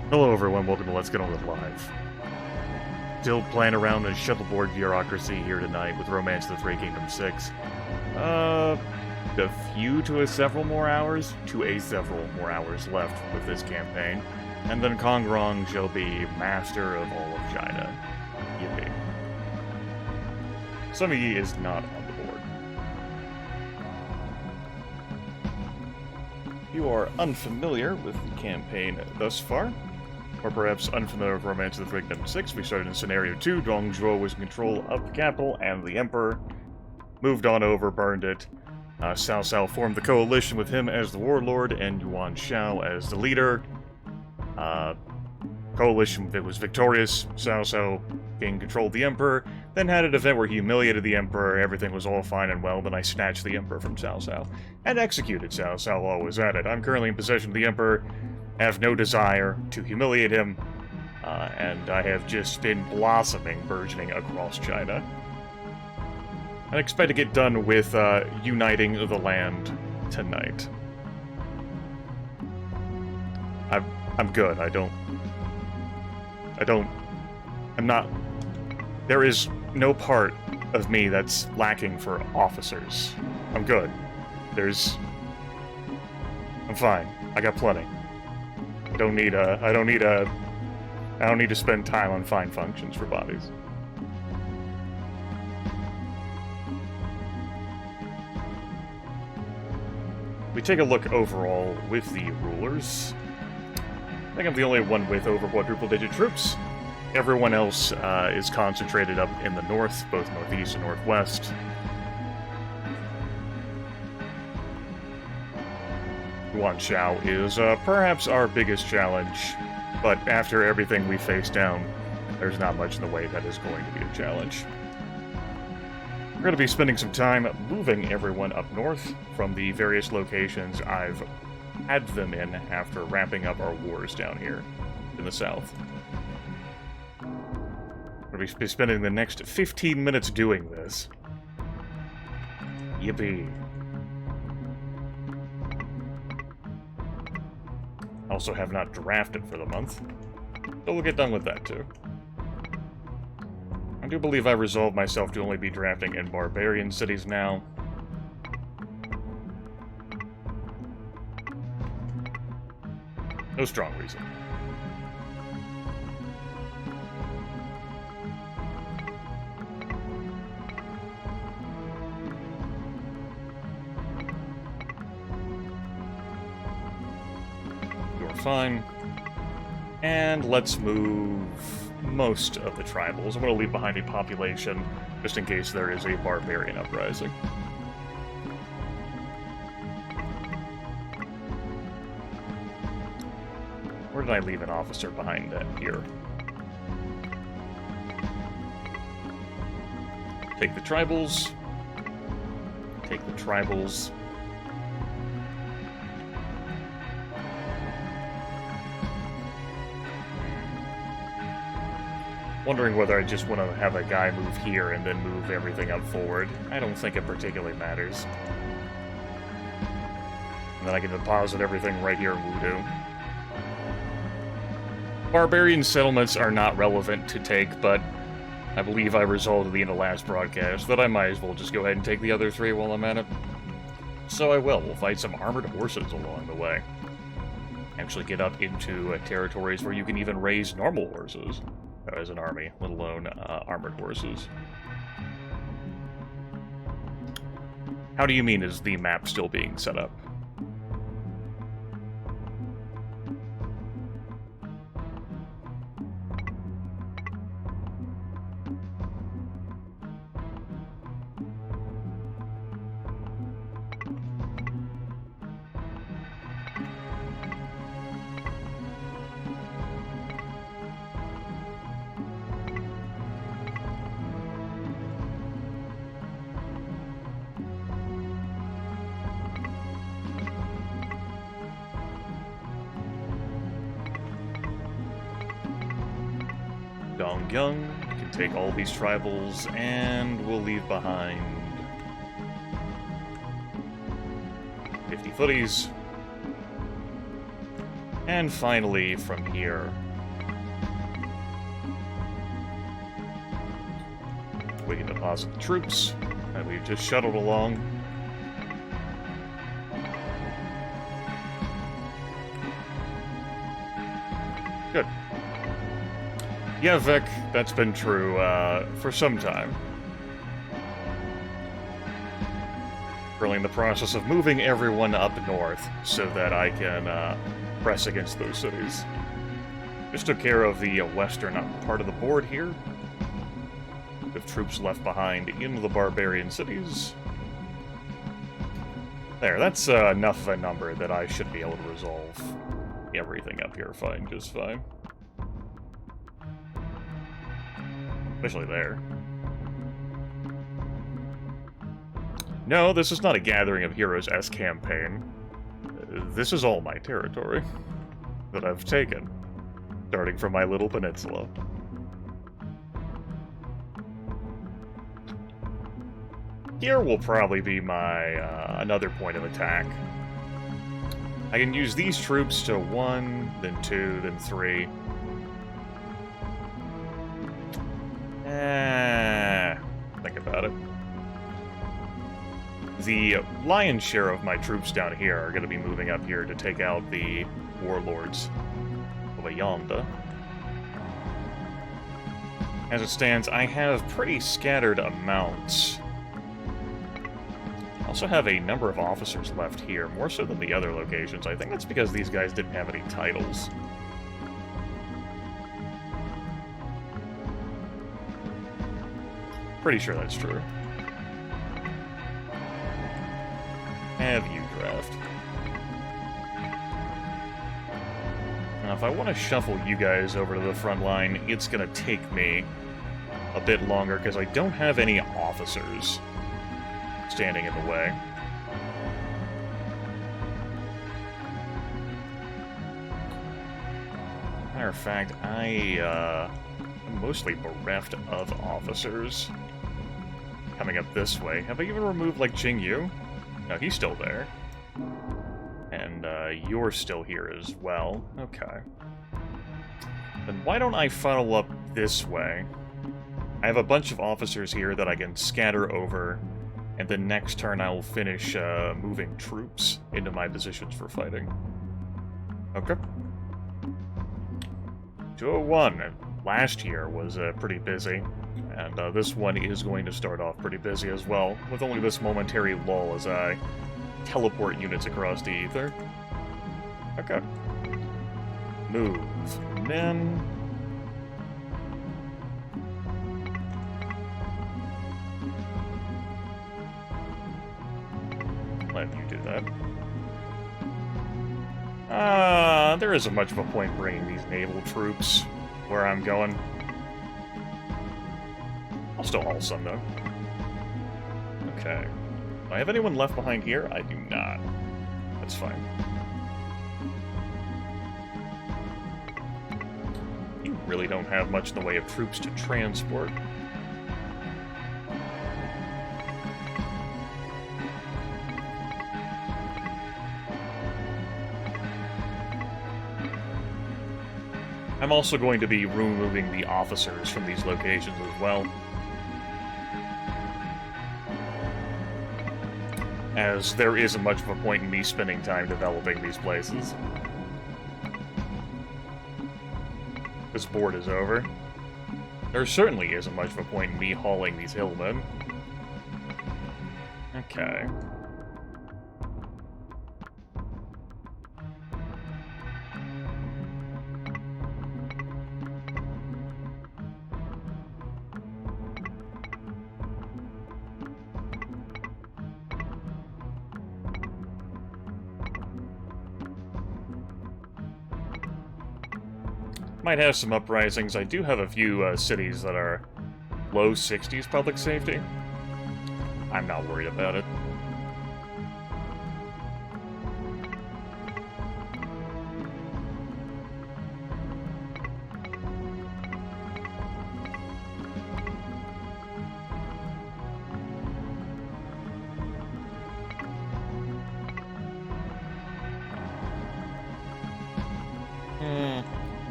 Hello everyone, welcome to Let's Get On With Live. Still playing around in shuffleboard bureaucracy here tonight with Romance of the Three Kingdoms 6. A few to a several more hours left with this campaign, and then Rong shall be master of all of China. Yippie. Some of ye is not on the board. You are unfamiliar with the campaign thus far, or perhaps unfamiliar with Romance of the Three Kingdoms 6, we started in Scenario 2, Dong Zhuo was in control of the capital and the Emperor, moved on over, burned it. Cao Cao formed the coalition with him as the warlord and Yuan Shao as the leader. Coalition that was victorious, Cao Cao gained control of the Emperor, then had an event where he humiliated the Emperor, everything was all fine and well, then I snatched the Emperor from Cao Cao, and executed Cao Cao while I was at it. I'm currently in possession of the Emperor, have no desire to humiliate him, and I have just been blossoming, burgeoning across China. I expect to get done with uniting the land tonight. I'm good. There is no part of me that's lacking for officers. I'm good. I'm fine. I got plenty. I don't need to spend time on fine functions for bodies. We take a look overall with the rulers. I think I'm the only one with over quadruple-digit troops. Everyone else is concentrated up in the north, both northeast and northwest. Yuan Shao is perhaps our biggest challenge, but after everything we face down, there's not much in the way that is going to be a challenge. We're going to be spending some time moving everyone up north from the various locations I've had them in after wrapping up our wars down here in the south. We're going to be spending the next 15 minutes doing this. Yippee. Also have not drafted for the month, so we'll get done with that too. I do believe I resolved myself to only be drafting in barbarian cities now. No strong reason. You're fine. And let's move most of the tribals. I'm going to leave behind a population, just in case there is a barbarian uprising. Where did I leave an officer behind here? Take the tribals. Take the tribals. Wondering whether I just want to have a guy move here and then move everything up forward. I don't think it particularly matters. And then I can deposit everything right here in Wudu. Barbarian settlements are not relevant to take, but I believe I resolved at the end of last broadcast that I might as well just go ahead and take the other three while I'm at it. So I will. We'll fight some armored horses along the way. Actually get up into territories where you can even raise normal horses as an army, let alone armored horses. How do you mean, is the map still being set up? Dongyung can take all these tribals, and we'll leave behind 50 footies. And finally, from here, we can deposit the troops that we've just shuttled along. Good. Yeah, Vic, that's been true for some time. Currently in the process of moving everyone up north so that I can press against those cities. Just took care of the western part of the board here. With troops left behind in the barbarian cities. There, that's enough of a number that I should be able to resolve everything up here fine, just fine. Especially there. No, this is not a Gathering of Heroes-esque campaign. This is all my territory that I've taken, starting from my little peninsula. Here will probably be my another point of attack. I can use these troops to 1, then 2, then 3. Think about it. The lion's share of my troops down here are going to be moving up here to take out the warlords of Ayanda. As it stands, I have pretty scattered amounts. I also have a number of officers left here, more so than the other locations. I think that's because these guys didn't have any titles. Pretty sure that's true. Have you draft. Now, if I want to shuffle you guys over to the front line, it's going to take me a bit longer because I don't have any officers standing in the way. Matter of fact, I'm mostly bereft of officers coming up this way. Have I even removed, like, Jingyu? No, he's still there. And, you're still here as well. Okay. Then why don't I funnel up this way? I have a bunch of officers here that I can scatter over, and then next turn I will finish moving troops into my positions for fighting. Okay. 201. Last year was pretty busy, and this one is going to start off pretty busy as well, with only this momentary lull as I teleport units across the ether. Okay. Move. Men. Let you do that. There isn't much of a point bringing these naval troops where I'm going. I'll still haul some, though. Okay. Do I have anyone left behind here? I do not. That's fine. You really don't have much in the way of troops to transport. I'm also going to be removing the officers from these locations as well, as there isn't much of a point in me spending time developing these places. This board is over. There certainly isn't much of a point in me hauling these hillmen. Okay. Might have some uprisings. I do have a few cities that are low 60s public safety. I'm not worried about it.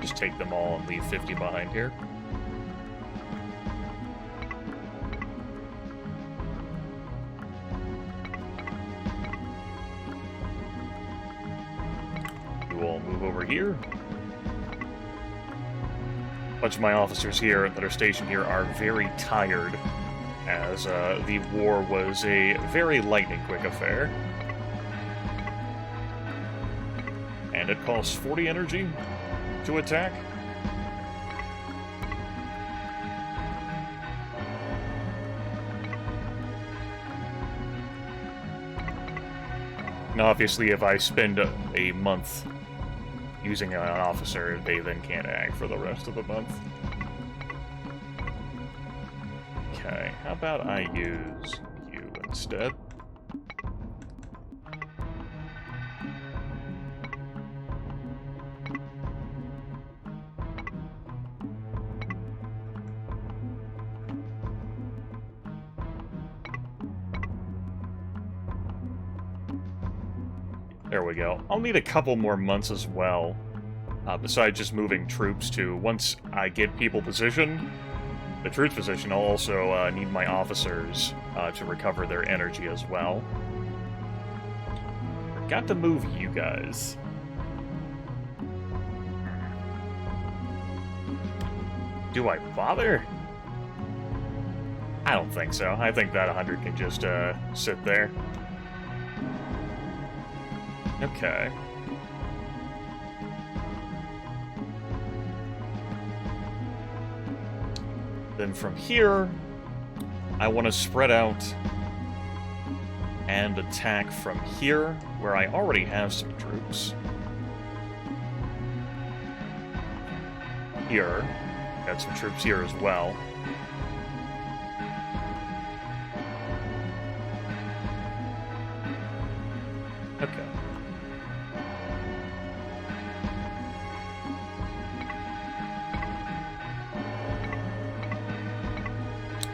Just take them all and leave 50 behind here. You all move over here. A bunch of my officers here that are stationed here are very tired, as the war was a very lightning-quick affair. And it costs 40 energy to attack. And obviously, if I spend a month using an officer, they then can't act for the rest of the month. Okay, how about I use you instead? There we go. I'll need a couple more months as well, besides just moving troops to, once I get people positioned, the troops position, I'll also need my officers to recover their energy as well. Forgot to move you guys. Do I bother? I don't think so. I think that 100 can just sit there. Okay. Then from here, I want to spread out and attack from here, where I already have some troops. Here. Got some troops here as well. Okay.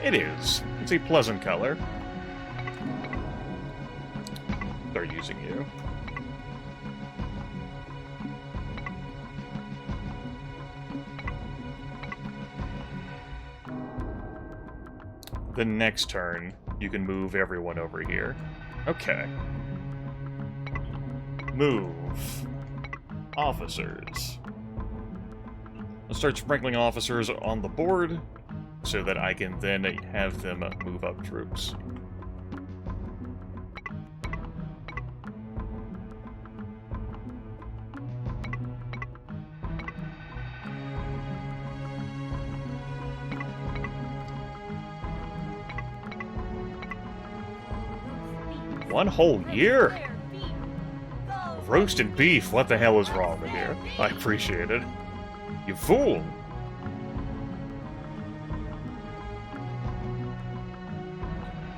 It is. It's a pleasant color. They're using you. The next turn, you can move everyone over here. Okay. Move. Officers. Let's start sprinkling officers on the board, so that I can then have them move up troops. One whole year? Roasted beef, what the hell is wrong with you? I appreciate it. You fool!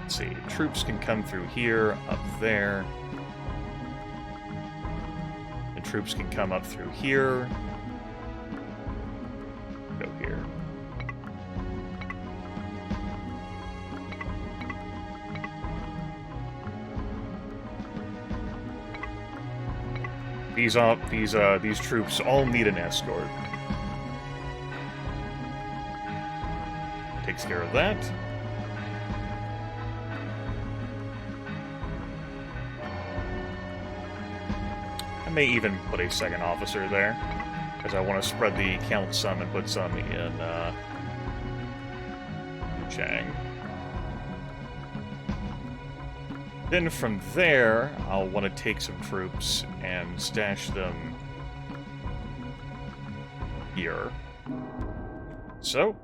Let's see, troops can come through here, up there. And troops can come up through here. Go here. These troops all need an escort. Takes care of that. I may even put a second officer there, because I want to spread the count some and put some in Chang. Then from there, I'll want to take some troops and stash them here. So.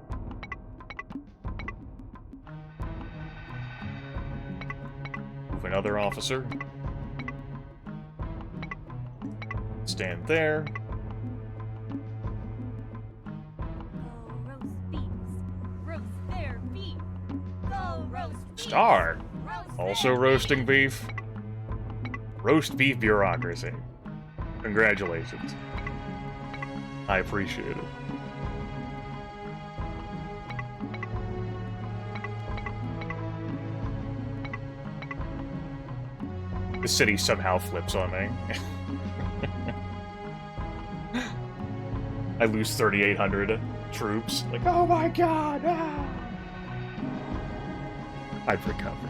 Move another officer. Stand there. Star! Also roasting beef. Roast beef bureaucracy. Congratulations. I appreciate it. The city somehow flips on me. I lose 3,800 troops. Like, oh my god! Ah! I'd recover.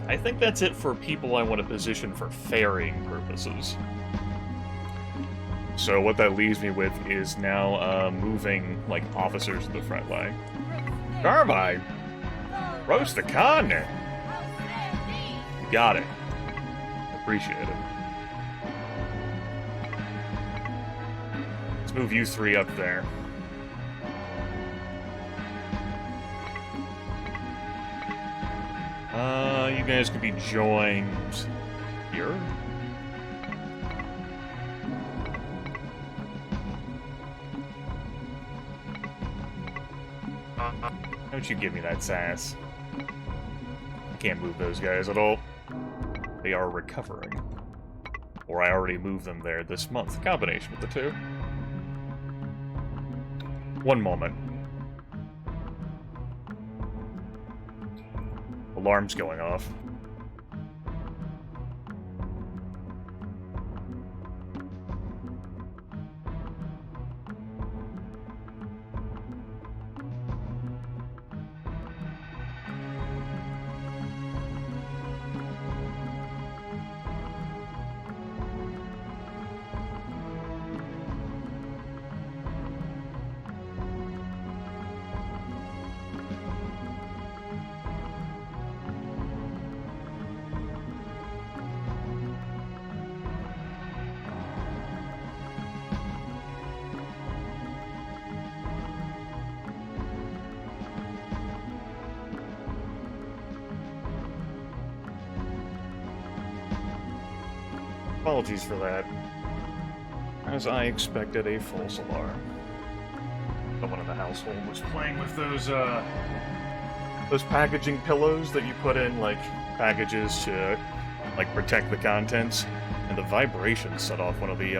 I think that's it for people I want to position for ferrying purposes. So what that leaves me with is now moving, like, officers to the front line. Carbide! Roast the con! Got it. Appreciate it. Let's move you three up there. You guys could be joined here. Don't you give me that sass. I can't move those guys at all. They are recovering. Or I already moved them there this month. Combination of the two. One moment. Alarm's going off. Apologies for that. As I expected, a false alarm. Someone in the household was playing with those packaging pillows that you put in, like, packages to, like, protect the contents, and the vibration set off one of the,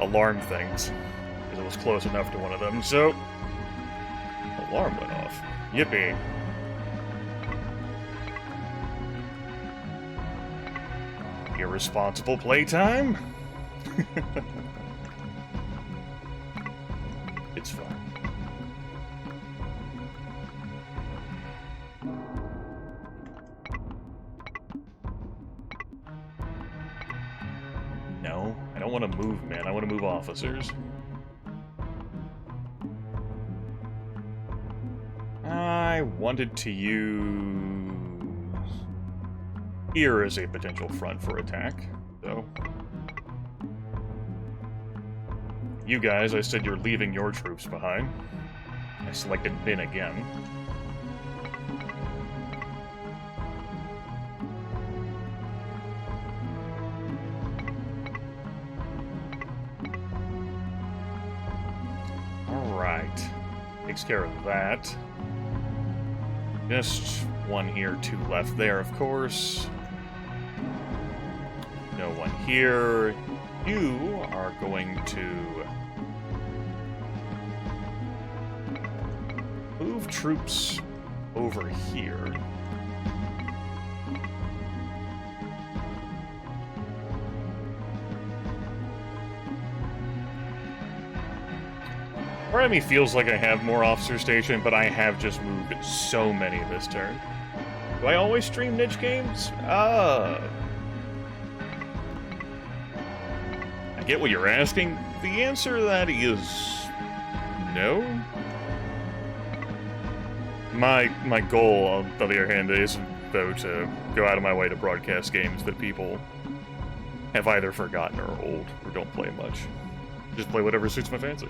alarm things, because it was close enough to one of them, so... alarm went off. Yippee. Irresponsible playtime? It's fine. No, I don't want to move men. I want to move officers. I wanted to use... here is a potential front for attack, so... you guys, I said you're leaving your troops behind. I selected Bin again. Alright. Takes care of that. Just one here, two left there, of course. No one here. You are going to move troops over here. Part of me feels like I have more officers stationed, but I have just moved so many this turn. Do I always stream niche games? I get what you're asking. The answer to that is... no? My goal, on the other hand, is, though, to go out of my way to broadcast games that people have either forgotten or are old, or don't play much. Just play whatever suits my fancy.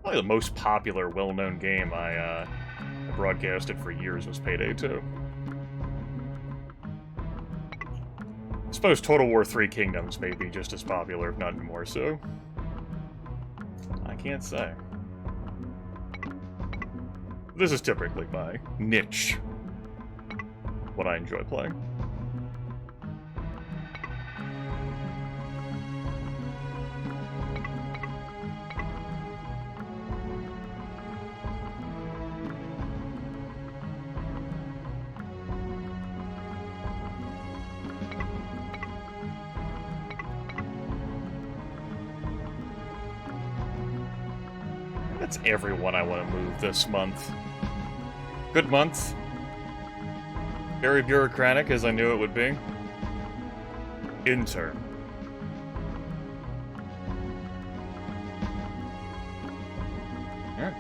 Probably the most popular, well-known game I broadcasted for years was Payday 2. I suppose Total War 3 Kingdoms may be just as popular, if not more so. I can't say. This is typically my niche. What I enjoy playing. That's everyone I want to move this month. Good month. Very bureaucratic, as I knew it would be. Intern. Alright.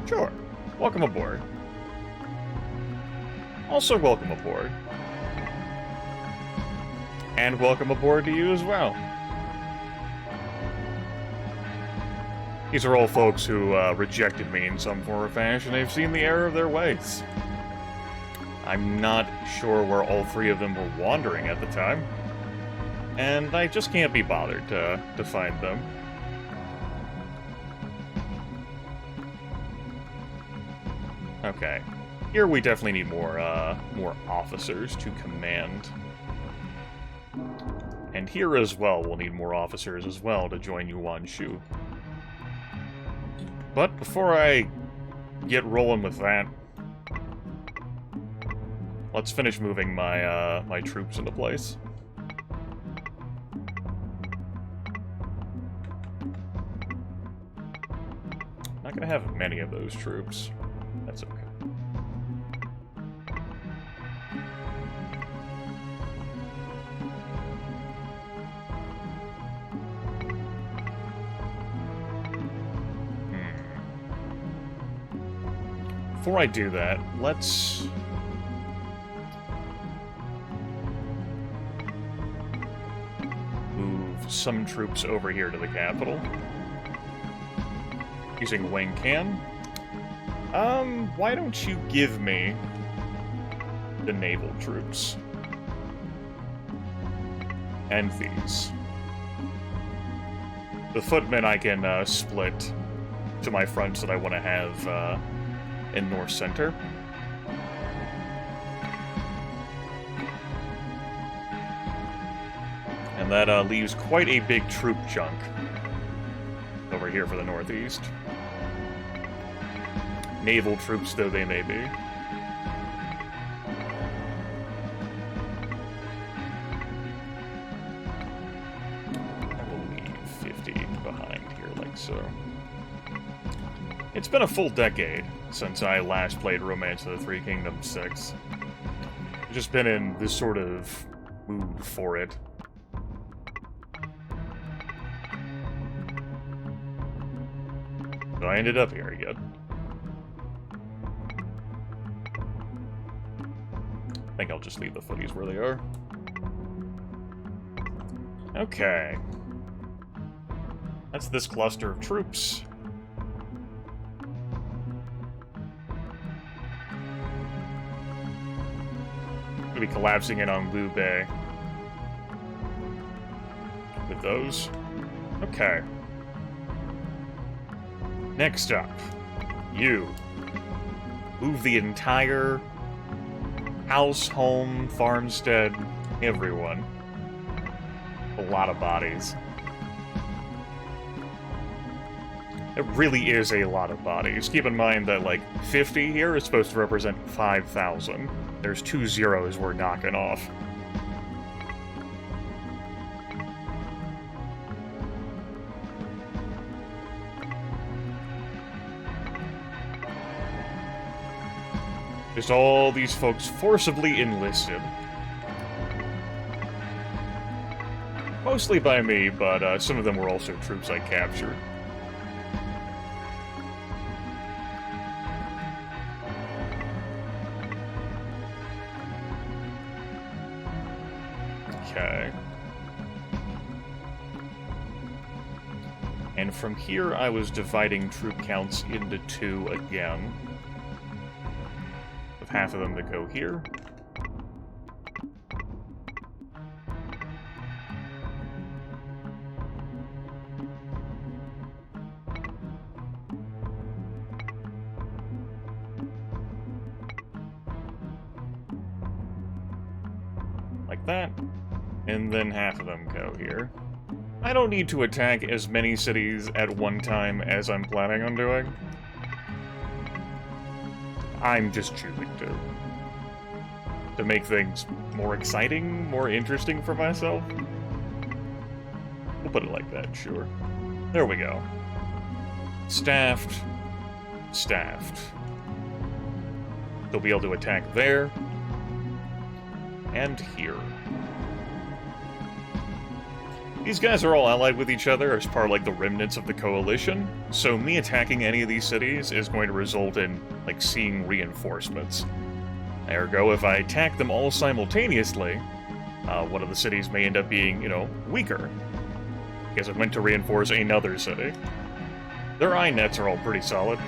Sure. Welcome aboard. Also welcome aboard. And welcome aboard to you as well. These are all folks who rejected me in some form or fashion. They've seen the error of their ways. I'm not sure where all three of them were wandering at the time. And I just can't be bothered to find them. Okay. Here we definitely need more officers to command. And here as well, we'll need more officers as well to join Yuan Shu. But before I get rolling with that, let's finish moving my my troops into place. Not gonna have many of those troops. That's okay. Before I do that, let's move some troops over here to the capital. Using Wang Can. Why don't you give me the naval troops? And these. The footmen I can split to my fronts that I want to have in North Center. And that leaves quite a big troop chunk over here for the Northeast. Naval troops, though they may be. I will leave 50 behind here, like so. It's been a full decade since I last played Romance of the Three Kingdoms 6. I've just been in this sort of mood for it. But I ended up here again. I think I'll just leave the footies where they are. Okay. That's this cluster of troops. We'll be collapsing in on Liu Bei. With those. Okay. Next up. You. Move the entire house, home, farmstead, everyone. A lot of bodies. It really is a lot of bodies. Keep in mind that, like, 50 here is supposed to represent 5,000. There's 2 zeros we're knocking off. Just all these folks forcibly enlisted. Mostly by me, but some of them were also troops I captured. Okay. And from here, I was dividing troop counts into 2 again. With half of them to go here. Like that. And then half of them go here. I don't need to attack as many cities at one time as I'm planning on doing. I'm just choosing to make things more exciting, more interesting for myself. We'll put it like that, sure. There we go. Staffed. Staffed. They'll be able to attack there. And here. These guys are all allied with each other as part of, like, the remnants of the coalition, so me attacking any of these cities is going to result in, like, seeing reinforcements. Ergo, if I attack them all simultaneously, one of the cities may end up being, you know, weaker, because it went to reinforce another city. Their eye nets are all pretty solid,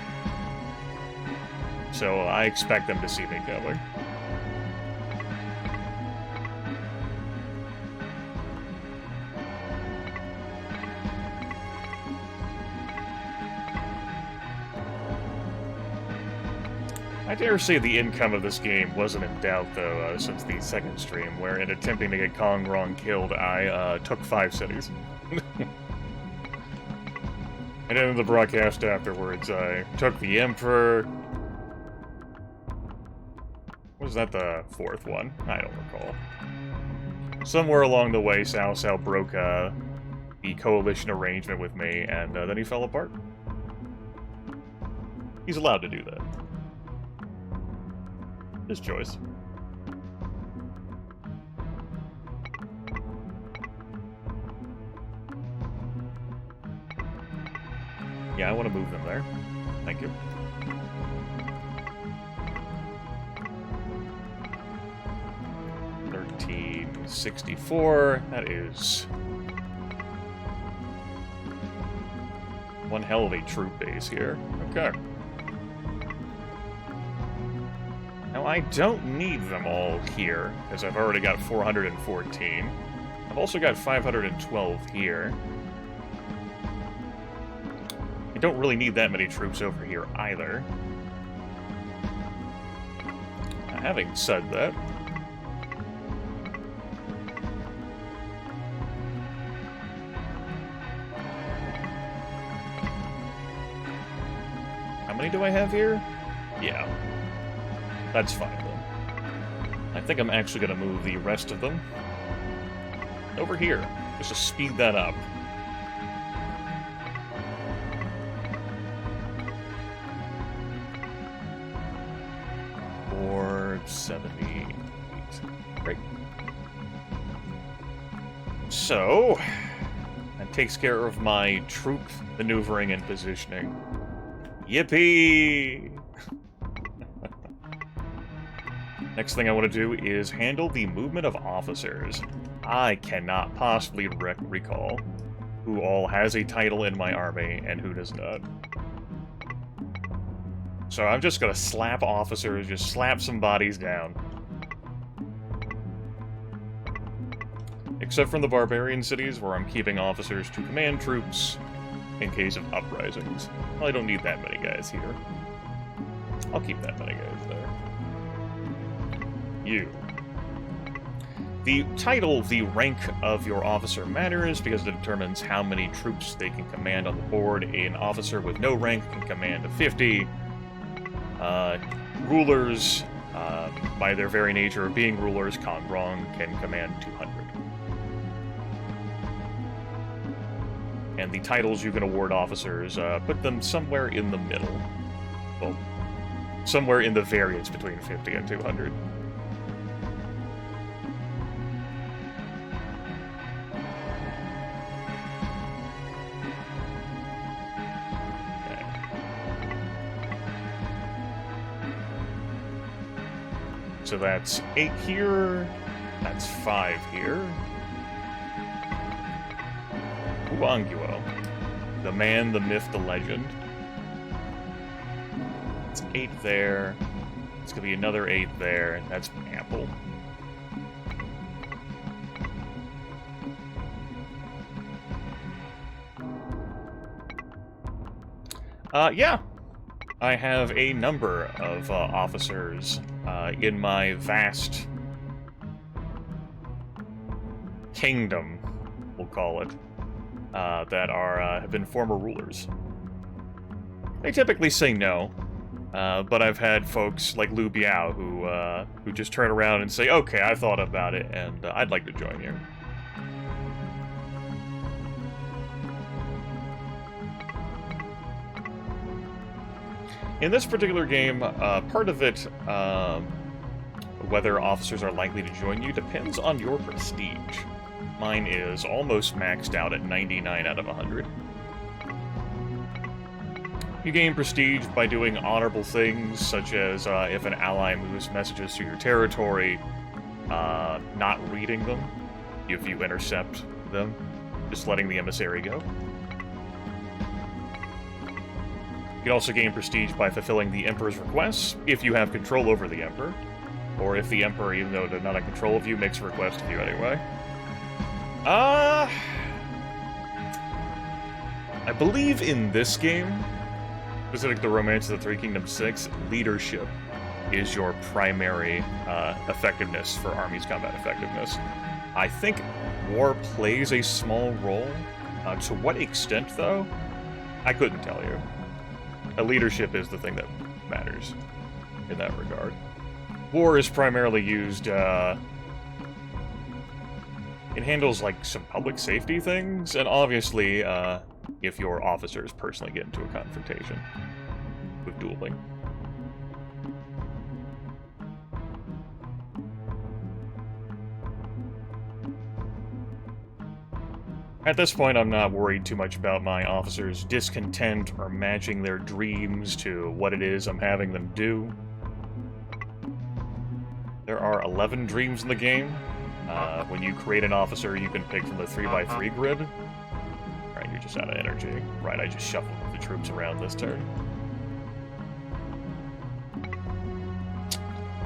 so I expect them to see me coming. I dare say the income of this game wasn't in doubt, though, since the second stream, where in attempting to get Rong killed, I took 5 cities. And then in the broadcast afterwards, I took the Emperor. Was that the 4th one? I don't recall. Somewhere along the way, Cao Cao broke the coalition arrangement with me, and then he fell apart. He's allowed to do that. His choice. Yeah, I want to move them there. Thank you. $13.64. That is one hell of a troop base here. Okay. Now, I don't need them all here, because I've already got 414. I've also got 512 here. I don't really need that many troops over here, either. Having said that... How many do I have here? Yeah. That's fine, then. I think I'm actually going to move the rest of them over here, just to speed that up. $478. Great. So, that takes care of my troop maneuvering and positioning. Yippee! Next thing I want to do is handle the movement of officers. I cannot possibly recall who all has a title in my army and who does not. So I'm just gonna slap officers, just slap some bodies down. Except from the barbarian cities, where I'm keeping officers to command troops in case of uprisings. Well, I don't need that many guys here. I'll keep that many guys there. You. The title, the rank of your officer matters because it determines how many troops they can command on the board. An officer with no rank can command 50. Rulers, by their very nature of being rulers, Rong can command 200. And the titles you can award officers, put them somewhere in the middle. Well, somewhere in the variance between 50 and 200. So that's 8 here, that's 5 here. Huanguo, the man, the myth, the legend. It's 8 there. It's gonna be another 8 there. That's ample. Yeah. I have a number of officers in my vast kingdom, we'll call it, that are have been former rulers. They typically say no, but I've had folks like Liu Biao who just turn around and say, "Okay, I thought about it, and I'd like to join you." In this particular game, part of it, whether officers are likely to join you, depends on your prestige. Mine is almost maxed out at 99 out of 100. You gain prestige by doing honorable things, such as if an ally moves messages through your territory, not reading them, if you intercept them, just letting the emissary go. You can also gain prestige by fulfilling the Emperor's requests, if you have control over the Emperor, or if the Emperor, even though they're not in control of you, makes a request of you anyway. I believe in this game, specific to Romance of the Three Kingdoms 6, leadership is your primary effectiveness for Army's combat effectiveness. I think war plays a small role. To what extent, though? I couldn't tell you. Leadership is the thing that matters in that regard. War is primarily used, it handles, like, some public safety things, and obviously, if your officers personally get into a confrontation with dueling. At this point, I'm not worried too much about my officers' discontent or matching their dreams to what it is I'm having them do. There are 11 dreams in the game. When you create an officer, you can pick from the 3x3 grid. Alright, you're just out of energy. Right, I just shuffled the troops around this turn.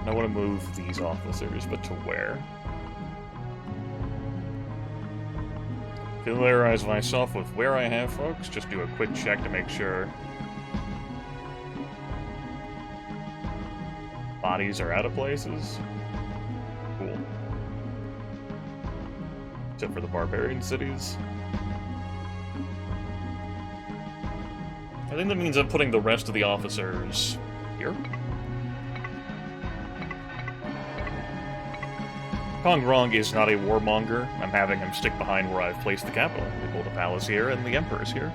I want to move these officers, but to where? Familiarize myself with where I have folks. Just do a quick check to make sure bodies are out of places. Cool. Except for the barbarian cities. I think that means I'm putting the rest of the officers here. Rong is not a warmonger. I'm having him stick behind where I've placed the capital. We built a palace here, and the Emperor's here.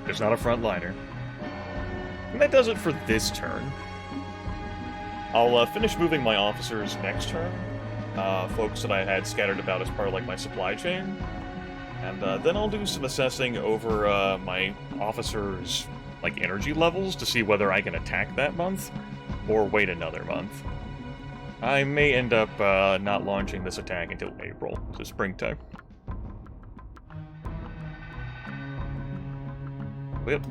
There's not a frontliner. And that does it for this turn. I'll finish moving my officers next turn. Folks that I had scattered about as part of, like, my supply chain. And then I'll do some assessing over my officers' like, energy levels to see whether I can attack that month, or wait another month. I may end up not launching this attack until April, so springtime. Yep.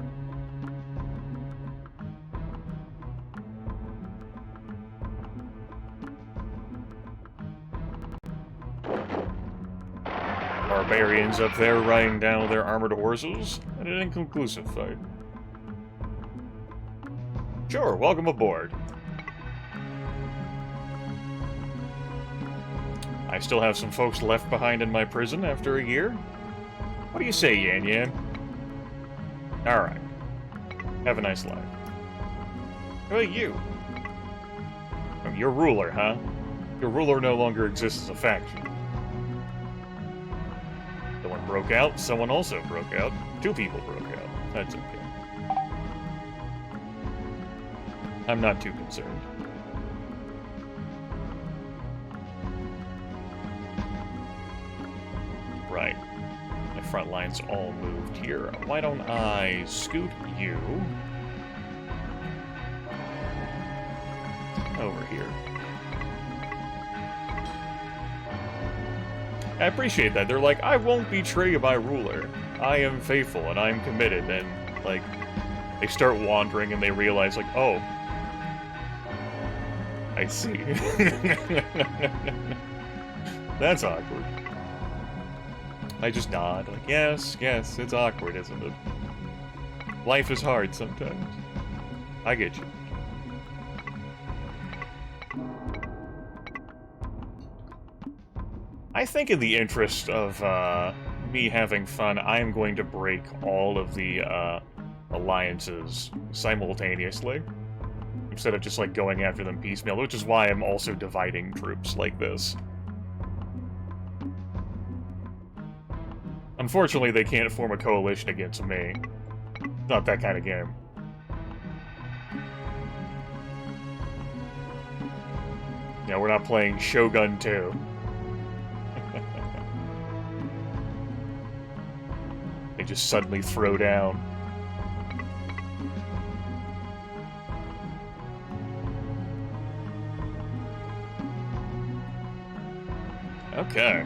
Barbarians up there riding down with their armored horses, and an inconclusive fight. Sure, welcome aboard. I still have some folks left behind in my prison after a year. What do you say, Yan Yan? Alright. Have a nice life. How about you? Your ruler, huh? Your ruler no longer exists as a faction. Someone broke out, someone also broke out. Two people broke out. That's okay. I'm not too concerned. Right. My front line's all moved here. Why don't I scoot you over here? I appreciate that. They're like, I won't betray my ruler. I am faithful and I'm committed. And, like, they start wandering and they realize, like, oh, I see. That's awkward. I just nod, like, yes, yes, it's awkward, isn't it? Life is hard sometimes. I get you. I think in the interest of me having fun, I am going to break all of the alliances simultaneously, instead of just, like, going after them piecemeal, which is why I'm also dividing troops like this. Unfortunately, they can't form a coalition against me. Not that kind of game. Yeah, we're not playing Shogun 2. They just suddenly throw down. Okay.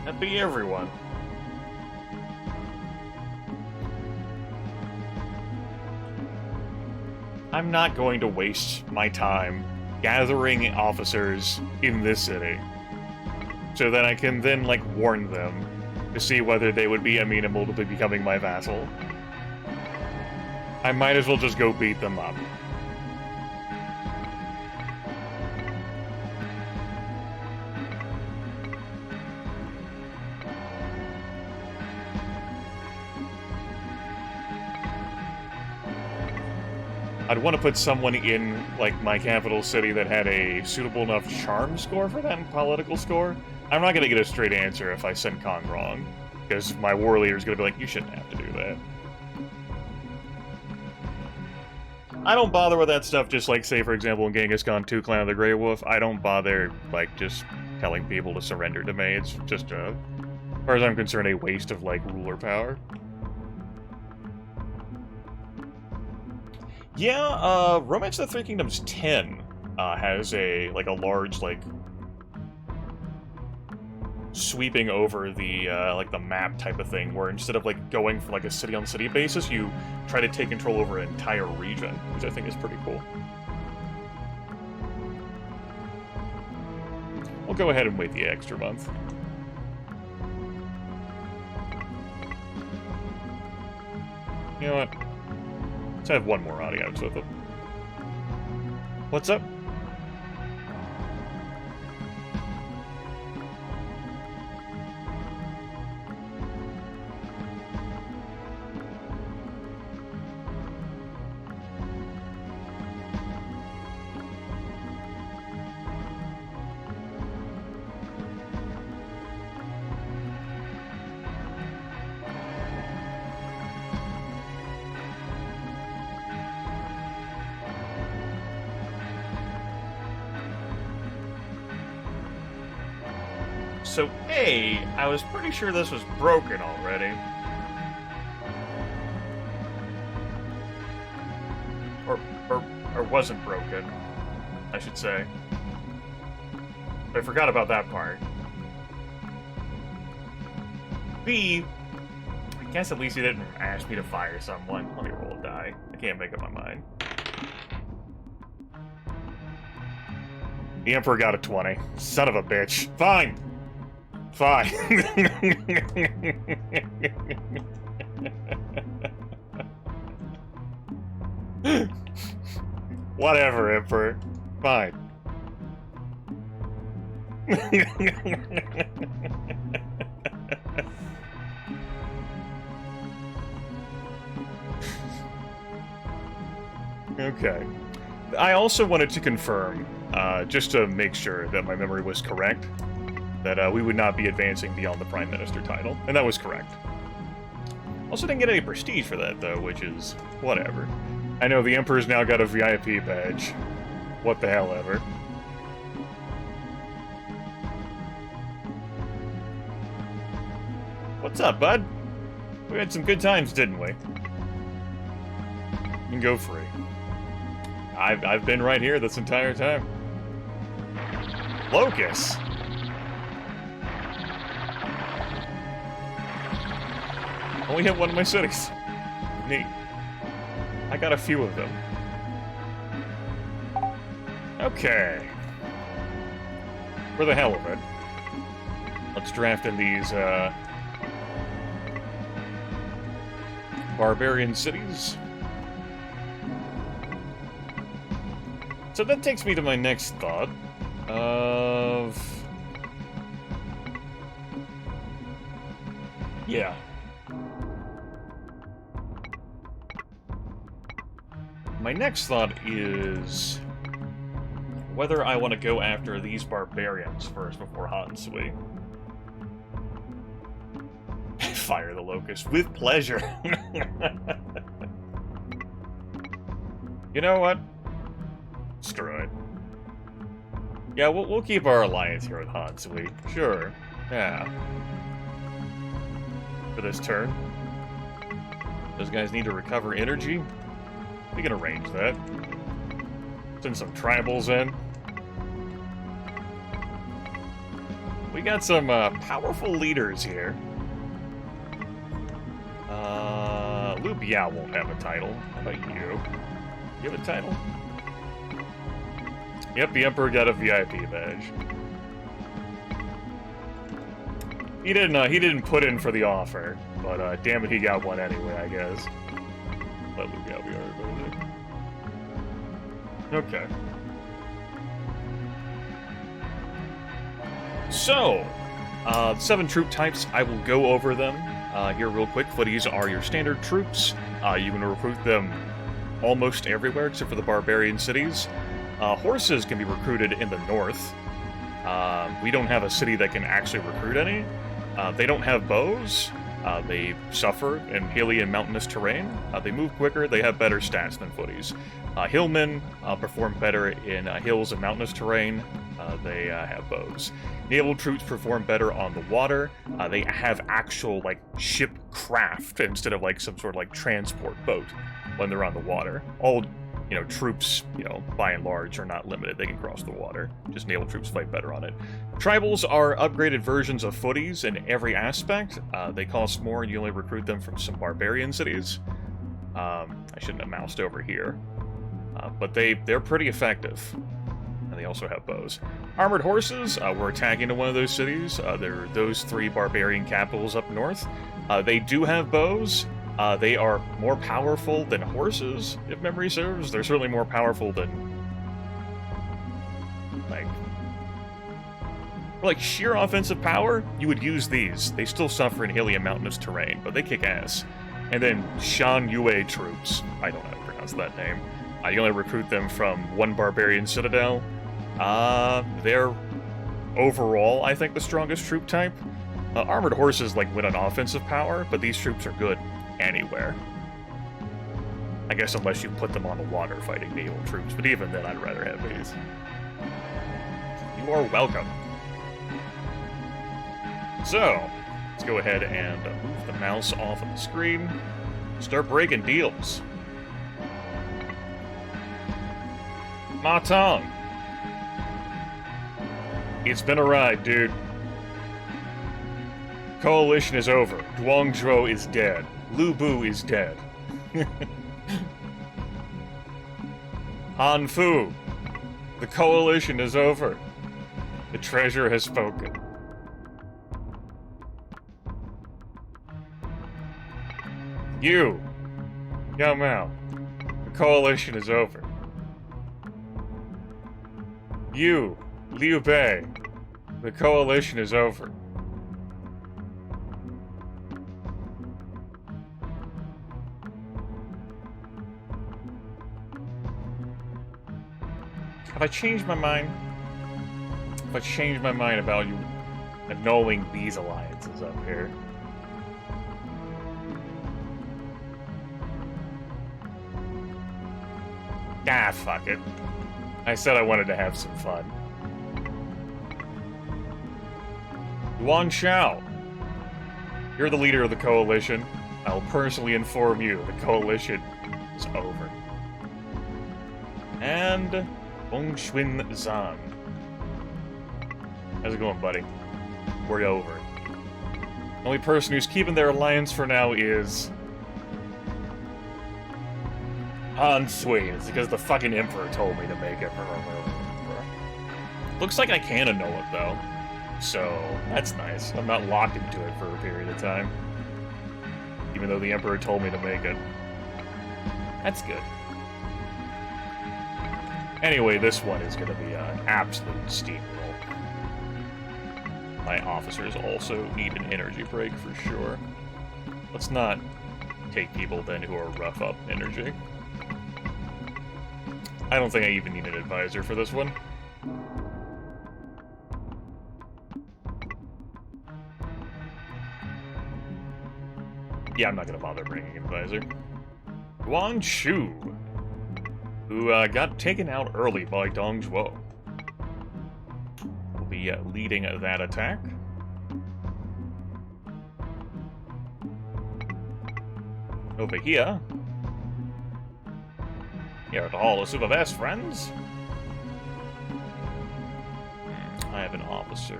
That'd be everyone. I'm not going to waste my time gathering officers in this city, so that I can then, like, warn them to see whether they would be amenable to becoming my vassal. I might as well just go beat them up. I'd want to put someone in, like, my capital city that had a suitable enough charm score for that and political score. I'm not going to get a straight answer if I send Kong wrong, because my war leader's going to be like, you shouldn't have to do that. I don't bother with that stuff, just like, say, for example, in Genghis Khan 2 Clan of the Grey Wolf, I don't bother, like, just telling people to surrender to me. It's just, as far as I'm concerned, a waste of, like, ruler power. Yeah, Romance of the Three Kingdoms 10 has a large, like, sweeping over the, like, the map type of thing, where instead of, like, going for, like, a city-on-city basis, you try to take control over an entire region, which I think is pretty cool. I'll go ahead and wait the extra month. You know what? Let's have one more audience with him. What's up? So, A, I was pretty sure this was broken already. Or wasn't broken, I should say. But I forgot about that part. B, I guess at least he didn't ask me to fire someone. Let me roll a die. I can't make up my mind. The Emperor got a 20. Son of a bitch. Fine! Fine. Whatever, Emperor. Fine. Okay. I also wanted to confirm, just to make sure that my memory was correct, that we would not be advancing beyond the Prime Minister title, and that was correct. Also didn't get any prestige for that, though, which is whatever. I know the Emperor's now got a VIP badge. What the hell ever. What's up, bud? We had some good times, didn't we? You can go free. I've been right here this entire time. Locus! Only hit one of my cities. Neat. I got a few of them. Okay. For the hell of it, let's draft in these, barbarian cities. So that takes me to my next thought of... yeah. My next thought is whether I want to go after these barbarians first before hot and sweet. Fire the locust with pleasure. You know what? Screw it. Yeah, we'll keep our alliance here with Hansui. Sure. Yeah. For this turn. Those guys need to recover energy. We can arrange that. Send some tribals in. We got some powerful leaders here. Liu Biao won't have a title. How about you? You have a title? Yep, the Emperor got a VIP badge. He didn't put in for the offer, but damn it, he got one anyway, I guess. Let Liu Biao be our advisor. Okay. So, 7 troop types, I will go over them here real quick. Footies are your standard troops. You can recruit them almost everywhere except for the barbarian cities. Horses can be recruited in the north. We don't have a city that can actually recruit any. They don't have bows. They suffer in hilly and mountainous terrain. They move quicker. They have better stats than footies. Hillmen perform better in hills and mountainous terrain. They have bows. Naval troops perform better on the water. They have actual, like, ship craft instead of, like, some sort of, like, transport boat when they're on the water. All, troops, by and large, are not limited. They can cross the water. Just naval troops fight better on it. Tribals are upgraded versions of footies in every aspect. They cost more, and you only recruit them from some barbarian cities. I shouldn't have moused over here. But they're pretty effective. And they also have bows. Armored horses, we're attacking to one of those cities. There are those 3 barbarian capitals up north. They do have bows. They are more powerful than horses, if memory serves. They're certainly more powerful than, like sheer offensive power, you would use these. They still suffer in hilly and mountainous terrain, but they kick ass. And then Shan Yue troops, I don't know how to pronounce that name. You only recruit them from 1 barbarian citadel. They're overall, I think, the strongest troop type. Armored horses, win on offensive power, but these troops are good anywhere. I guess unless you put them on the water fighting naval troops, but even then I'd rather have these. You are welcome. So, let's go ahead and move the mouse off of the screen. Start breaking deals. Ma Tong. It's been a ride, dude. Coalition is over. Guangzhou is dead. Lu Bu is dead. Han Fu. The coalition is over. The treasure has spoken. You. Yao Mao. The coalition is over. You. Liu Bei. The coalition is over. Have I changed my mind? Have I changed my mind about you annulling these alliances up here? Ah, fuck it. I said I wanted to have some fun. Yuan Shao. You're the leader of the coalition. I will personally inform you the coalition is over. And Gongxuan Zan. How's it going, buddy? We're over. The only person who's keeping their alliance for now is Hansui. It's because the fucking Emperor told me to make it. Looks like I can annul it, though. So, that's nice. I'm not locked into it for a period of time. Even though the Emperor told me to make it. That's good. Anyway, this one is going to be an absolute steamroll. My officers also need an energy break for sure. Let's not take people then who are rough up energy. I don't think I even need an advisor for this one. Yeah, I'm not going to bother bringing an advisor. Guangzhou, who got taken out early by Dongzhuo. be leading that attack. Over here. Here at the Hall of Super Best Friends. I have an officer.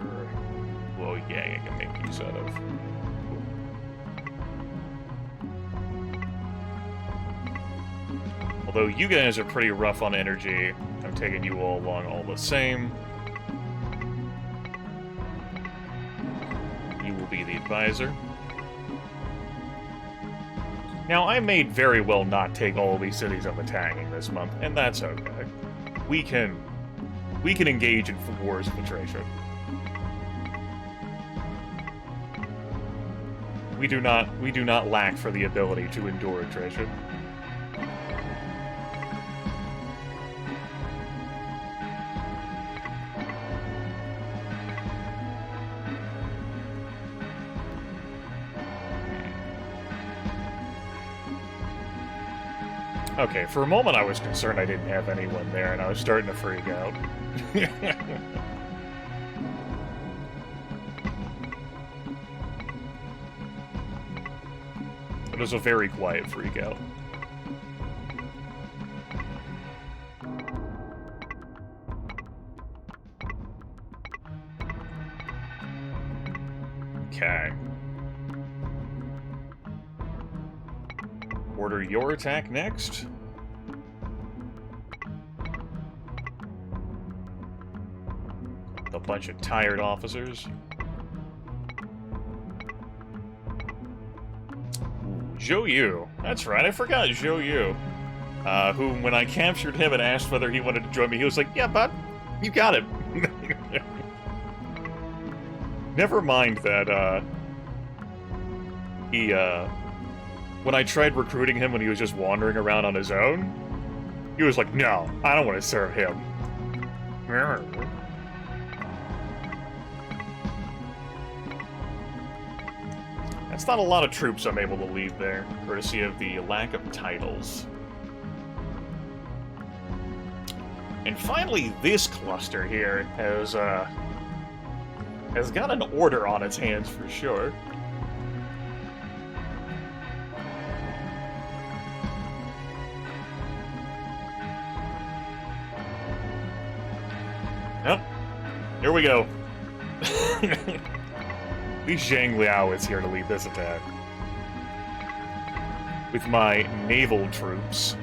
Well, yeah, I can make use out of. Although you guys are pretty rough on energy, I'm taking you all along all the same. You will be the advisor. Now, I may very well not take all of these cities I'm attacking this month, and that's okay. We can engage in wars of attrition. We do not lack for the ability to endure attrition. Okay, for a moment I was concerned I didn't have anyone there, and I was starting to freak out. It was a very quiet freak out. Okay. Order your attack next. A bunch of tired officers. Ooh, Zhou Yu. That's right, I forgot Zhou Yu. Who, when I captured him and asked whether he wanted to join me, he was like, yeah, bud, you got it. Never mind that, when I tried recruiting him when he was just wandering around on his own, he was like, no, I don't want to serve him. That's not a lot of troops I'm able to lead there, courtesy of the lack of titles. And finally, this cluster here has got an order on its hands for sure. Yep. Here we go. At least Zhang Liao is here to lead this attack. With my naval troops.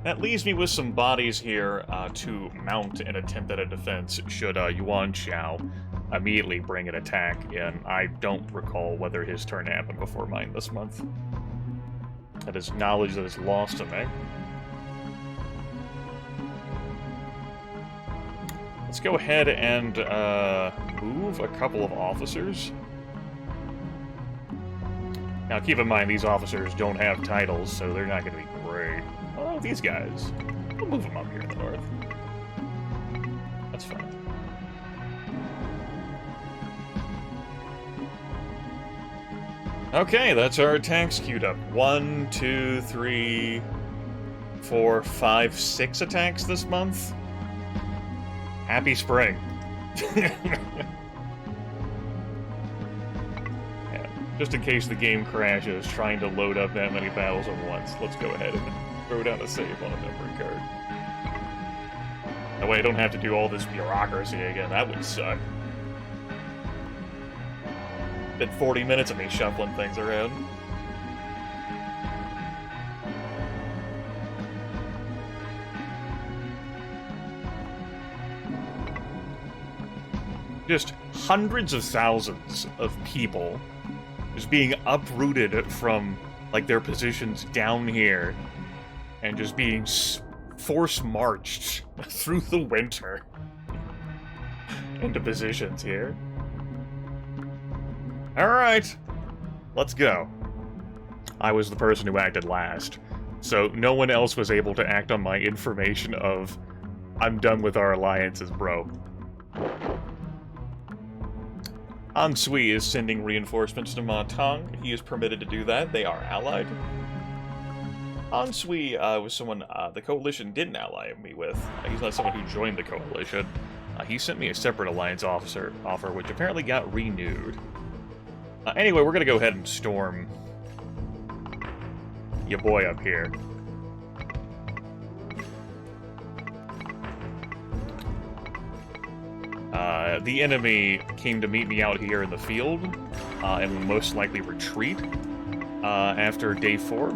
That leaves me with some bodies here to mount an attempt at a defense should Yuan Xiao immediately bring an attack in. I don't recall whether his turn happened before mine this month. That is knowledge that is lost to me. Let's go ahead and move a couple of officers. Now keep in mind, these officers don't have titles, so they're not going to be great. Oh, these guys. We'll move them up here in the north. That's fine. Okay, that's our attacks queued up. 1, 2, 3, 4, 5, 6 attacks this month. Happy spring. Yeah, just in case the game crashes trying to load up that many battles at once, let's go ahead and throw down a save on a memory card. That way I don't have to do all this bureaucracy again. That would suck. Been 40 minutes of me shuffling things around. Just hundreds of thousands of people just being uprooted from, like, their positions down here and just being force-marched through the winter into positions here. Alright, let's go. I was the person who acted last, so no one else was able to act on my information of, I'm done with our alliances, bro. Ansui is sending reinforcements to Ma Tang. He is permitted to do that. They are allied. Ansui was someone the Coalition didn't ally me with. He's not someone who joined the Coalition. He sent me a separate alliance offer, which apparently got renewed. Anyway, we're gonna go ahead and storm your boy up here. The enemy came to meet me out here in the field, and will most likely retreat after day 4.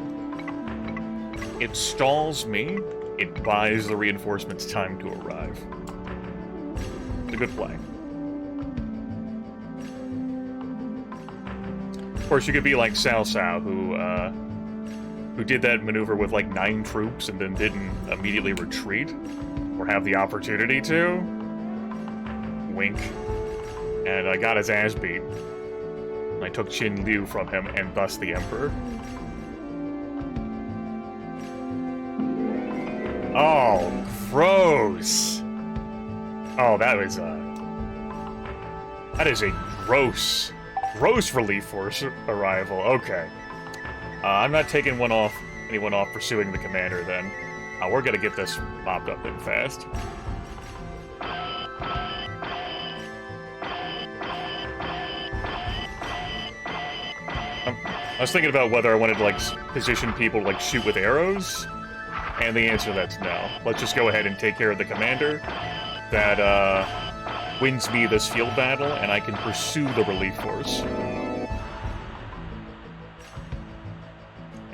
It stalls me, it buys the reinforcements time to arrive. It's a good play. Of course, you could be like Cao Cao, who did that maneuver with like 9 troops and then didn't immediately retreat, or have the opportunity to. Wink. And I got his ass beat. I took Qin Liu from him, and thus the Emperor. Oh, gross! Oh, that is a gross relief force arrival. Okay. I'm not taking anyone off pursuing the commander, then. We're gonna get this mopped up in fast. I was thinking about whether I wanted to, like, position people to, like, shoot with arrows, and the answer to that's no. Let's just go ahead and take care of the commander. That, wins me this field battle, and I can pursue the relief force.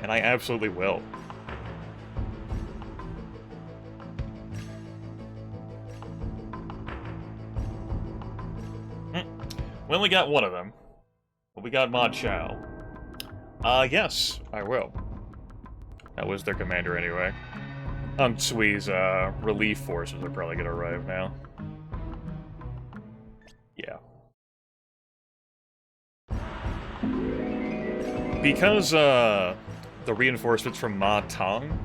And I absolutely will. We only got one of them. But we got Ma Chao. Yes, I will. That was their commander anyway. Sui's relief forces are probably gonna arrive now. Yeah. Because the reinforcements from Ma Tang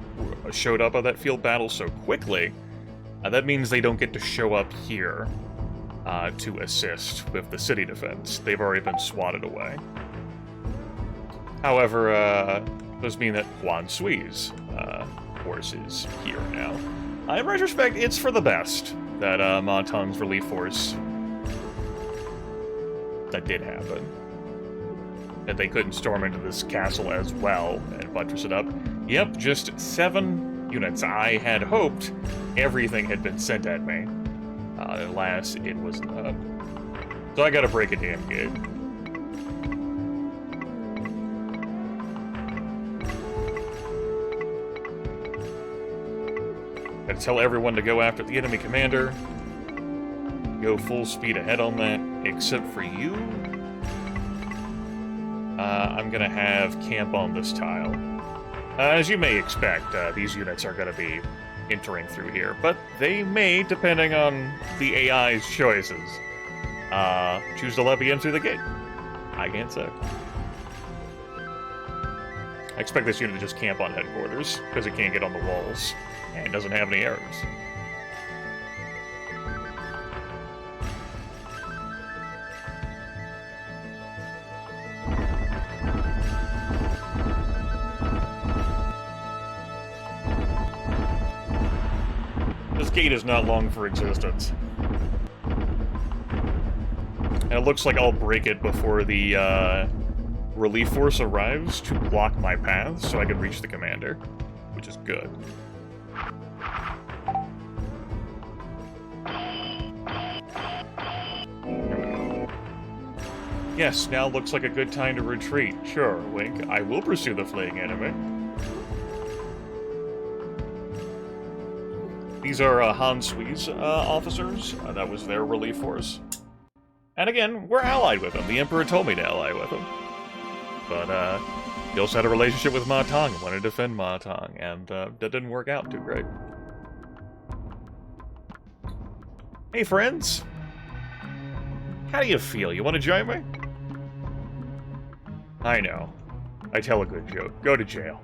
showed up on that field battle so quickly, that means they don't get to show up here to assist with the city defense. They've already been swatted away. However, does mean that Huan Sui's force is here now. In retrospect, it's for the best that Ma Tang's relief force that did happen. That they couldn't storm into this castle as well and buttress it up. Yep, just 7 units. I had hoped everything had been sent at me. Alas, it was not. So I gotta break a damn gate. Gotta tell everyone to go after the enemy commander. Go full speed ahead on that, except for you. I'm gonna have camp on this tile. As you may expect, these units are gonna be entering through here, but they may, depending on the AI's choices, choose to let me in through the gate. I can't say. I expect this unit to just camp on headquarters, because it can't get on the walls, and doesn't have any arrows. This gate is not long for existence. And it looks like I'll break it before the relief force arrives to block my path so I can reach the commander, which is good. Yes, now looks like a good time to retreat. Sure, wink. I will pursue the fleeing enemy. These are Han Sui's officers. That was their relief force. And again, we're allied with them. The Emperor told me to ally with them. But he also had a relationship with Ma Tang and wanted to defend Ma Tang, and that didn't work out too great. Hey friends! How do you feel? You want to join me? I know. I tell a good joke. Go to jail.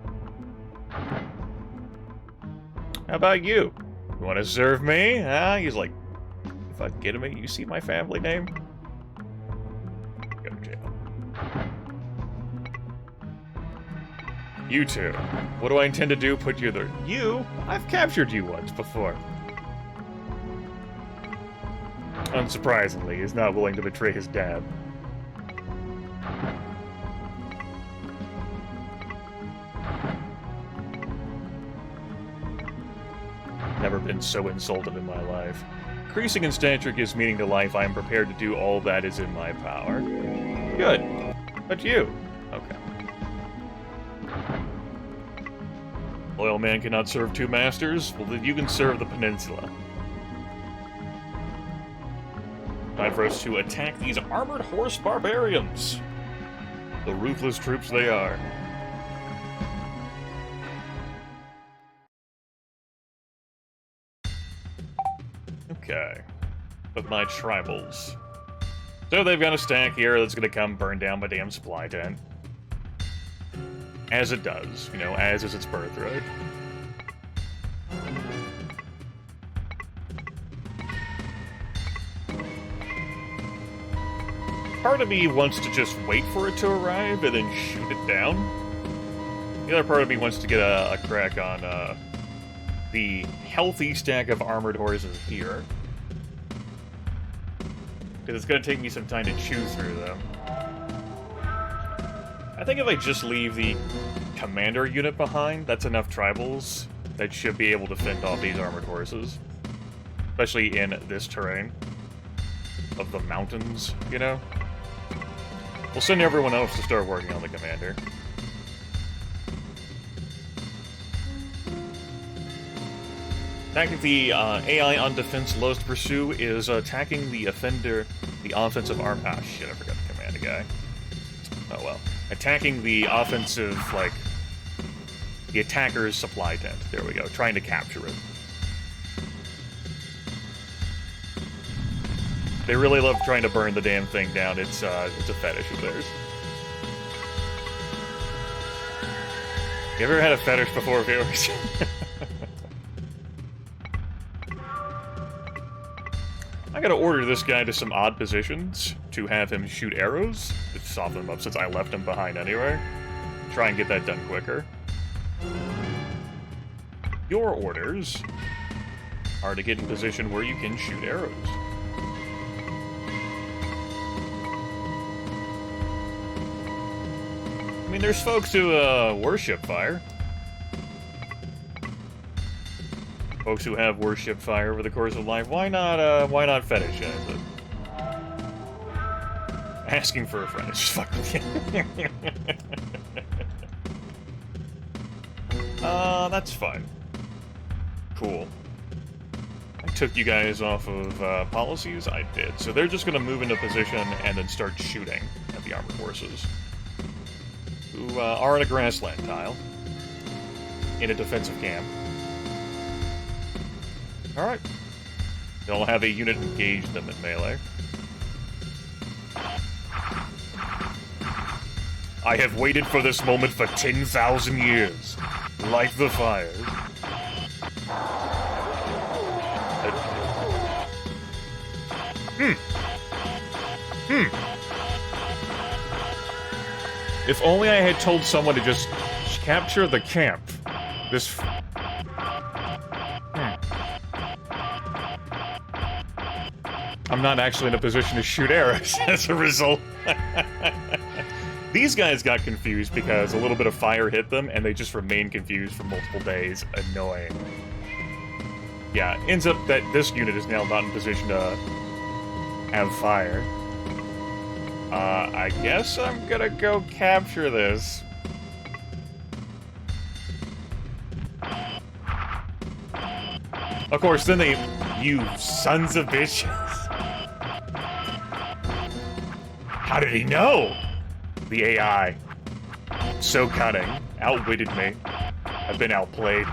How about you? You want to serve me? Huh? He's like, you fucking kidding me? You see my family name? Go to jail. You two. What do I intend to do? Put you there. You? I've captured you once before. Unsurprisingly, he's not willing to betray his dad. Never been so insulted in my life. Increasing in stature gives meaning to life. I am prepared to do all that is in my power. Good. But you? Okay. Loyal man cannot serve two masters? Well, then you can serve the peninsula. Time for us to attack these armored horse barbarians. The ruthless troops they are. Okay. With my tribals. So they've got a stack here that's gonna come burn down my damn supply tent. As it does, you know, as is its birthright. Part of me wants to just wait for it to arrive and then shoot it down. The other part of me wants to get a crack on the healthy stack of armored horses here. Because it's going to take me some time to chew through them. I think if I just leave the commander unit behind, that's enough tribals that should be able to fend off these armored horses. Especially in this terrain of the mountains, you know? We'll send everyone else to start working on the commander. Attacking the AI on defense lowest to pursue is attacking the offender, the offensive arm. Ah, shit, I forgot the command guy. Oh well. Attacking the offensive, like, the attacker's supply tent. There we go. Trying to capture it. They really love trying to burn the damn thing down. It's a fetish of theirs. You ever had a fetish before, viewers? I gotta order this guy to some odd positions to have him shoot arrows to soften him up since I left him behind anyway. Try and get that done quicker. Your orders are to get in position where you can shoot arrows. I mean, there's folks who worship fire. Folks who have worshipped fire over the course of life. Why not fetishize it? Asking for a friend is just fucking... that's fine. Cool. I took you guys off of policies? I did. So they're just gonna move into position and then start shooting at the armored forces. Who are in a grassland tile. In a defensive camp. Alright. They'll have a unit engage them in melee. I have waited for this moment for 10,000 years. Light the fires. If only I had told someone to just capture the camp. This... I'm not actually in a position to shoot arrows as a result. These guys got confused because a little bit of fire hit them, and they just remained confused for multiple days. Annoying. Yeah, ends up that this unit is now not in position to have fire. I guess I'm gonna go capture this. Of course, then they... You sons of bitches. How did he know? The AI. So cunning. Outwitted me. I've been outplayed.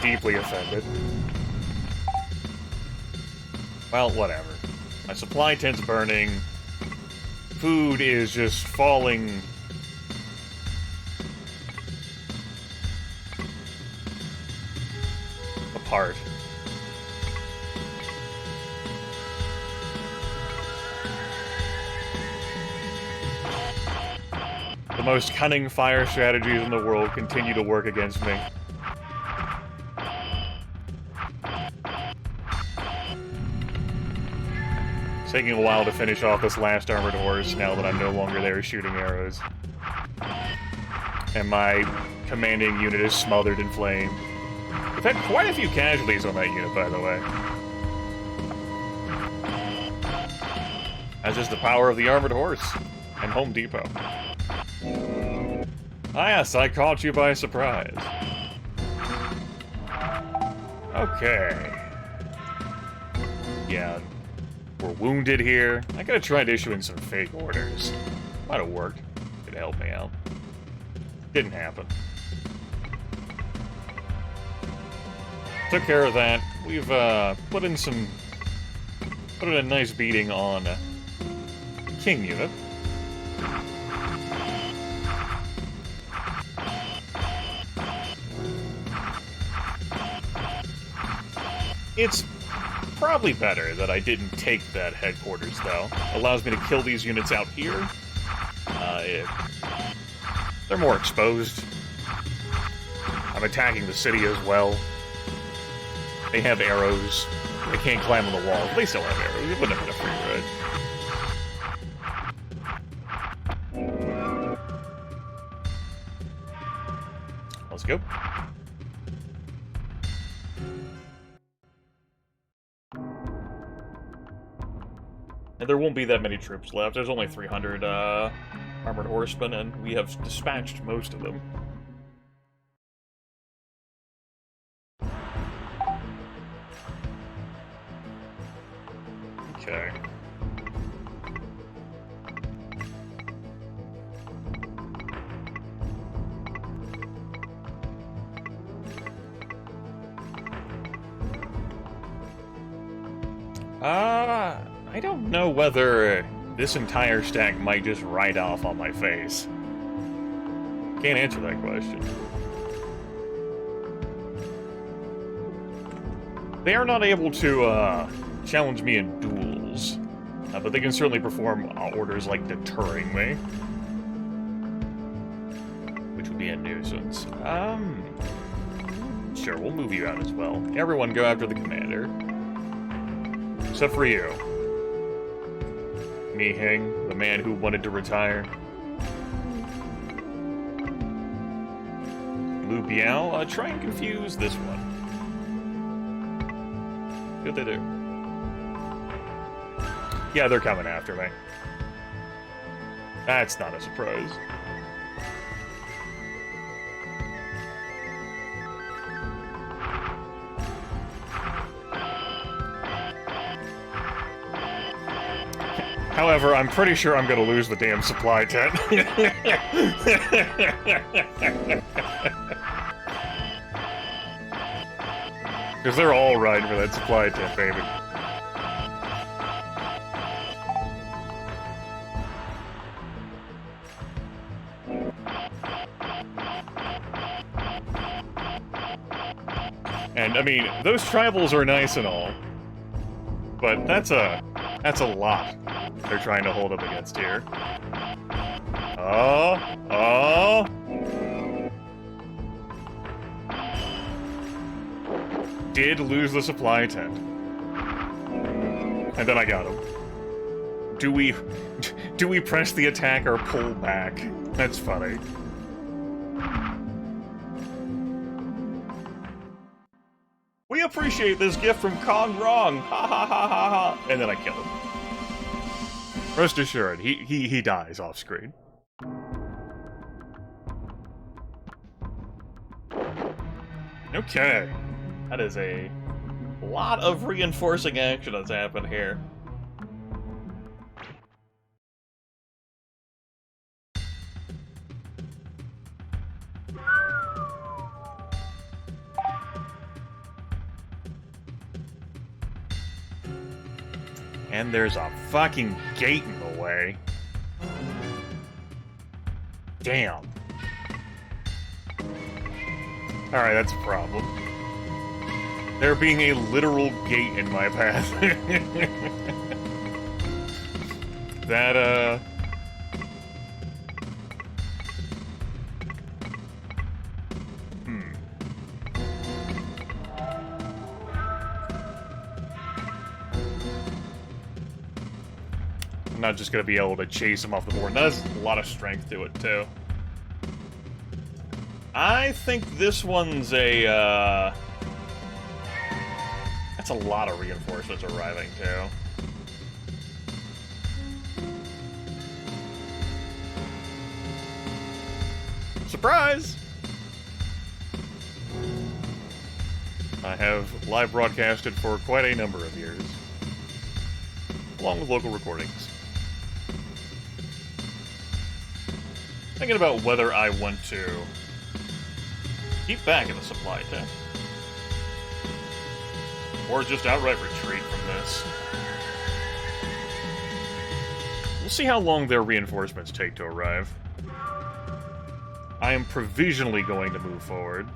deeply offended. Well, whatever. My supply tent's burning. Food is just falling apart. The most cunning fire strategies in the world continue to work against me. It's taking a while to finish off this last armored horse now that I'm no longer there shooting arrows. And my commanding unit is smothered in flame. We've had quite a few casualties on that unit, by the way. That's just the power of the armored horse and Home Depot. Ah yes, I caught you by surprise. Okay. Yeah, we're wounded here. I could have tried issuing some fake orders. Might have worked. Could help me out. Didn't happen. Took care of that. We've put in a nice beating on King unit. It's probably better that I didn't take that headquarters, though. Allows me to kill these units out here. They're more exposed. I'm attacking the city as well. They have arrows. They can't climb on the walls. They still have arrows. It wouldn't have been a free ride. Let's go. And there won't be that many troops left. There's only 300 armored horsemen, and we have dispatched most of them. Okay. I don't know whether this entire stack might just ride off on my face. Can't answer that question. They are not able to, challenge me in duels, but they can certainly perform orders like deterring me, which would be a nuisance. Sure, we'll move you out as well. Everyone go after the commander. Except for you. Miheng, the man who wanted to retire. Lu Biao, try and confuse this one. Good they do. Yeah, they're coming after me. That's not a surprise. However, I'm pretty sure I'm gonna lose the damn supply tent. Because they're all riding for that supply tent, baby. And, I mean, those tribals are nice and all, but that's a lot they're trying to hold up against here. Oh! Did lose the supply tent. And then I got him. Do we press the attack or pull back? That's funny. We appreciate this gift from Rong. Ha ha ha ha ha. And then I kill him. Rest assured, he dies off screen. Okay. That is a lot of reinforcing action that's happened here. And there's a fucking gate in the way. Damn. Alright, that's a problem. There being a literal gate in my path. That, I'm not just gonna be able to chase him off the board. That has a lot of strength to it, too. I think this one's a, that's a lot of reinforcements arriving, too. Surprise! I have live broadcasted for quite a number of years, along with local recordings. Thinking about whether I want to keep back in the supply tent, or just outright retreat from this. We'll see how long their reinforcements take to arrive. I am provisionally going to move forward.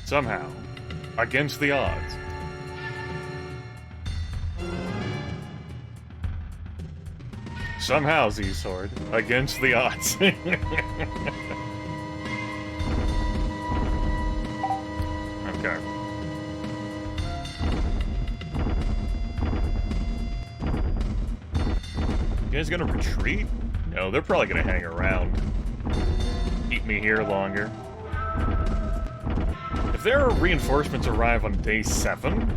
Somehow. Against the odds. Somehow, Z-Sword. Against the odds. Okay. You guys gonna retreat? No, they're probably gonna hang around. Keep me here longer. If their reinforcements arrive on day 7,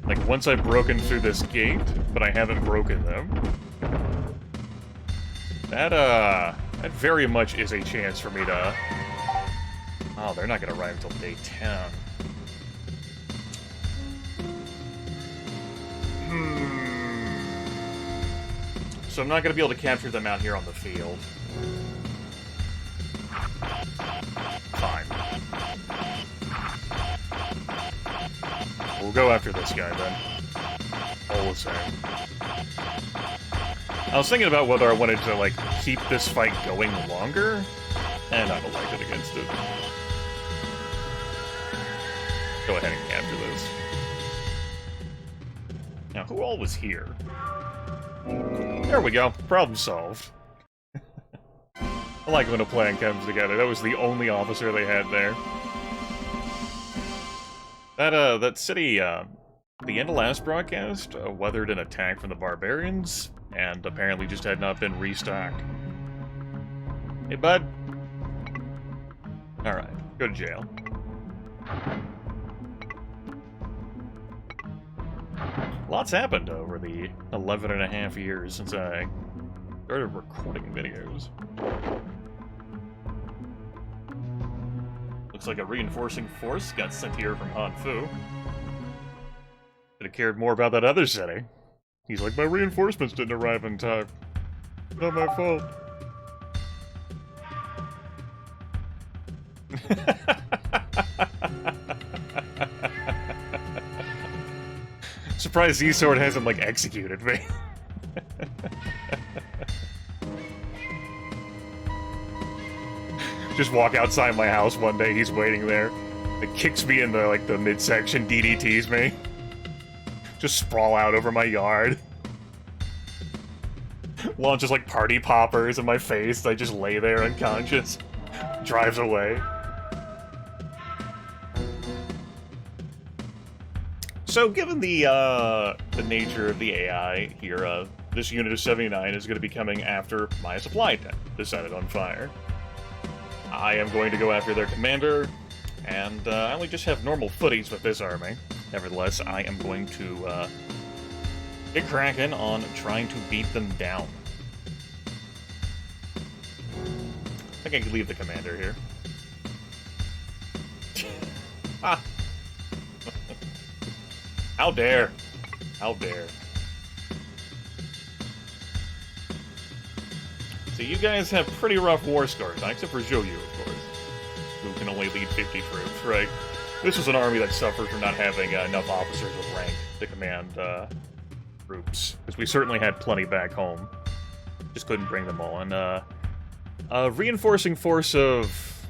like once I've broken through this gate, but I haven't broken them, that very much is a chance for me to... Oh, they're not gonna arrive until day 10. So I'm not gonna be able to capture them out here on the field. Fine. We'll go after this guy, then. All the same. I was thinking about whether I wanted to, like, keep this fight going longer, and I'm elected against it. Go ahead and capture this. Now, who all was here? There we go. Problem solved. I like when a plan comes together. That was the only officer they had there. That city, the end of last broadcast, weathered an attack from the barbarians, and apparently just had not been restocked. Hey, bud. Alright, go to jail. Lots happened over the 11.5 years since I started recording videos. Looks like a reinforcing force got sent here from Han Fu. Could have cared more about that other city. He's like, my reinforcements didn't arrive in time. Not my fault. Surprised Z-Sword hasn't, like, executed me. Just walk outside my house one day, he's waiting there. It kicks me in the, like, the midsection, DDTs me. Just sprawl out over my yard. Launches, like, party poppers in my face, I just lay there unconscious. Drives away. So, given the nature of the AI here, this unit of 79 is going to be coming after my supply tent to set it on fire. I am going to go after their commander, and I only just have normal footies with this army. Nevertheless, I am going to get cracking on trying to beat them down. I think I could leave the commander here. Ah! How dare! How dare! So you guys have pretty rough war scores, except for Zhou Yu, of course, who can only lead 50 troops, right? This was an army that suffered from not having enough officers of rank to command troops, because we certainly had plenty back home. Just couldn't bring them all. And a reinforcing force of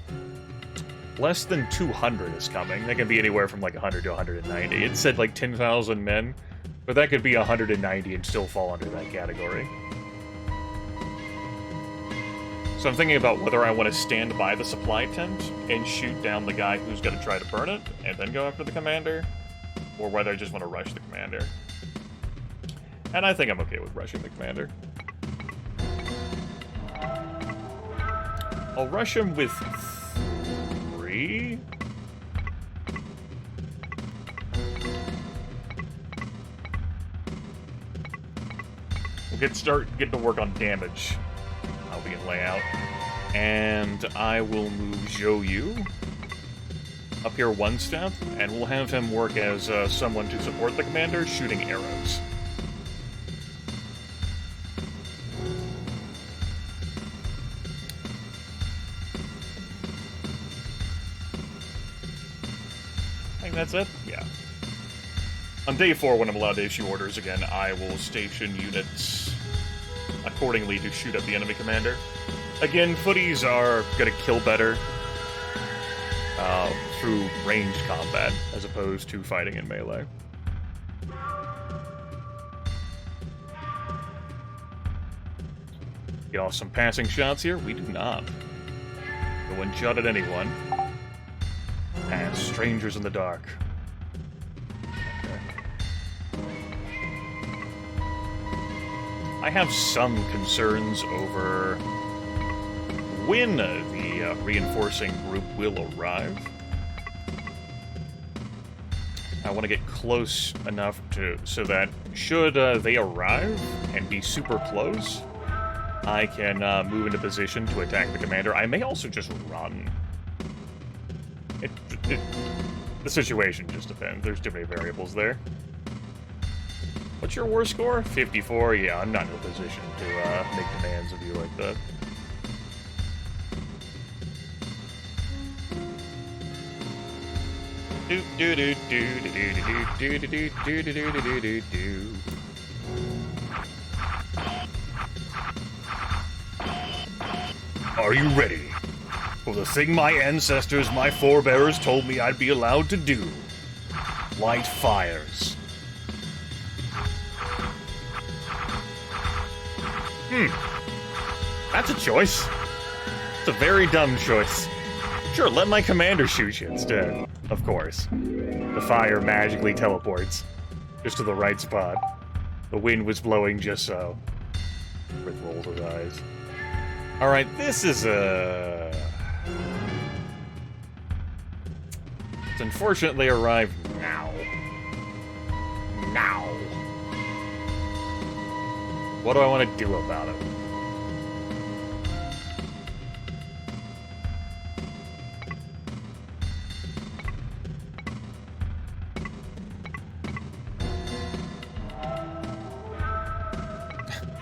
less than 200 is coming. That can be anywhere from like 100 to 190. It said like 10,000 men, but that could be 190 and still fall under that category. So I'm thinking about whether I want to stand by the supply tent and shoot down the guy who's going to try to burn it, and then go after the commander, or whether I just want to rush the commander. And I think I'm okay with rushing the commander. I'll rush him with 3. We'll get to work on damage. I'll be in layout. And I will move Zhou up here 1 step, and we'll have him work as someone to support the commander, shooting arrows. I think that's it? Yeah. On day 4, when I'm allowed to issue orders again, I will station units accordingly to shoot at the enemy commander. Again, footies are gonna kill better through ranged combat, as opposed to fighting in melee. Get off some passing shots here? We do not. No one shot at anyone. And strangers in the dark. I have some concerns over when the reinforcing group will arrive. I want to get close enough so that should they arrive and be super close, I can move into position to attack the commander. I may also just run. The situation just depends. There's too many variables there. What's your war score? 54? Yeah, I'm not in a position to make demands of you like that. Are you ready for the thing my ancestors, my forebears, told me I'd be allowed to do? Light fires. That's a choice. It's a very dumb choice. Sure, let my commander shoot you instead. Of course. The fire magically teleports. Just to the right spot. The wind was blowing just so. Rith rolls his eyes. Alright, this is a... It's unfortunate they arrived now. Now. What do I want to do about it?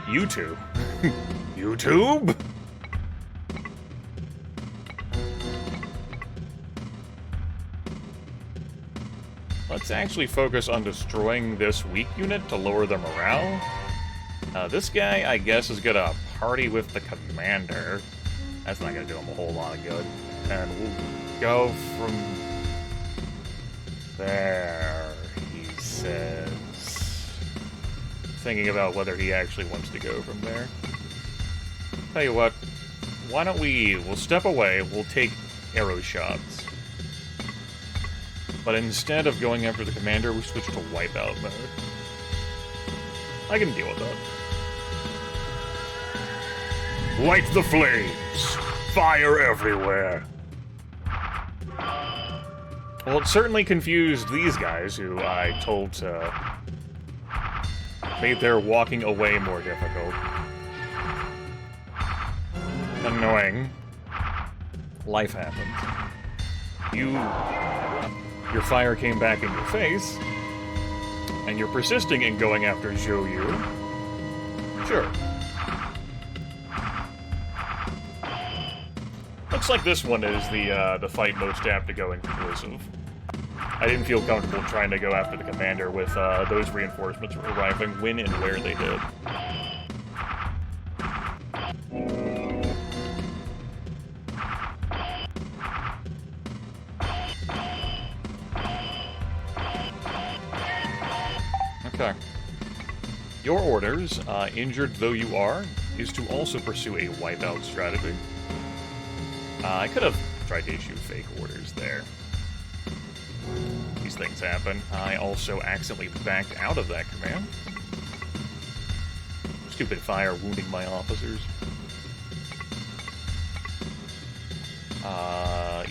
YouTube? YouTube? Let's actually focus on destroying this weak unit to lower their morale. This guy, I guess, is gonna party with the commander. That's not gonna do him a whole lot of good. And we'll go from there, he says. Thinking about whether he actually wants to go from there. Tell you what, why don't we'll step away, we'll take arrow shots. But instead of going after the commander, we switch to wipeout mode. I can deal with that. Light the flames! Fire everywhere! Well, it certainly confused these guys, who I told to... made their walking away more difficult. Annoying. Life happens. Your fire came back in your face, and you're persisting in going after Zhou Yu. Sure. Looks like this one is the fight most apt to go inconclusive. I didn't feel comfortable trying to go after the commander with those reinforcements arriving when and where they did. Okay. Your orders, injured though you are, is to also pursue a wipeout strategy. I could have tried to issue fake orders there. These things happen. I also accidentally backed out of that command. Stupid fire wounding my officers.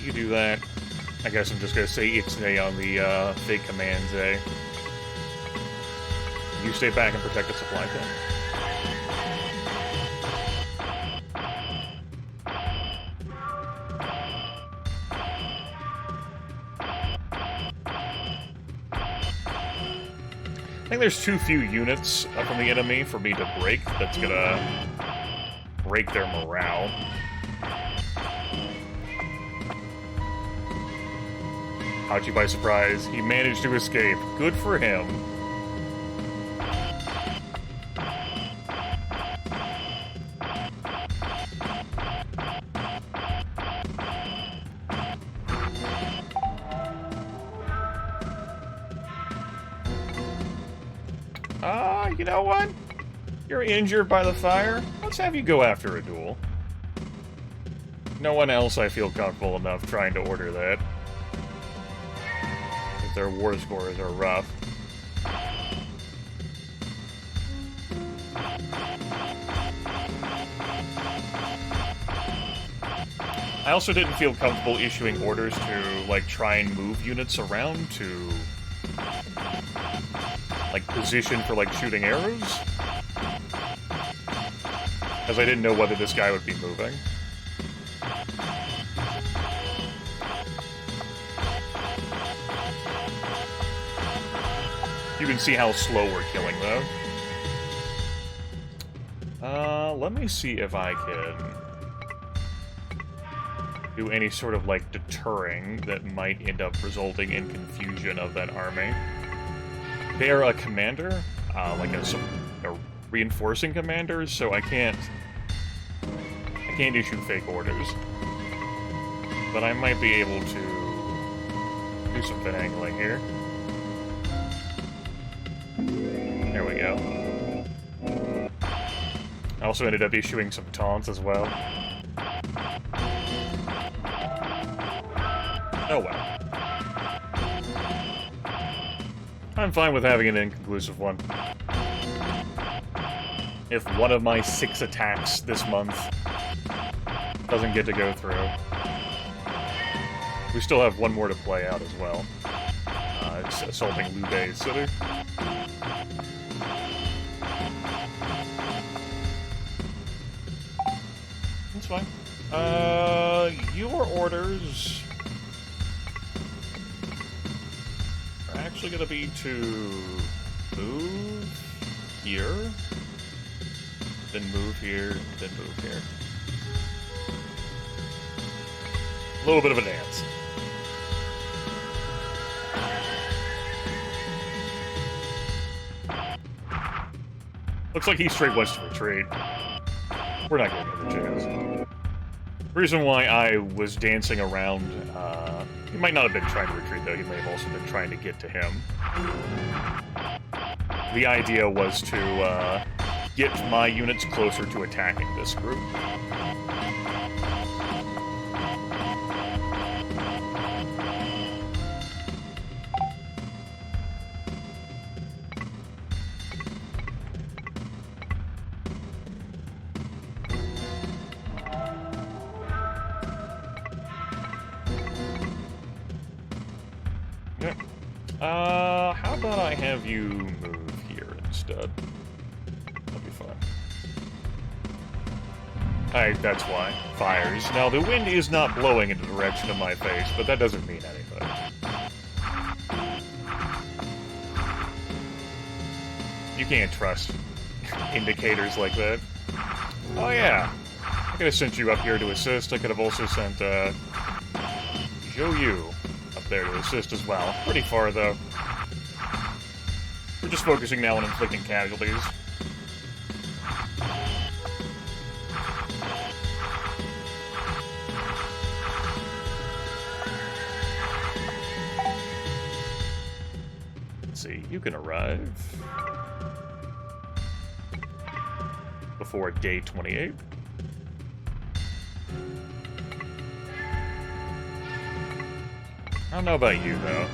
You do that. I guess I'm just gonna say Ixnay on the fake commands, eh? You stay back and protect the supply chain. I think there's too few units from the enemy for me to break. That's gonna break their morale. Caught you by surprise. He managed to escape. Good for him. You know what? You're injured by the fire. Let's have you go after a duel. No one else I feel comfortable enough trying to order that. If their war scores are rough. I also didn't feel comfortable issuing orders to, like, try and move units around to... like, position for, like, shooting arrows? Because I didn't know whether this guy would be moving. You can see how slow we're killing, though. Let me see if I can do any sort of, like, deterring that might end up resulting in confusion of that army. They are a commander, like a reinforcing commander, so I can't issue fake orders. But I might be able to do some finagling here. There we go. I also ended up issuing some taunts as well. Oh well. I'm fine with having an inconclusive one. If one of my 6 attacks this month doesn't get to go through. We still have one more to play out as well. It's assaulting Lubei's city. That's fine. Your orders... actually gonna be to move here, then move here, then move here. A little bit of a dance. Looks like he straight wants to retreat. We're not giving him a chance. The reason why I was dancing around, he might not have been trying to retreat, though. He may have also been trying to get to him. The idea was to get my units closer to attacking this group. How about I have you move here instead? That'll be fine. That's why. Fires. Now, the wind is not blowing in the direction of my face, but that doesn't mean anything. You can't trust indicators like that. Oh yeah. I could have sent you up here to assist. I could have also sent, Zhou Yu up there to assist as well. Pretty far, though. We're just focusing now on inflicting casualties. Let's see, you can arrive before day 28. I don't know about you, though.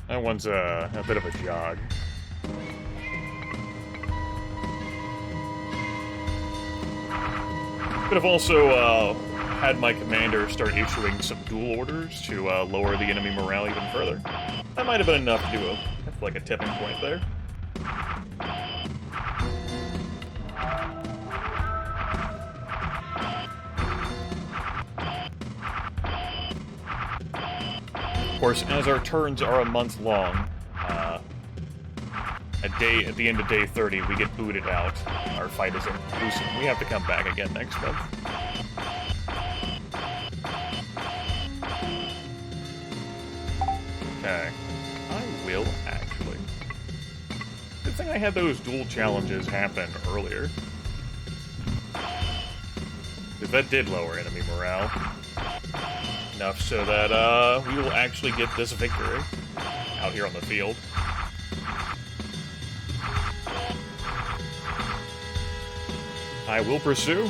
That one's a bit of a jog. Could have also had my commander start issuing some duel orders to lower the enemy morale even further. That might have been enough to do like a tipping point there. Of course, as our turns are a month long, at the end of day 30, we get booted out. Our fight is inclusive. We have to come back again next month. Okay. I will actually. Good thing I had those dual challenges happen earlier. Because that did lower enemy morale. Enough so that we will actually get this victory out here on the field. I will pursue.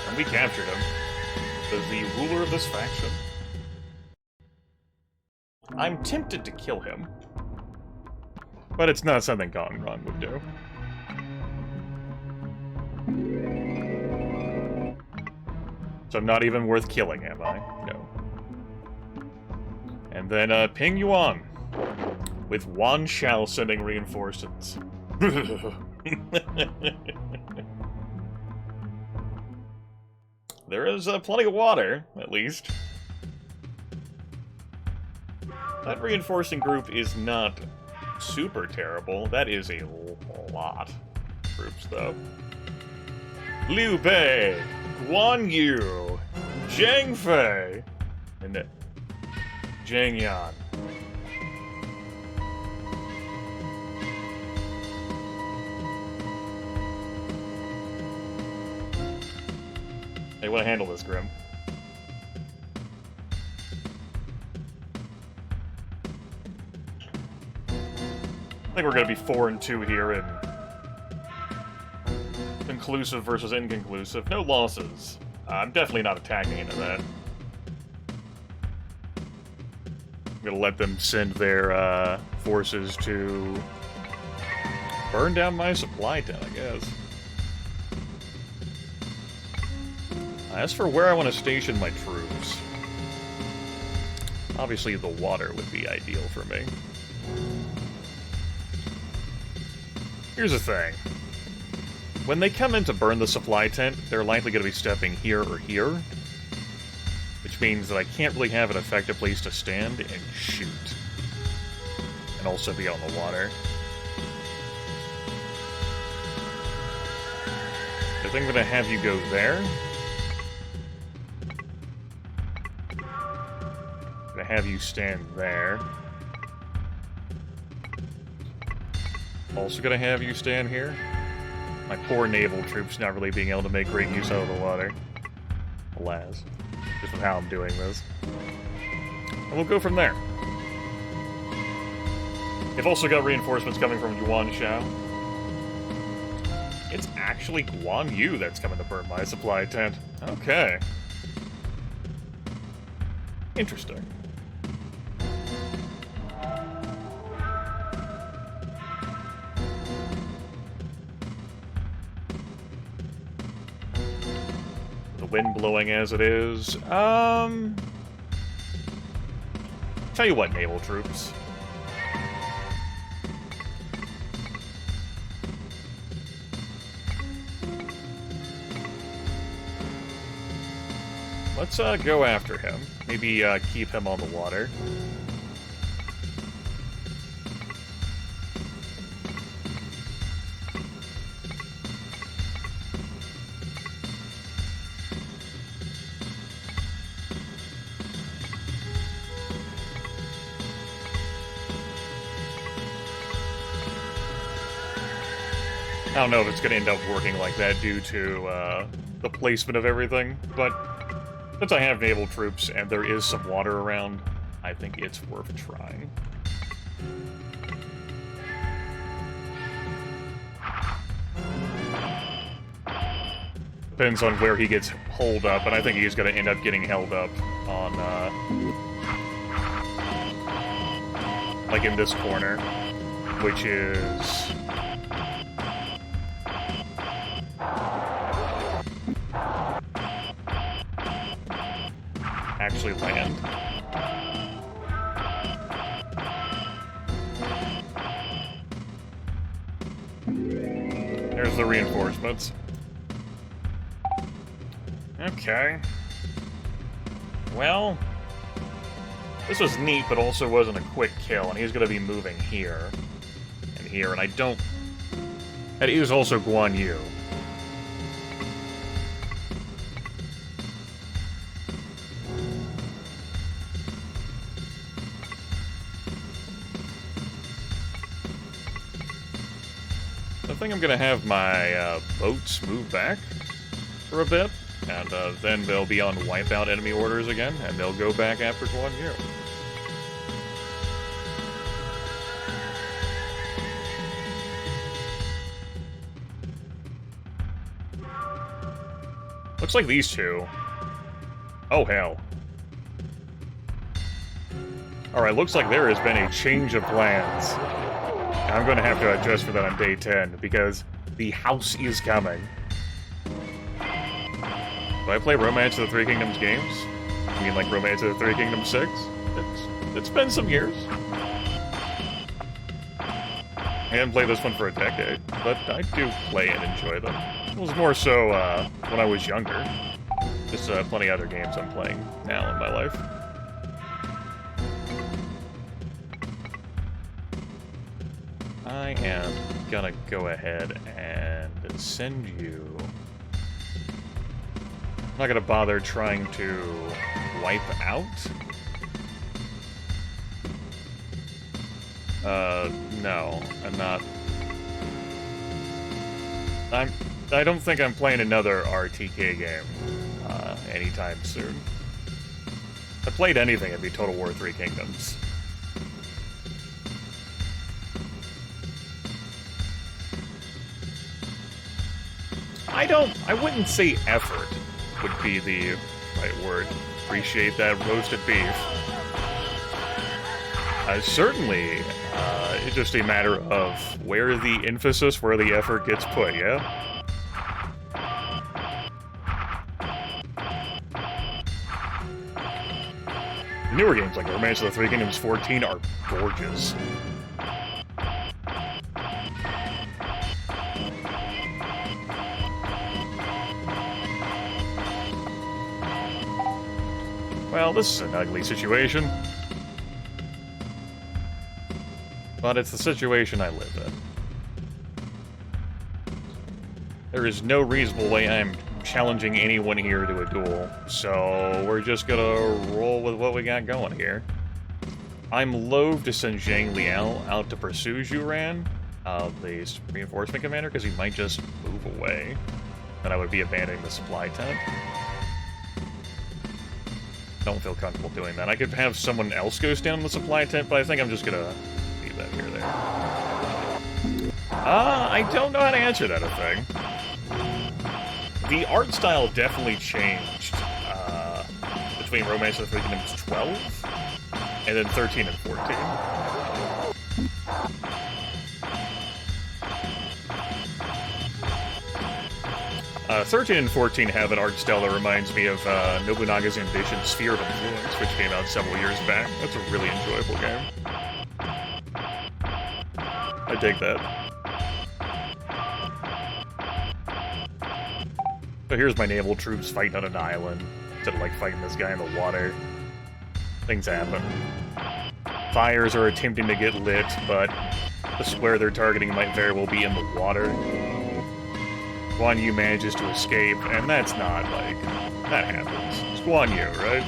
And we captured him. As the ruler of this faction. I'm tempted to kill him. But it's not something Rong would do. So I'm not even worth killing, am I? No. And then, ping Yuan. With Wan Shao sending reinforcements. There is plenty of water, at least. That reinforcing group is not super terrible. That is a lot of groups, though. Liu Bei, Guan Yu, Zhang Fei, and Zhang Yan. Hey, want to handle this, Grim? I think we're going to be 4-2 here in conclusive versus inconclusive. No losses. I'm definitely not attacking into that. I'm going to let them send their forces to burn down my supply tent, I guess. As for where I want to station my troops, obviously the water would be ideal for me. Here's the thing. When they come in to burn the supply tent, they're likely going to be stepping here or here, which means that I can't really have an effective place to stand and shoot. And also be on the water. I think I'm going to have you go there. Have you stand there. Also gonna have you stand here. My poor naval troops not really being able to make great use out of the water. Alas. Just with how I'm doing this. And we'll go from there. They've also got reinforcements coming from Yuan Shao. It's actually Guan Yu that's coming to burn my supply tent. Okay. Interesting. Wind blowing as it is. Tell you what, naval troops. Let's go after him. Maybe keep him on the water. I don't know if it's going to end up working like that due to the placement of everything, but since I have naval troops and there is some water around, I think it's worth trying. Depends on where he gets holed up, and I think he's going to end up getting held up on, like in this corner, which is... actually land. There's the reinforcements. Okay. Well, this was neat, but also wasn't a quick kill, and he's going to be moving here and here, and I don't... And he was also Guan Yu. I think I'm going to have my boats move back for a bit, and then they'll be on wipeout enemy orders again, and they'll go back after Guan Yu. Looks like these two. Oh, hell. Alright, looks like there has been a change of plans. I'm going to have to adjust for that on day 10, because the house is coming. Do I play Romance of the Three Kingdoms games? I mean, like Romance of the Three Kingdoms 6? It's been some years. I haven't played this one for a decade, but I do play and enjoy them. It was more so when I was younger. Just plenty of other games I'm playing now in my life. I am gonna go ahead and send you... I'm not gonna bother trying to wipe out. No, I'm not. I don't think I'm playing another RTK game, anytime soon. If I played anything, it'd be Total War Three Kingdoms. I wouldn't say effort would be the right word. Appreciate that roasted beef. Certainly, it's just a matter of where the emphasis, where the effort gets put, yeah? Newer games like Romance of the Three Kingdoms 14 are gorgeous. Well, this is an ugly situation. But it's the situation I live in. There is no reasonable way I'm challenging anyone here to a duel, so we're just gonna roll with what we got going here. I'm loath to send Zhang Liao out to pursue Zhuran, the reinforcement commander, because he might just move away. Then I would be abandoning the supply tent. Don't feel comfortable doing that. I could have someone else go stand in the supply tent, but I think I'm just gonna leave that here there. I don't know how to answer that, I think. The art style definitely changed between Romance of the Three Kingdoms 12 and then 13 and 14. 13 and 14 have an art style that reminds me of Nobunaga's Ambition Sphere of Influence, which came out several years back. That's a really enjoyable game. I dig that. So here's my naval troops fighting on an island, instead of like fighting this guy in the water. Things happen. Fires are attempting to get lit, but the square they're targeting might very well be in the water. Guan Yu manages to escape, and that's not, like, that happens. It's Guan Yu, right?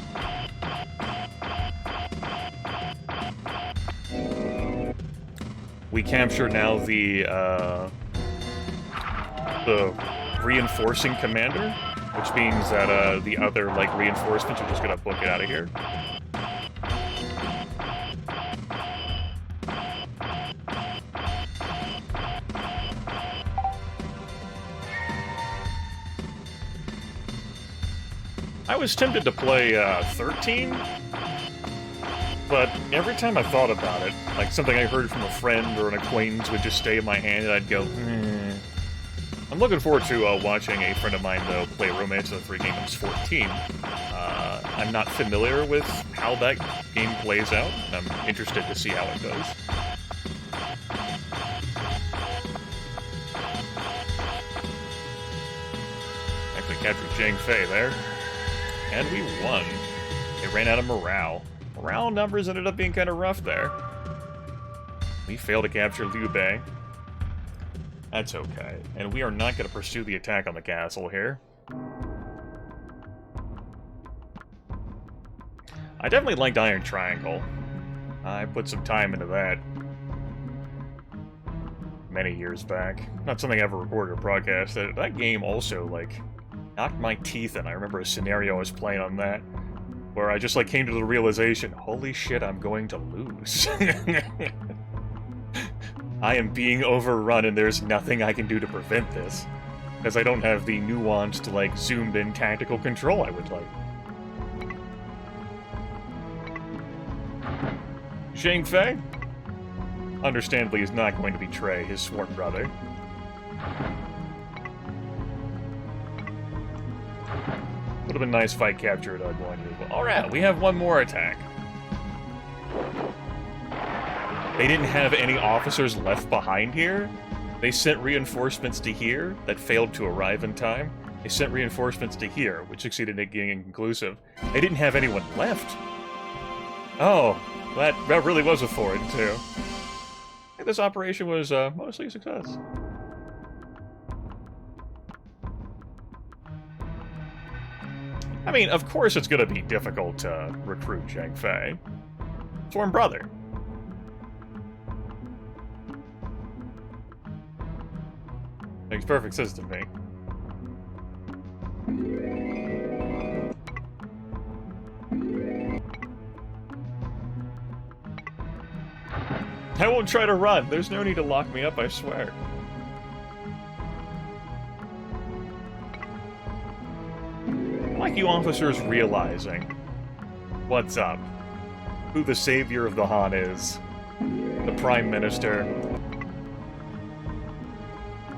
We capture now the, the reinforcing commander, which means that the other, like, reinforcements are just gonna book it out of here. I was tempted to play 13, but every time I thought about it, like something I heard from a friend or an acquaintance would just stay in my hand, and I'd go, I'm looking forward to watching a friend of mine, though, play Romance of the Three Kingdoms 14. I'm not familiar with how that game plays out, and I'm interested to see how it goes. Actually captured Zhang Fei there. And we won. They ran out of morale. Morale numbers ended up being kind of rough there. We failed to capture Liu Bei. That's okay. And we are not going to pursue the attack on the castle here. I definitely liked Iron Triangle. I put some time into that many years back. Not something I ever recorded or broadcast. That game also, like, knocked my teeth in. I remember a scenario I was playing on that, where I just, like, came to the realization, holy shit, I'm going to lose. I am being overrun and there's nothing I can do to prevent this. Because I don't have the nuanced, like, zoomed-in tactical control I would like. Zhang Fei, understandably, is not going to betray his sworn brother. Would have been nice fight capture at Guan Yu. Alright, we have one more attack. They didn't have any officers left behind here. They sent reinforcements to here that failed to arrive in time. They sent reinforcements to here, which succeeded in being inconclusive. They didn't have anyone left. Oh, that really was a Ford, too. I think this operation was mostly a success. I mean, of course it's going to be difficult to recruit Zhang Fei. Sworn brother. Makes perfect sense to me. I won't try to run. There's no need to lock me up, I swear. I like you officers realizing what's up. Who the savior of the Han is. The Prime Minister.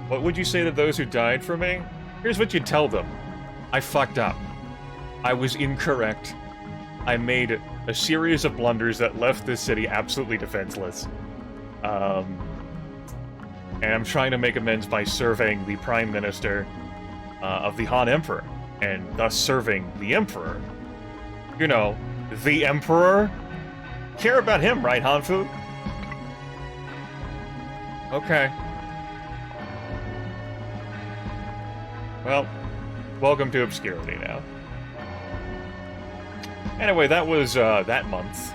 What would you say to those who died for me? Here's what you tell them. I fucked up. I was incorrect. I made a series of blunders that left this city absolutely defenseless. And I'm trying to make amends by serving the Prime Minister of the Han Emperor, and thus serving the Emperor. You know, the Emperor? Care about him, right, Hanfu? Okay. Well, welcome to obscurity now. Anyway, that was that month.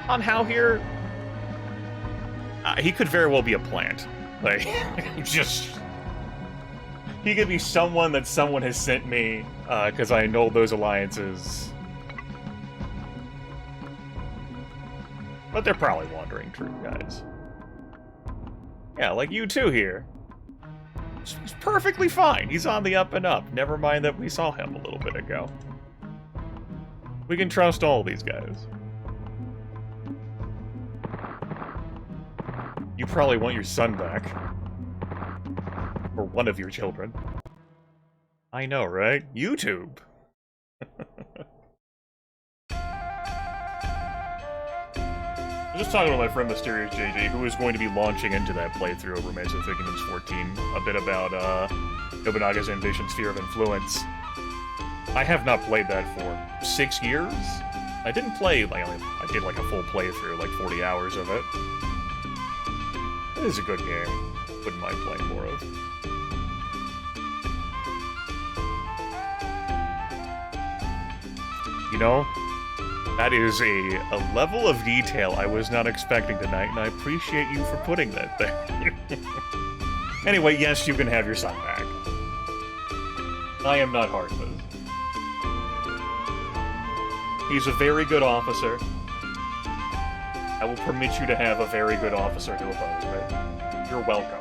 On Hao here, he could very well be a plant. Like, just... He could be someone that someone has sent me, because I know those alliances. But they're probably wandering true, guys. Yeah, like you two here. He's perfectly fine. He's on the up and up. Never mind that we saw him a little bit ago. We can trust all these guys. You probably want your son back. Or one of your children. I know, right? YouTube! I was just talking with my friend Mysterious JJ, who is going to be launching into that playthrough of Romance of the Three Kingdoms 14, a bit about Nobunaga's ambition sphere of influence. I have not played that for 6 years. I didn't play, like, I did like a full playthrough, like 40 hours of it. It is a good game. Wouldn't mind playing more of. You know, that is a level of detail I was not expecting tonight, and I appreciate you for putting that there. Anyway, yes, you can have your son back. I am not heartless. He's a very good officer. I will permit you to have a very good officer to oppose with. You're welcome.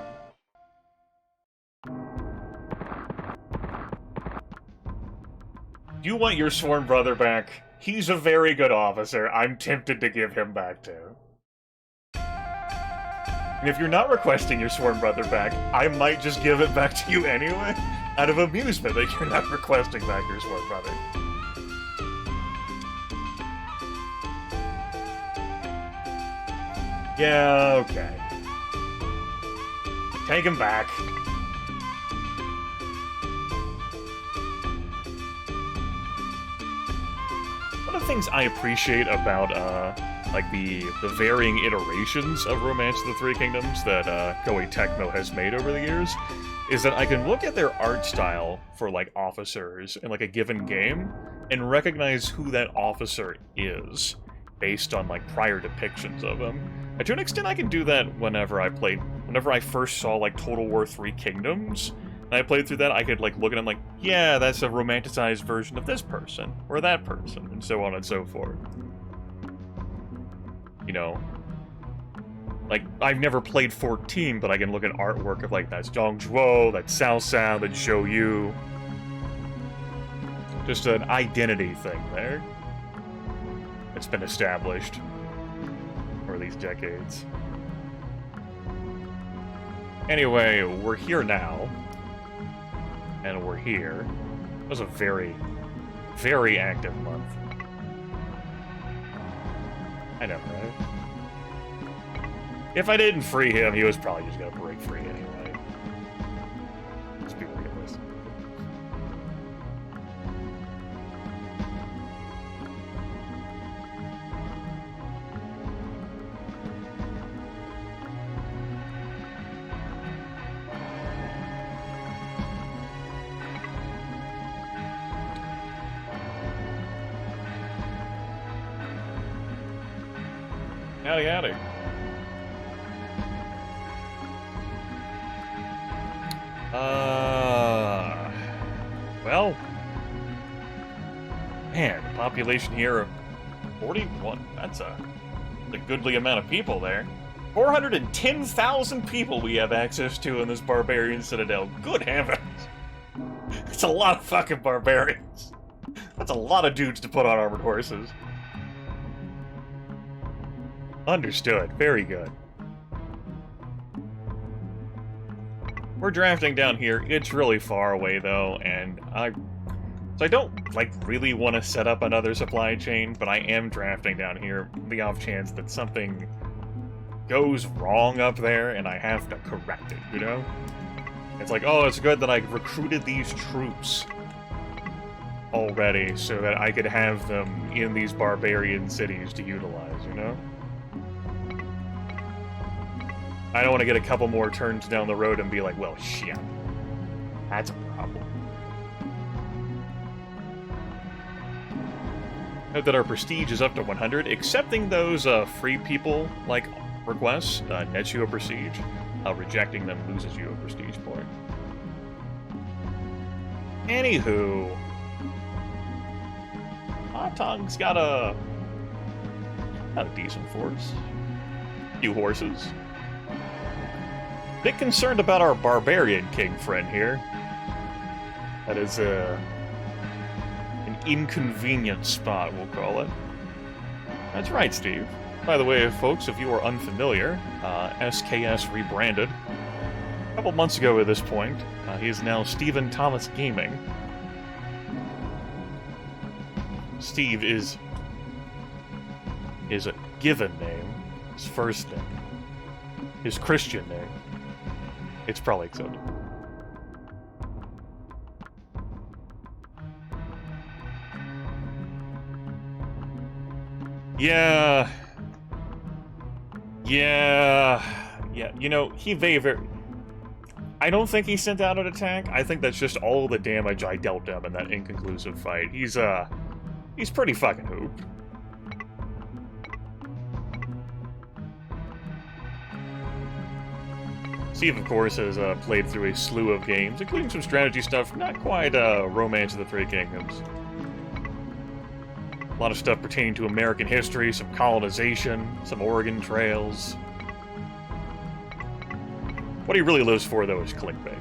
You want your sworn brother back? He's a very good officer. I'm tempted to give him back too. And if you're not requesting your sworn brother back, I might just give it back to you anyway, out of amusement that you're not requesting back your sworn brother. Yeah, okay. Take him back. One of the things I appreciate about, like, the varying iterations of Romance of the Three Kingdoms that, Koei Tecmo has made over the years, is that I can look at their art style for, like, officers in, like, a given game, and recognize who that officer is, based on, like, prior depictions of him. And to an extent, I can do that whenever I first saw, like, Total War 3 Kingdoms, and I played through that, I could, like, look at him like, yeah, that's a romanticized version of this person, or that person, and so on and so forth. You know? Like, I've never played 14, but I can look at artwork of, like, that's Zhang Zhuo, that's Cao Cao, that's Zhou Yu. Just an identity thing there. It's been established for these decades. Anyway, we're here now. And we're here. It was a very, very active month. I know, right? If I didn't free him, he was probably just gonna break free anyway. Let's be realistic. Howdy, howdy. Well, man, the population here of 41, that's a goodly amount of people there. 410,000 people we have access to in this barbarian citadel. Good heavens. That's a lot of fucking barbarians. That's a lot of dudes to put on armored horses. Understood. Very good. We're drafting down here. It's really far away, though, and so I don't, like, really want to set up another supply chain, but I am drafting down here, the off chance that something goes wrong up there, and I have to correct it, you know? It's like, oh, it's good that I recruited these troops already, so that I could have them in these barbarian cities to utilize, you know? I don't want to get a couple more turns down the road and be like, well, shit. That's a problem. Note that our prestige is up to 100, excepting those free people, like, requests, nets you a prestige. Rejecting them loses you a prestige point. Anywho. Hot Tongue's got a decent force. Few horses. Bit concerned about our barbarian king friend here. That is an inconvenient spot, we'll call it. That's right, Steve. By the way, folks, if you are unfamiliar, SKS rebranded a couple months ago at this point. He is now Stephen Thomas Gaming. Steve is a given name, his first name, his Christian name. It's probably acceptable. Yeah. You know, he very... I don't think he sent out an attack. I think that's just all the damage I dealt him in that inconclusive fight. He's pretty fucking hooped. Steve, of course, has played through a slew of games, including some strategy stuff, not quite Romance of the Three Kingdoms. A lot of stuff pertaining to American history, some colonization, some Oregon trails. What he really lives for, though, is clickbait.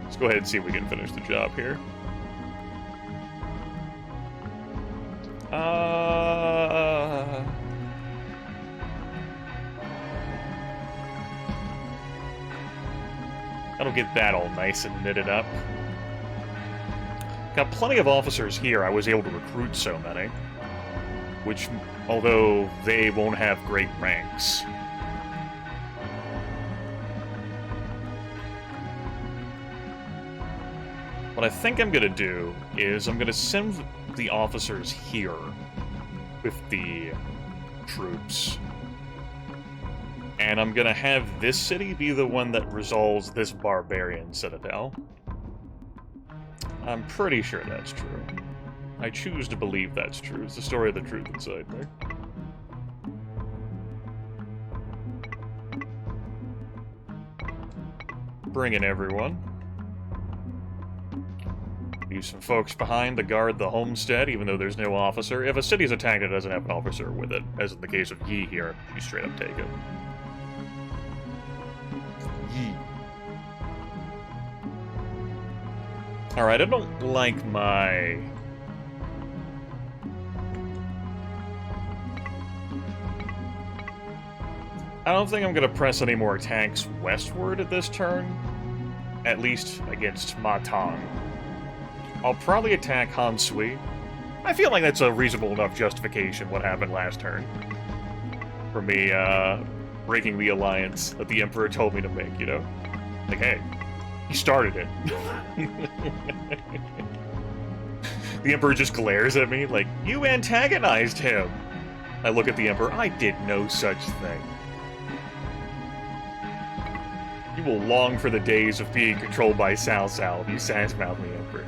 Let's go ahead and see if we can finish the job here. That'll get that all nice and knitted up. Got plenty of officers here. I was able to recruit so many. Which, although they won't have great ranks. What I think I'm gonna do is I'm gonna send the officers here with the troops. And I'm gonna have this city be the one that resolves this barbarian citadel. I'm pretty sure that's true. I choose to believe that's true. It's the story of the truth inside me. Bring in everyone. Leave some folks behind to guard the homestead, even though there's no officer. If a city's attacked, it doesn't have an officer with it, as in the case of Yi here. You straight up take it. Yi. Alright, I don't like my... I don't think I'm gonna press any more attacks westward at this turn. At least against Ma Tang. I'll probably attack Han Sui. I feel like that's a reasonable enough justification what happened last turn. For me, breaking the alliance that the Emperor told me to make, you know? Like, hey, he started it. The Emperor just glares at me like, you antagonized him! I look at the Emperor, I did no such thing. You will long for the days of being controlled by Cao Cao if you sass-mouth me, Emperor.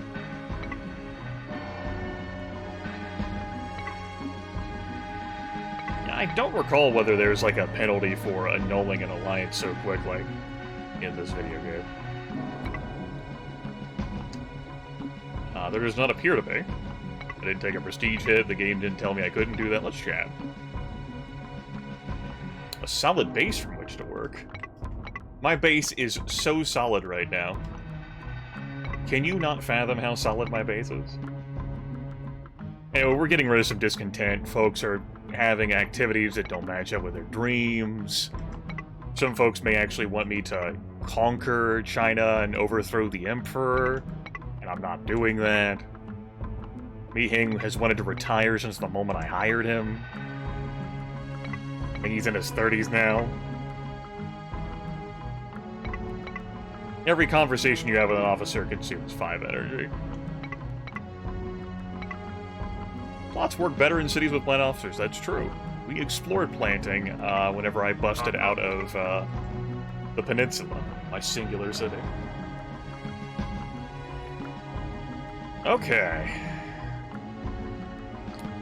I don't recall whether there's like a penalty for annulling an alliance so quickly in this video game. There does not appear to be. I didn't take a prestige hit, the game didn't tell me I couldn't do that. Let's chat. A solid base from which to work. My base is so solid right now. Can you not fathom how solid my base is? Anyway, we're getting rid of some discontent. Folks are having activities that don't match up with their dreams. Some folks may actually want me to conquer China and overthrow the Emperor, and I'm not doing that. Mi Hing has wanted to retire since the moment I hired him. I think he's in his 30s now. Every conversation you have with an officer consumes 5 energy. Plots work better in cities with plant officers, that's true. We explored planting whenever I busted out of the peninsula, my singular city. Okay.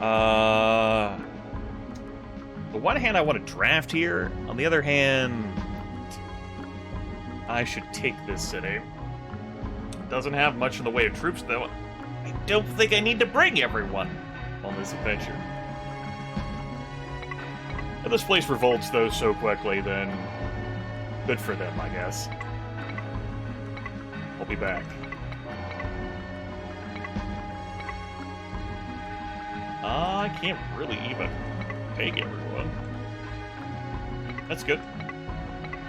On the one hand, I want to draft here. On the other hand, I should take this city. Doesn't have much in the way of troops, though. I don't think I need to bring everyone on this adventure. If this place revolts, though, so quickly, then good for them, I guess. I'll be back. I can't really even take everyone. That's good.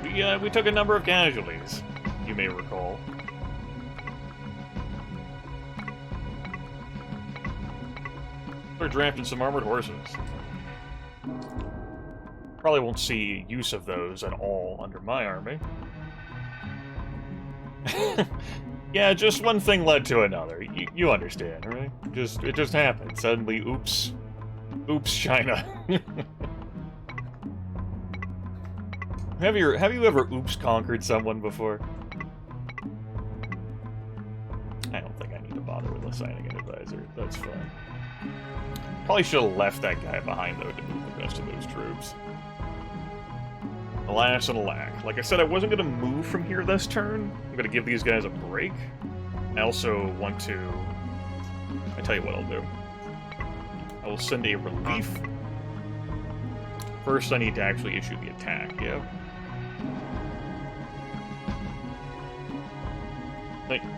We took a number of casualties, you may recall. We're drafting some armored horses. Probably won't see use of those at all under my army. Yeah, just one thing led to another. You understand, right? It just happened. Suddenly, oops. Oops, China. Have you ever oops conquered someone before? assigning an advisor. That's fine. Probably should have left that guy behind, though, to move the rest of those troops. Alas and alack. Like I said, I wasn't going to move from here this turn. I'm going to give these guys a break. I also want to... I tell you what I'll do. I will send a relief. First, I need to actually issue the attack, yeah?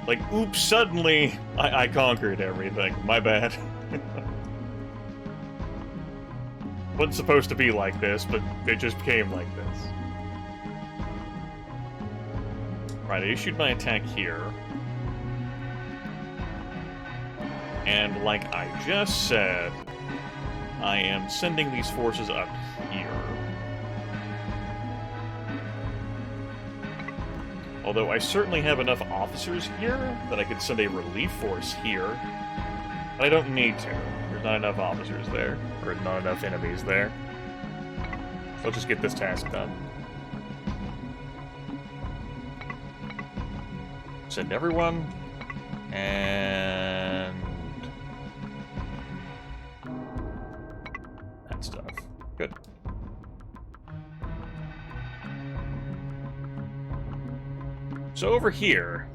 Like, oops, suddenly I conquered everything. My bad. Wasn't supposed to be like this, but it just became like this. Right, I issued my attack here. And like I just said, I am sending these forces up here. Although I certainly have enough officers here that I could send a relief force here. But I don't need to. There's not enough officers there. Or not enough enemies there. So I'll just get this task done. Send everyone. And... that stuff. Good. So over here...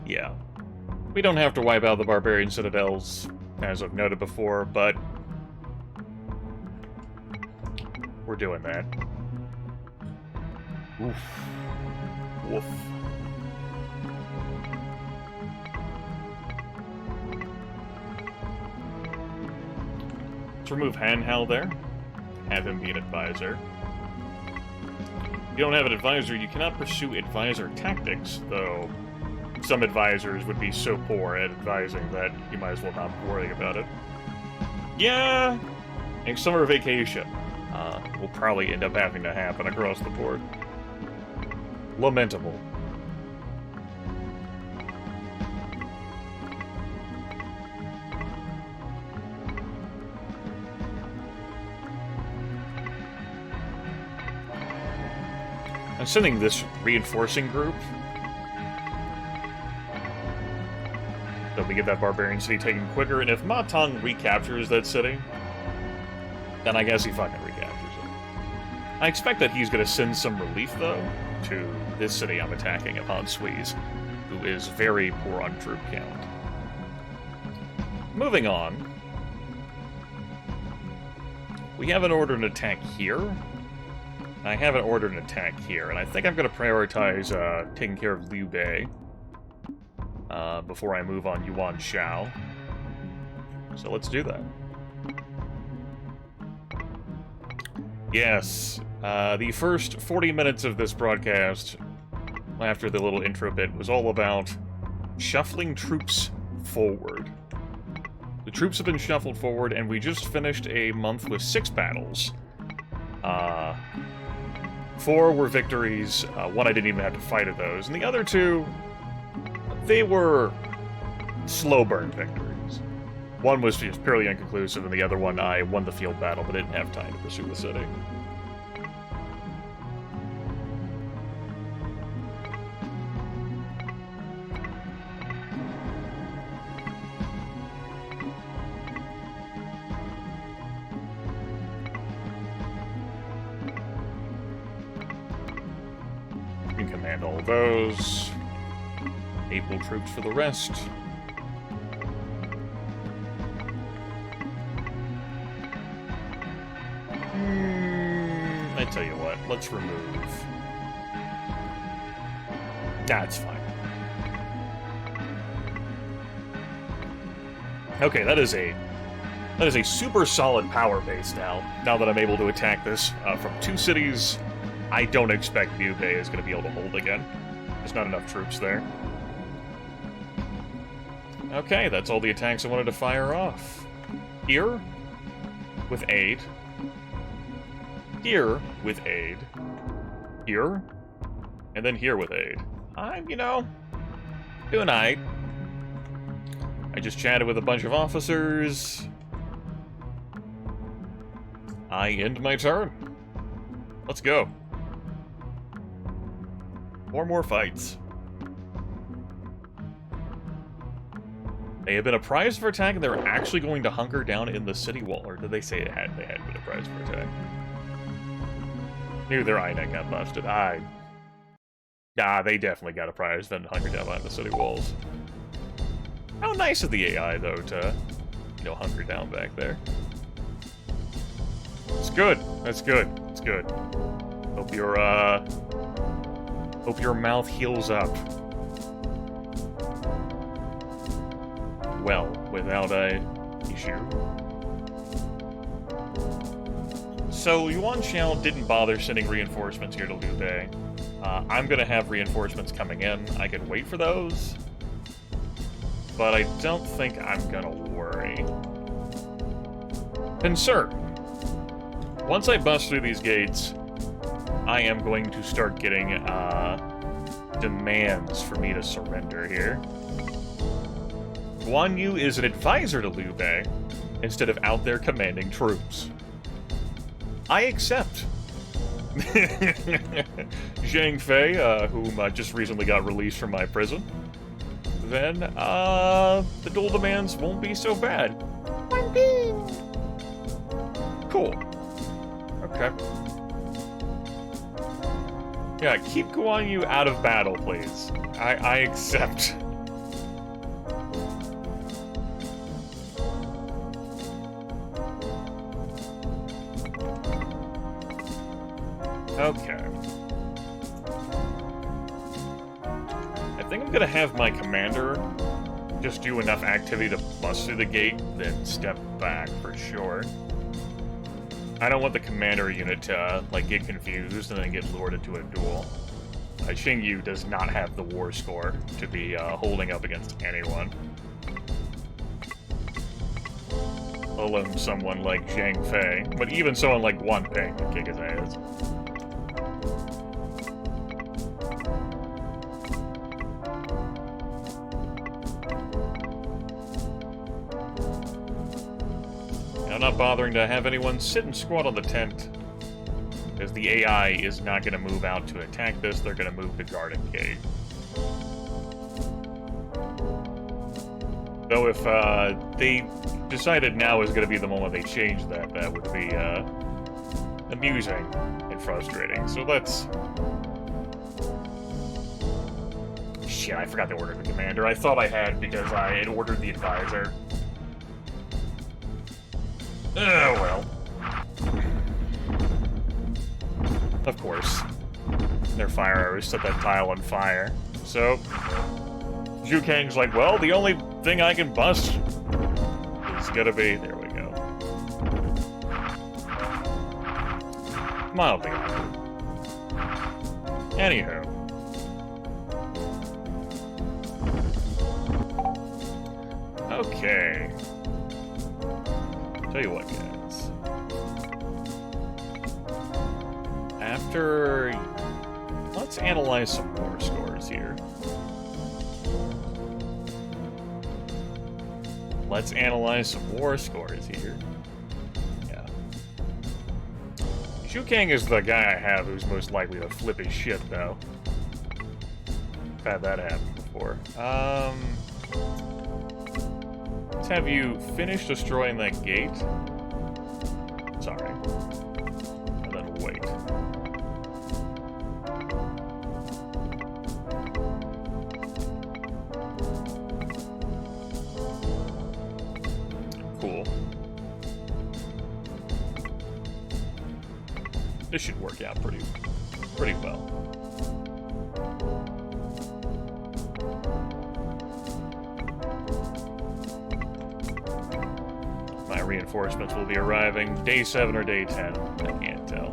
yeah. We don't have to wipe out the barbarian citadels, as I've noted before, but... we're doing that. Oof. Woof. Let's remove Hanhal there. Have him be an advisor. If you don't have an advisor, you cannot pursue advisor tactics, though some advisors would be so poor at advising that you might as well not worry about it. Yeah! And summer vacation will probably end up having to happen across the board. Lamentable. I'm sending this reinforcing group. So we get that barbarian city taken quicker, and if Ma Teng recaptures that city, then I guess he fucking recaptures it. I expect that he's going to send some relief, though, to this city I'm attacking upon Suisse, who is very poor on troop count. Moving on. We have an order to attack here. I have an order to attack here, and I think I'm going to prioritize taking care of Liu Bei before I move on Yuan Shao. So let's do that. Yes, the first 40 minutes of this broadcast, after the little intro bit, was all about shuffling troops forward. The troops have been shuffled forward, and we just finished a month with 6 battles. 4 were victories, 1 I didn't even have to fight at those, and the other 2, they were slow burn victories. 1 was just purely inconclusive, and the other one I won the field battle, but didn't have time to pursue the city. You can command all those. Able troops for the rest. I tell you what, let's remove. That's fine. Okay, that is a super solid power base now. Now that I'm able to attack this from 2 cities, I don't expect Liu Bei is going to be able to hold again. There's not enough troops there. Okay, that's all the attacks I wanted to fire off. Here, with aid. Here, with aid. Here, and then here with aid. I'm, you know, doing aight. I just chatted with a bunch of officers. I end my turn. Let's go. Four more fights. They have been apprised for attack, and they're actually going to hunker down in the city wall. Or did they say they had been apprised for attack? Maybe their INET got busted. Nah, they definitely got apprised, then hunker down behind the city walls. How nice of the AI, though, to, you know, hunker down back there. It's good. That's good. It's good. Hope your mouth heals up. Well, without a issue. So, Yuan Xiao didn't bother sending reinforcements here to Liu Bei. I'm gonna have reinforcements coming in. I can wait for those. But I don't think I'm gonna worry. Concern. Once I bust through these gates, I am going to start getting demands for me to surrender here. Guan Yu is an advisor to Liu Bei, instead of out there commanding troops. I accept. Zhang Fei, whom just recently got released from my prison, then the dual demands won't be so bad. Cool. Okay. Yeah, keep Guan Yu out of battle, please. I accept. Okay. I think I'm gonna have my commander just do enough activity to bust through the gate, then step back for sure. I don't want the commander unit to, like, get confused and then get lured into a duel. Xing Yu does not have the war score to be holding up against anyone. Alone someone like Zhang Fei, but even someone like Wan Ping can kick his ass. I'm not bothering to have anyone sit and squat on the tent, because the AI is not going to move out to attack this, they're going to move to garden gate. Though if they decided now is going to be the moment they change that, that would be amusing and frustrating. So let's... Shit, I forgot to order the commander. I thought I had because I had ordered the advisor. Oh, well. Of course. Their fire arrows set that tile on fire. So, Zhu Kang's like, well, the only thing I can bust is gonna be... There we go. Mildly. Anywho. Okay. Tell you what, guys. After... Let's analyze some more scores here. Let's analyze some war scores here. Yeah. Zhu Kang is the guy I have who's most likely to flip his shit, though. I've had that happen before. Let's have you finish destroying that gate. Sorry. And then wait. Cool. This should work out pretty well. My reinforcements will be arriving day 7 or day 10. I can't tell.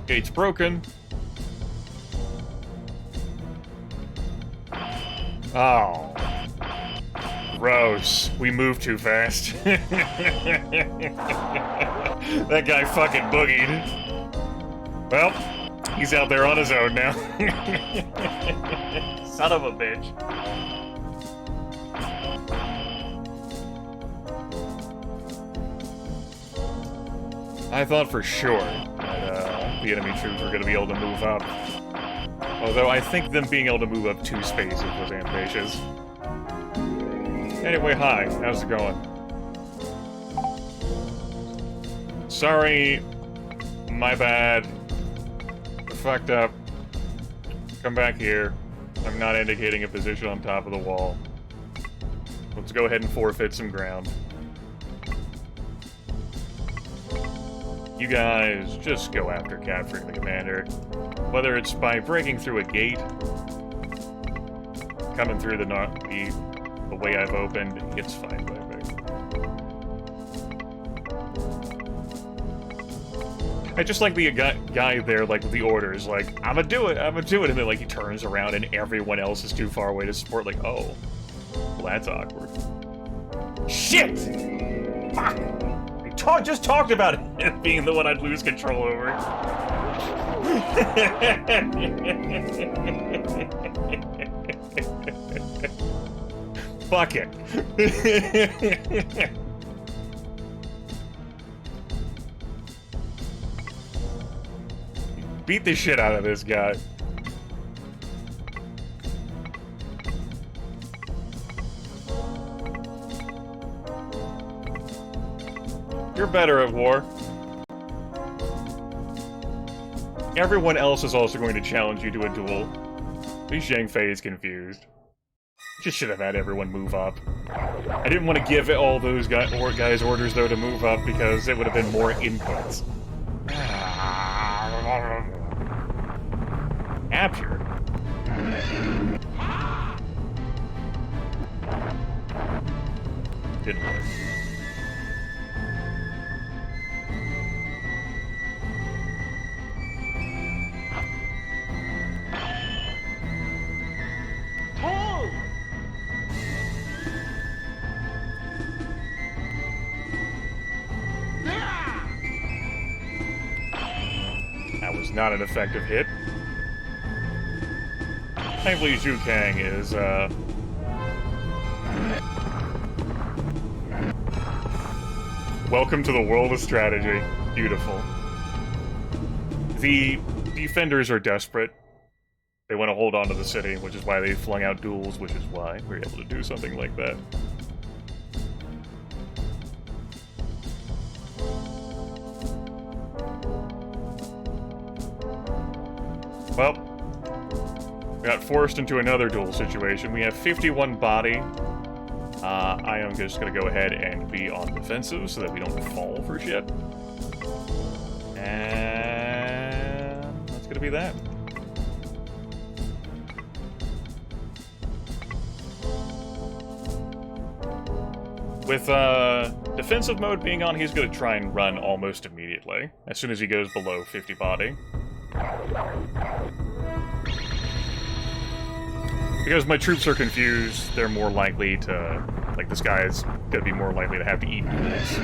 Gate's broken. Oh. Gross. We moved too fast. That guy fucking boogied. Well, he's out there on his own now. Son of a bitch. I thought for sure that the enemy troops were going to be able to move up. Although I think them being able to move up 2 spaces was ambitious. Anyway, hi. How's it going? Sorry. My bad. Fucked up. Come back here. I'm not indicating a position on top of the wall. Let's go ahead and forfeit some ground. You guys just go after capturing the commander. Whether it's by breaking through a gate, coming through the way I've opened, it's fine by me. I just like the guy there, like, with the orders, like, I'ma do it, and then, like, he turns around and everyone else is too far away to support, like, oh. Well, that's awkward. Shit! Fuck! I just talked about it being the one I'd lose control over. Fuck it. Beat the shit out of this guy. You're better at war. Everyone else is also going to challenge you to a duel. At least Zhang Fei is confused. Just should have had everyone move up. I didn't want to give all those guys orders, though, to move up, because it would have been more inputs. Capture? Didn't work. Not an effective hit. Thankfully, Zhu Kang is, welcome to the world of strategy. Beautiful. The defenders are desperate. They want to hold on to the city, which is why they flung out duels, which is why we're able to do something like that. Well, we got forced into another duel situation. We have 51 body. I am just going to go ahead and be on defensive so that we don't fall for shit. And that's going to be that. With defensive mode being on, he's going to try and run almost immediately, as soon as he goes below 50 body. Because my troops are confused, they're more likely to... Like, this guy is gonna be more likely to have to eat duels.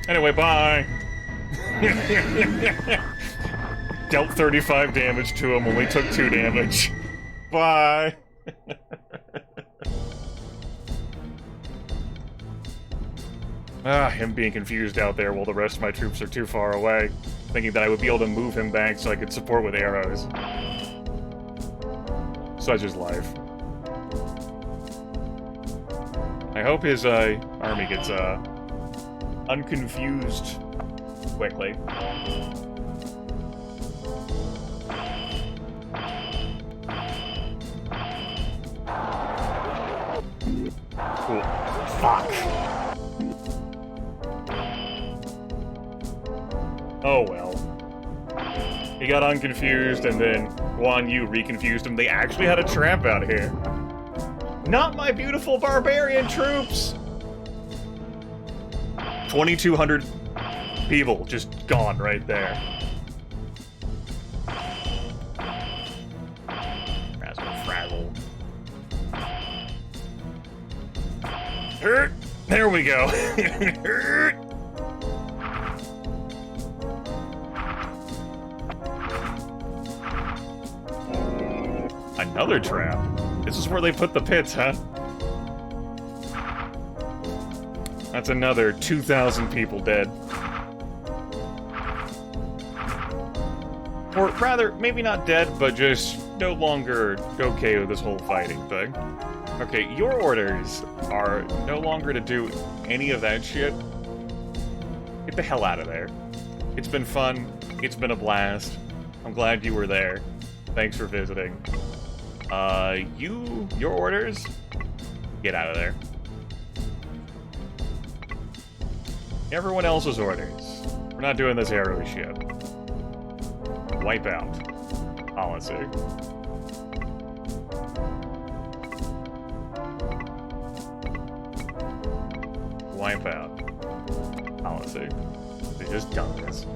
Anyway, bye! Dealt 35 damage to him, only took 2 damage. Bye! Him being confused out there while the rest of my troops are too far away, thinking that I would be able to move him back so I could support with arrows. Such is life. I hope his army gets unconfused quickly. Cool. Fuck. Oh well. He got unconfused and then Guan Yu reconfused him. They actually had a trap out here. Not my beautiful barbarian troops! 2,200 people just gone right there. Frazzle. There we go. another trap. This is where they put the pits, huh? That's another 2,000 people dead. Or rather, maybe not dead, but just no longer okay with this whole fighting thing. Okay, your orders are no longer to do any of that shit. Get the hell out of there. It's been fun. It's been a blast. I'm glad you were there. Thanks for visiting. Your orders? Get out of there. Everyone else's orders. We're not doing this arrow shit. Wipe out. Policy. Wipe out. Policy. They just done this.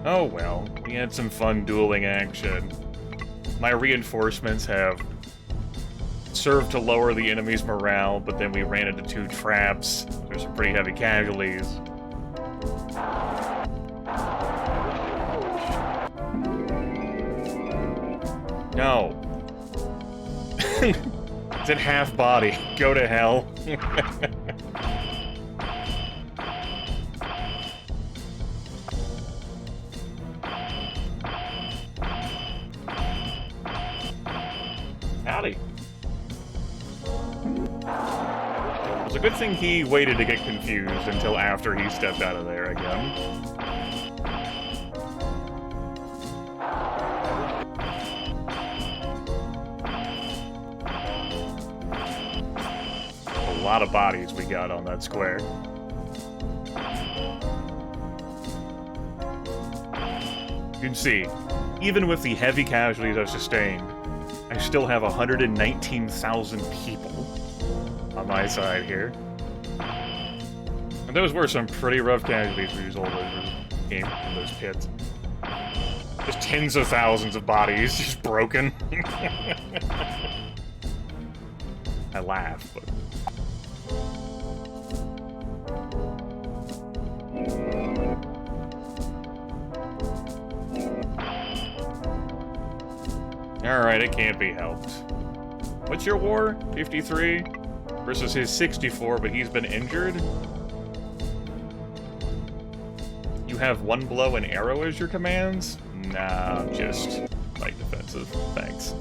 Oh well, we had some fun dueling action. My reinforcements have served to lower the enemy's morale, but then we ran into 2 traps. There's some pretty heavy casualties. No. It's at half body. Go to hell. Howdy. It was a good thing he waited to get confused until after he stepped out of there again. A lot of bodies we got on that square. You can see, even with the heavy casualties I've sustained, I still have 119,000 people on my side here. And those were some pretty rough casualties for these old came from those pits. Just tens of thousands of bodies just broken. I laugh, but... Alright, it can't be helped. What's your war? 53 versus his 64, but he's been injured? You have 1 blow and arrow as your commands? Nah, I'm just light defensive. Thanks.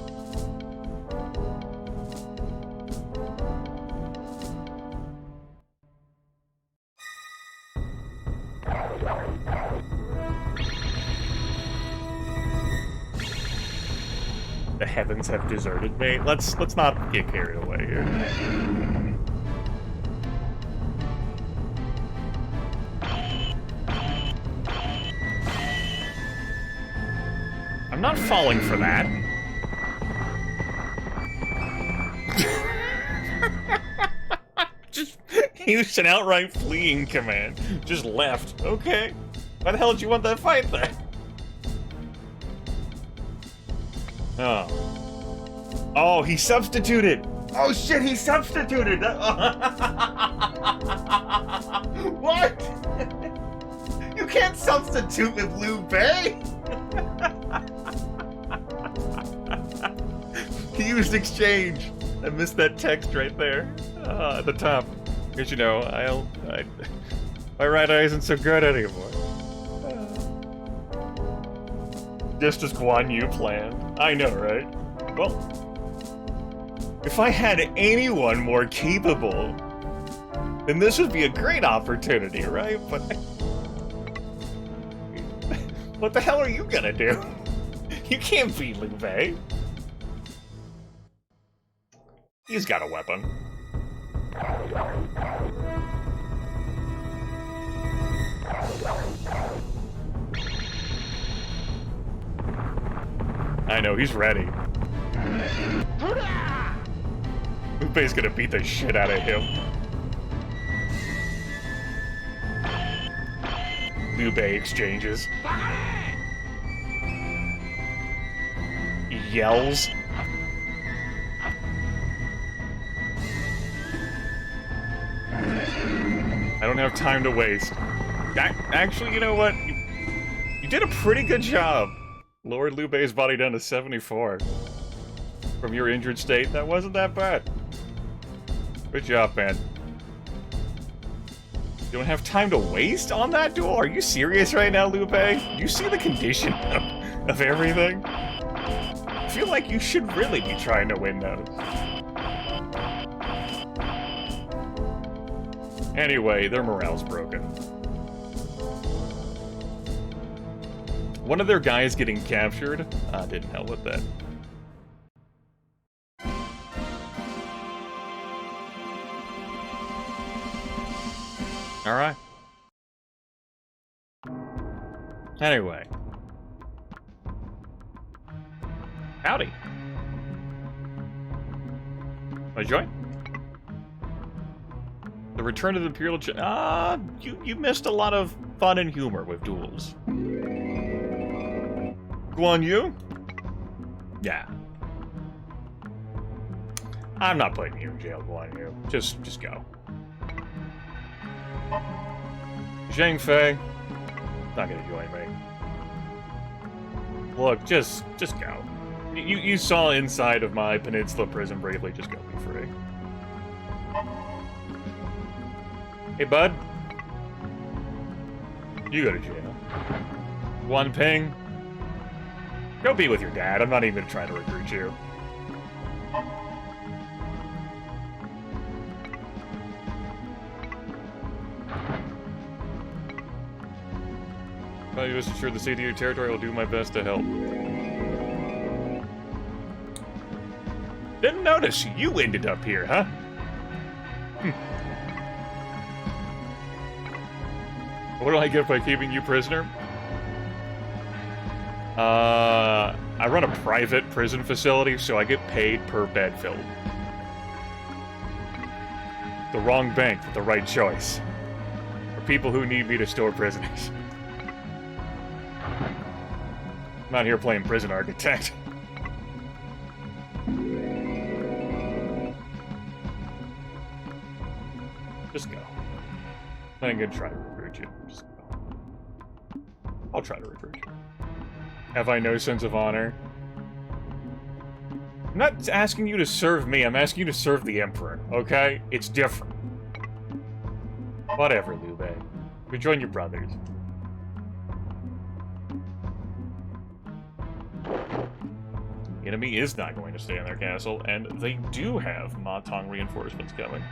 The heavens have deserted me. Let's not get carried away here. I'm not falling for that. Just used an outright fleeing command. Just left. Okay. Why the hell did you want that fight then? Oh. Oh, he substituted! Oh shit, he substituted! What? You can't substitute with Liu Bei! He used exchange. I missed that text right there. At the top. Because, you know, my right eye isn't so good anymore. Just as Guan Yu planned. I know, right? Well, if I had anyone more capable, then this would be a great opportunity, right? But what the hell are you gonna do? You can't beat Liu Bei. He's got a weapon. I know, he's ready. Liu Bei's gonna beat the shit out of him. Liu Bei exchanges. He yells. I don't have time to waste. Actually, you know what? You did a pretty good job. Lowered Liu Bei's body down to 74. from your injured state. That wasn't that bad. Good job, man. You don't have time to waste on that duel? Are you serious right now, Lupe? You see the condition of everything? I feel like you should really be trying to win those. Anyway, their morale's broken. One of their guys getting captured didn't help with that. Alright. Anyway. Howdy. Want to join? The return of the Imperial... you missed a lot of fun and humor with duels. Guan Yu? Yeah. I'm not putting you in jail, Guan Yu. Just go. Zhang Fei, not gonna join me. Look, just go. You saw inside of my peninsula prison bravely. Just go be free. Hey, bud. You go to jail. Guan Ping, go be with your dad. I'm not even gonna try to recruit you. You rest assured the safety of your territory will do my best to help. Didn't notice you ended up here, huh? What do I get by keeping you prisoner? I run a private prison facility, so I get paid per bed filled. The wrong bank with the right choice. For people who need me to store prisoners. I'm not here playing prison architect. Just go. I ain't gonna try to recruit you. Just go. I'll try to recruit you. Have I no sense of honor? I'm not asking you to serve me, I'm asking you to serve the Emperor, okay? It's different. Whatever, Liu Bei. Rejoin your brothers. The enemy is not going to stay in their castle, and they do have Ma Tong reinforcements coming.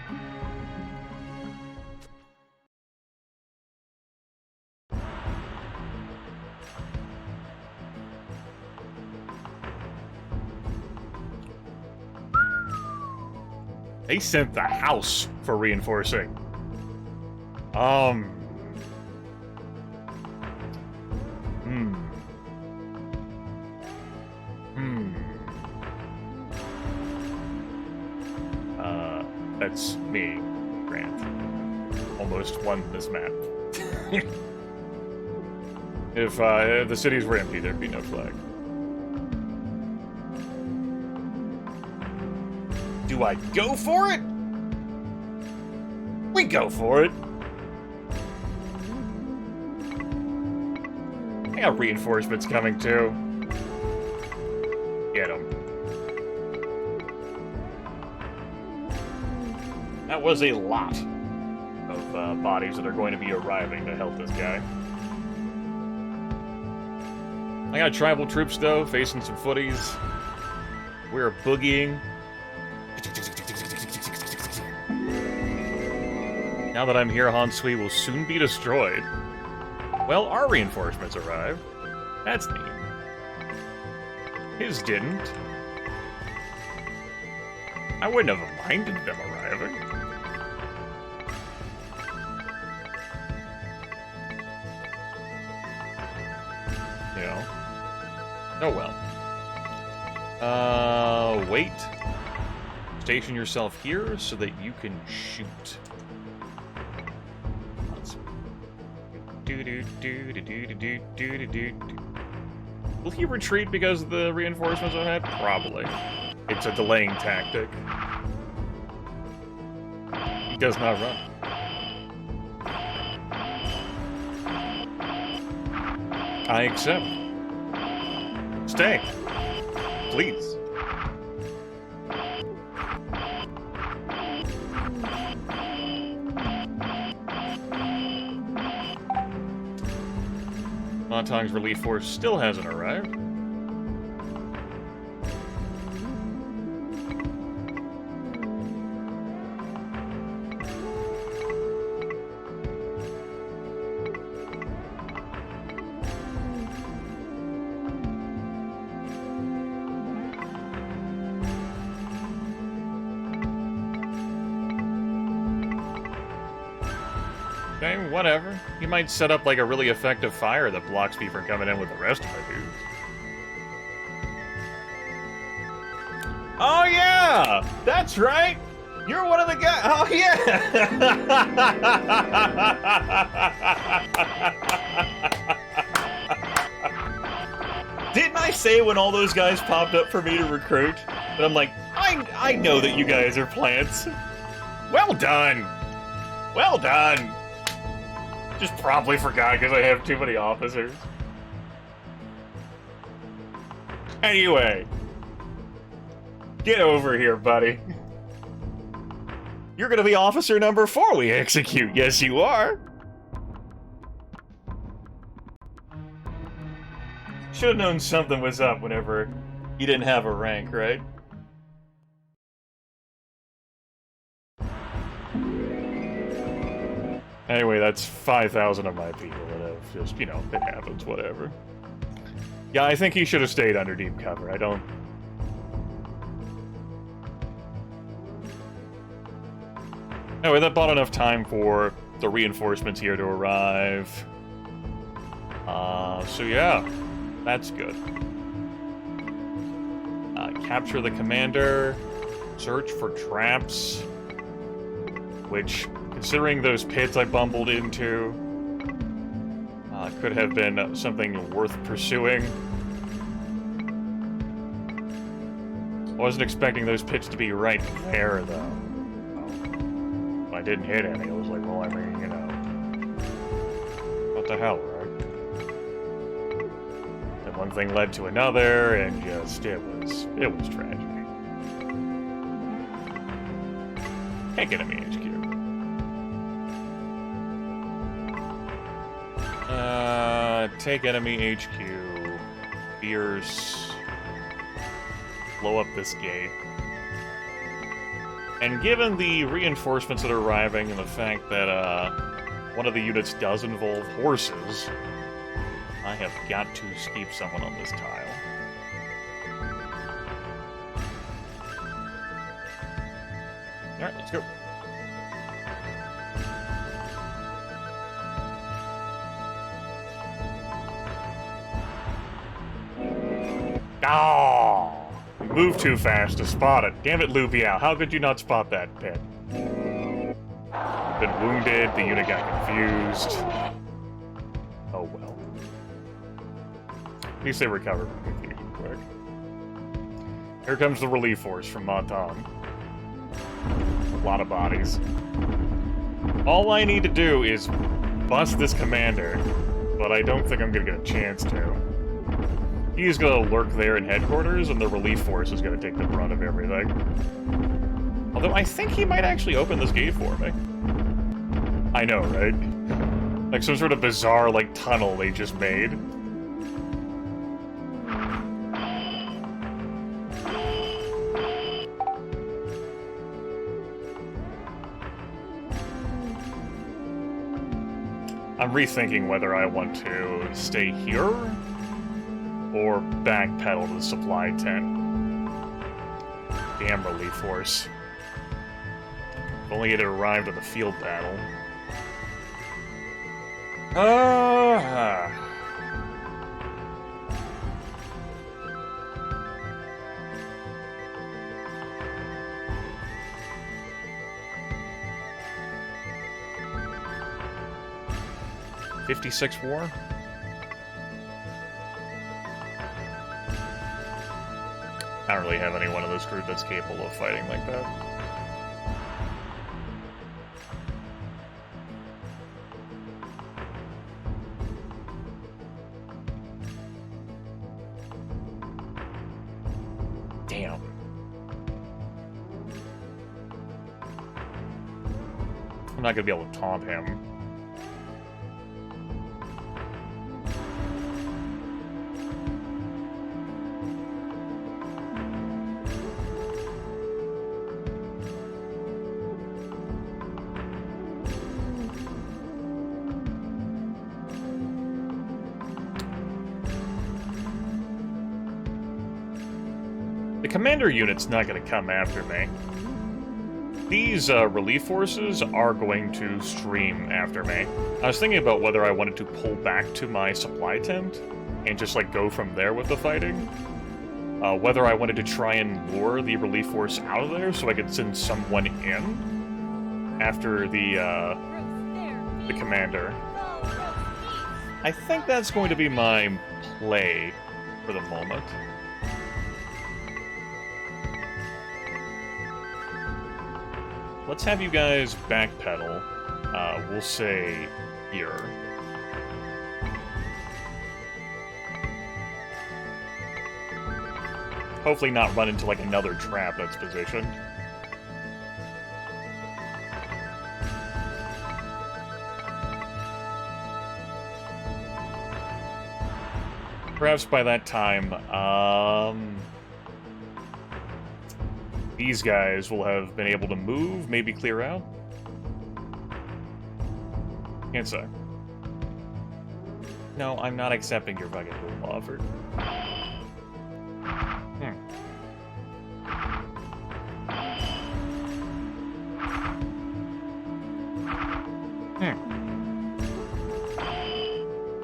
They sent the house for reinforcing. That's me, Grant. Almost won this map. If the cities were empty, there'd be no flag. Do I go for it? We go for it. I got reinforcements coming too. Get them. That was a lot of bodies that are going to be arriving to help this guy. I got tribal troops, though, facing some footies. We're boogieing. Now that I'm here, Han Sui will soon be destroyed. Well, our reinforcements arrived. That's neat. His didn't. I wouldn't have minded them arriving. You know. Oh well. Wait. Station yourself here so that you can shoot. Will he retreat because of the reinforcements I had? Probably. It's a delaying tactic. He does not run. I accept. Stay. Please. Montong's relief force still hasn't arrived. Okay, whatever. He might set up like a really effective fire that blocks me from coming in with the rest of my dudes. Oh yeah! That's right! You're one of the guys. Oh yeah! Didn't I say when all those guys popped up for me to recruit? But I'm like, I know that you guys are plants. Well done! Well done! Just probably forgot because I have too many officers. Anyway. Get over here, buddy. You're gonna be officer number 4 we execute. Yes, you are. Should have known something was up whenever you didn't have a rank, right? Anyway, that's 5,000 of my people that have just, you know, it happens, whatever. Yeah, I think he should have stayed under deep cover. I don't... Anyway, that bought enough time for the reinforcements here to arrive. So yeah, that's good. Capture the commander, search for traps, which, considering those pits I bumbled into, could have been something worth pursuing. I wasn't expecting those pits to be right there, though. I didn't hit any. I was like, well, I mean, you know, what the hell, right? Then one thing led to another, and just, it was tragic. Can't get enemy HQ. Take enemy HQ. Fierce. Blow up this gate. And given the reinforcements that are arriving and the fact that, one of the units does involve horses, I have got to keep someone on this tile. Alright, let's go. Oh! Moved too fast to spot it. Damn it, Lupiao. How could you not spot that pit? Been wounded, the unit got confused. Oh well. At least they recovered from confusion quick. Here comes the relief force from Montong. A lot of bodies. All I need to do is bust this commander, but I don't think I'm gonna get a chance to. He's gonna lurk there in headquarters, and the relief force is gonna take the brunt of everything. Although I think he might actually open this gate for me. I know, right? Like some sort of bizarre, like, tunnel they just made. I'm rethinking whether I want to stay here or backpedal to the supply tent. Damn relief force. If only it had arrived at the field battle. Ah. 56 war? I don't really have anyone in this group that's capable of fighting like that. Damn. I'm not gonna be able to taunt him. commander unit's not going to come after me. These relief forces are going to stream after me. I was thinking about whether I wanted to pull back to my supply tent and just, like, go from there with the fighting. Whether I wanted to try and lure the relief force out of there so I could send someone in after the commander. I think that's going to be my play for the moment. Let's have you guys backpedal, we'll say here. Hopefully not run into, like, another trap that's positioned. Perhaps by that time, these guys will have been able to move, maybe clear out? Can't say. No, I'm not accepting your fucking little offer.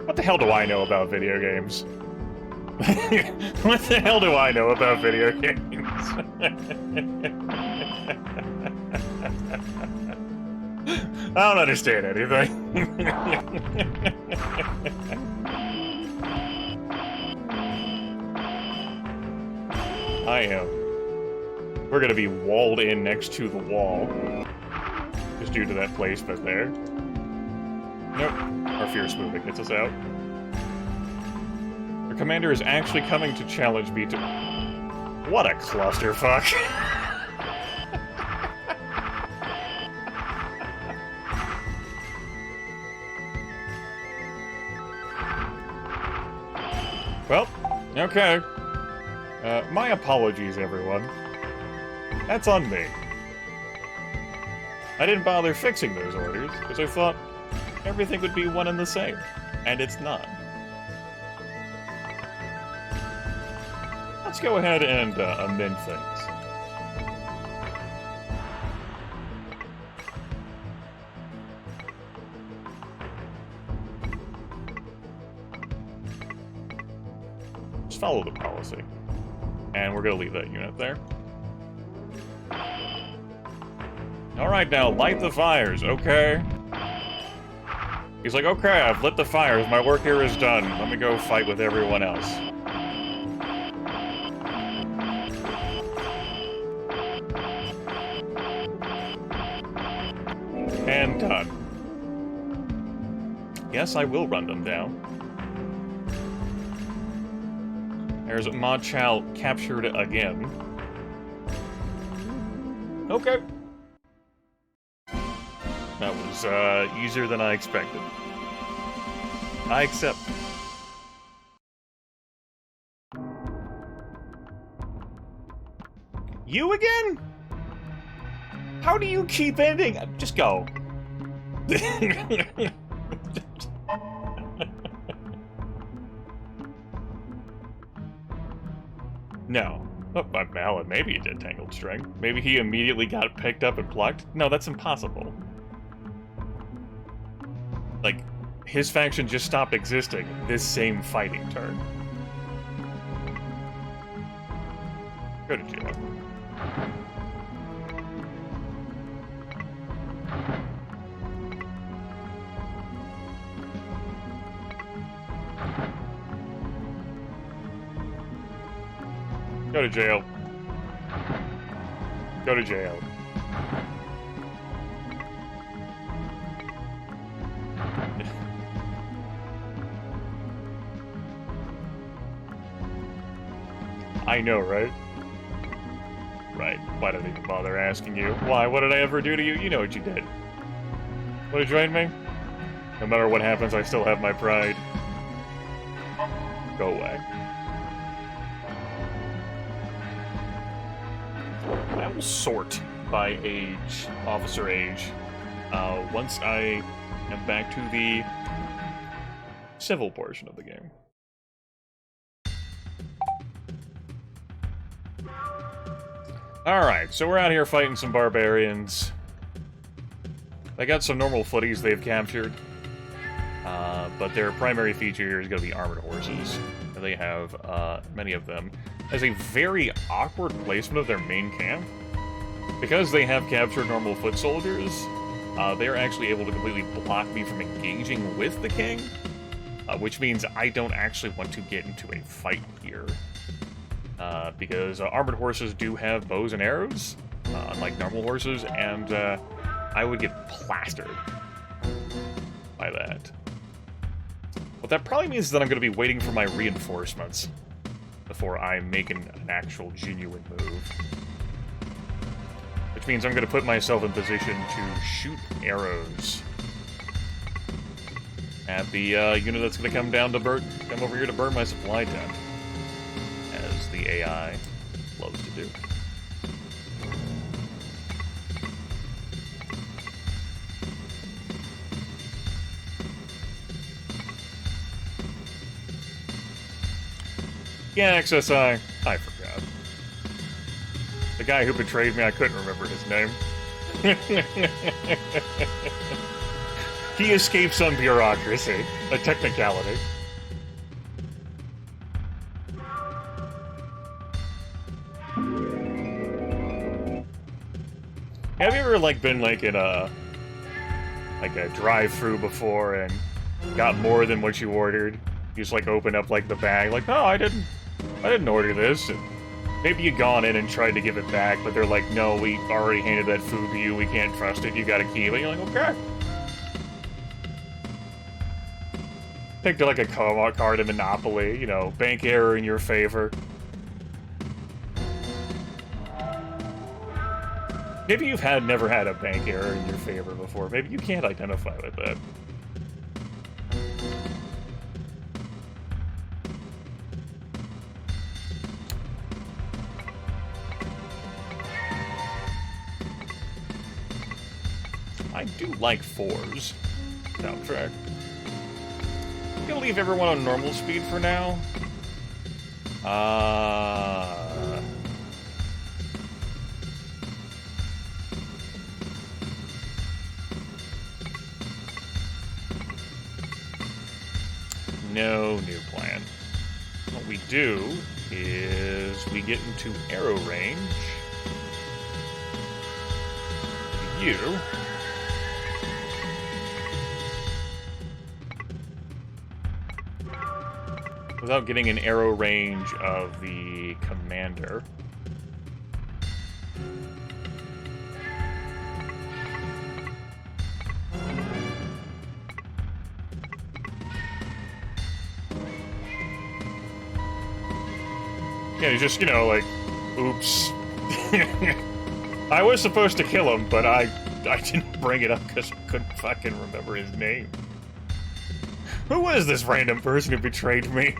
What the hell do I know about video games? What the hell do I know about video games? I don't understand anything. I am. We're gonna be walled in next to the wall. Just due to that placement there. Nope. Our fierce movement gets us out. The commander is actually coming to challenge me to... What a clusterfuck. Well, okay. My apologies, everyone. That's on me. I didn't bother fixing those orders, because I thought everything would be one and the same. And it's not. Let's go ahead and amend things. Just follow the policy. And we're going to leave that unit there. Alright, now, light the fires, okay? He's like, okay, I've lit the fires, my work here is done. Let me go fight with everyone else. And done. Yes, I will run them down. There's Ma Chao captured again. Okay. That was easier than I expected. I accept. You again? How do you keep ending? Just go. No. Oh, well, maybe he did Tangled String. Maybe he immediately got picked up and plucked? No, that's impossible. Like, his faction just stopped existing this same fighting turn. Go to jail. Go to jail. Go to jail. I know, right? Right. Why did I even bother asking you? Why? What did I ever do to you? You know what you did. Want to join me? No matter what happens, I still have my pride. Go away. I will sort by age, officer age, once I am back to the civil portion of the game. Alright, so we're out here fighting some barbarians. They got some normal footies they've captured. But their primary feature here is going to be armored horses. And they have many of them. As a very awkward placement of their main camp. Because they have captured normal foot soldiers, they are actually able to completely block me from engaging with the king. Which means I don't actually want to get into a fight here. Because armored horses do have bows and arrows, unlike normal horses, and I would get plastered by that. What that probably means is that I'm going to be waiting for my reinforcements before I make an actual genuine move. Which means I'm going to put myself in position to shoot arrows at the unit that's going to come over here to burn my supply tent, as the AI loves to do. Yeah, XSI, I forgot. The guy who betrayed me, I couldn't remember his name. He escaped some bureaucracy, a technicality. Have you ever, like, been, like, in a drive-thru before and got more than what you ordered? You just, like, open up, like, the bag, like, no, I didn't order this. And maybe you'd gone in and tried to give it back, but they're like, no, we already handed that food to you, we can't trust it, you gotta keep it. You're like, okay. Picked, like, a card in Monopoly, you know, bank error in your favor. Maybe you've never had a bank error in your favor before. Maybe you can't identify with that. I do like 4s. Soundtrack. I'm gonna leave everyone on normal speed for now. No new plan. What we do is we get into arrow range. You. Without getting an arrow range of the commander. Yeah, he's just, you know, like, oops. I was supposed to kill him, but I didn't bring it up because I couldn't fucking remember his name. Who was this random person who betrayed me?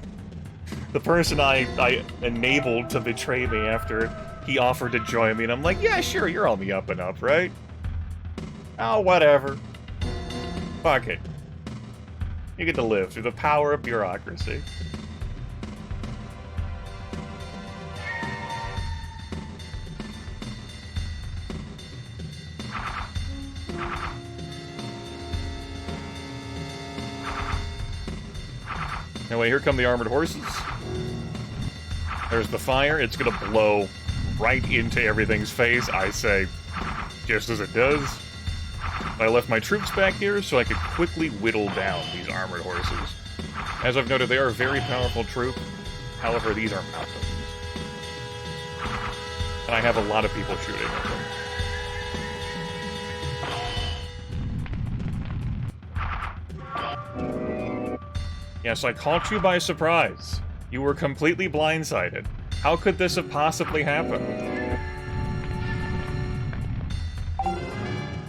The person I enabled to betray me after he offered to join me, and I'm like, yeah, sure, you're on the up and up, right? Oh, whatever. Fuck it. You get to live through the power of bureaucracy. Anyway, here come the armored horses. There's the fire. It's gonna blow right into everything's face. I say, just as it does. I left my troops back here so I could quickly whittle down these armored horses. As I've noted, they are a very powerful troop. However, these are mountains. And I have a lot of people shooting at them. Yes, I caught you by surprise. You were completely blindsided. How could this have possibly happened?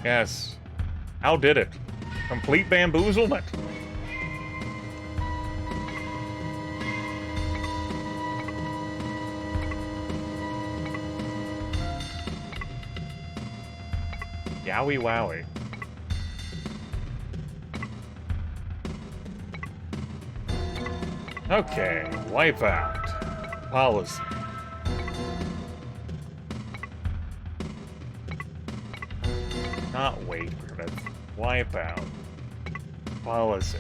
Yes. How did it? Complete bamboozlement. Yowie wowie. Okay, wipeout. Policy. Not wait, Grimith. Wipe out. Policy.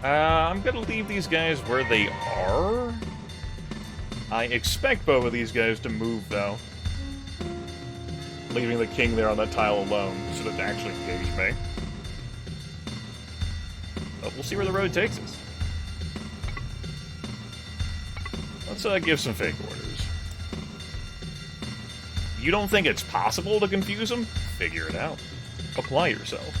I'm gonna leave these guys where they are. I expect both of these guys to move, though. Leaving the king there on that tile alone, so that to actually engage me. But we'll see where the road takes us. Let's give some fake orders. You don't think it's possible to confuse them? Figure it out. Apply yourself.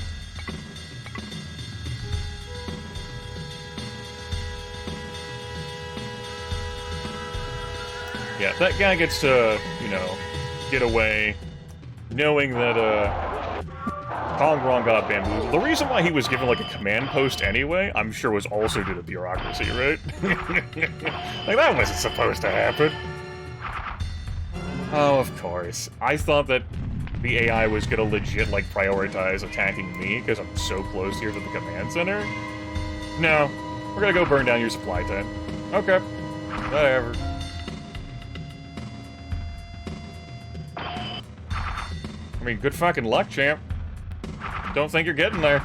Yeah, that guy gets to, you know, get away, knowing that, Rong got bamboozled. The reason why he was given, like, a command post anyway, I'm sure was also due to bureaucracy, right? Like, that wasn't supposed to happen. Oh, of course. I thought that the AI was gonna legit, like, prioritize attacking me, because I'm so close here to the command center. No. We're gonna go burn down your supply tent. Okay. Whatever. I mean, good fucking luck, champ. Don't think you're getting there.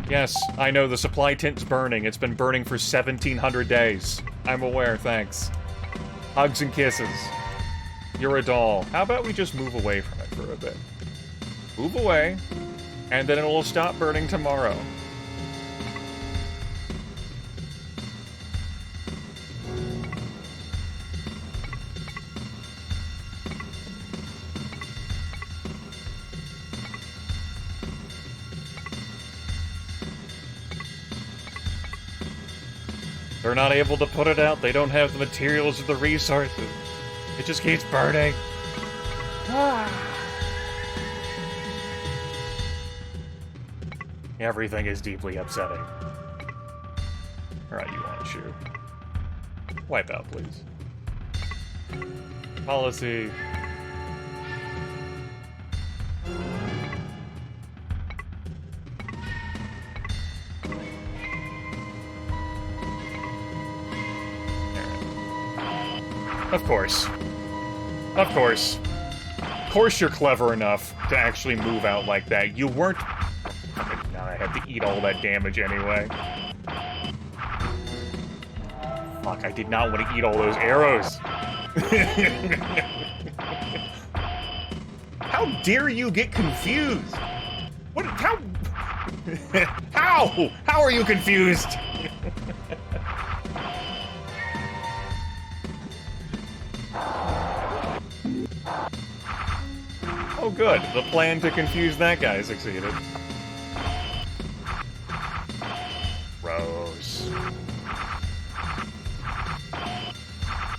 Yes, I know the supply tent's burning. It's been burning for 1,700 days. I'm aware, thanks. Hugs and kisses. You're a doll. How about we just move away from it for a bit? Move away, and then it will stop burning tomorrow. They're not able to put it out. They don't have the materials or the resources. It just keeps burning. Everything is deeply upsetting. Alright, you want to shoot. Wipe out, please. Policy. Of course. Of course. Of course you're clever enough to actually move out like that. You weren't... Now I had to eat all that damage anyway. Fuck, I did not want to eat all those arrows. How dare you get confused? What? How? How? How are you confused? Oh good, the plan to confuse that guy succeeded. Gross.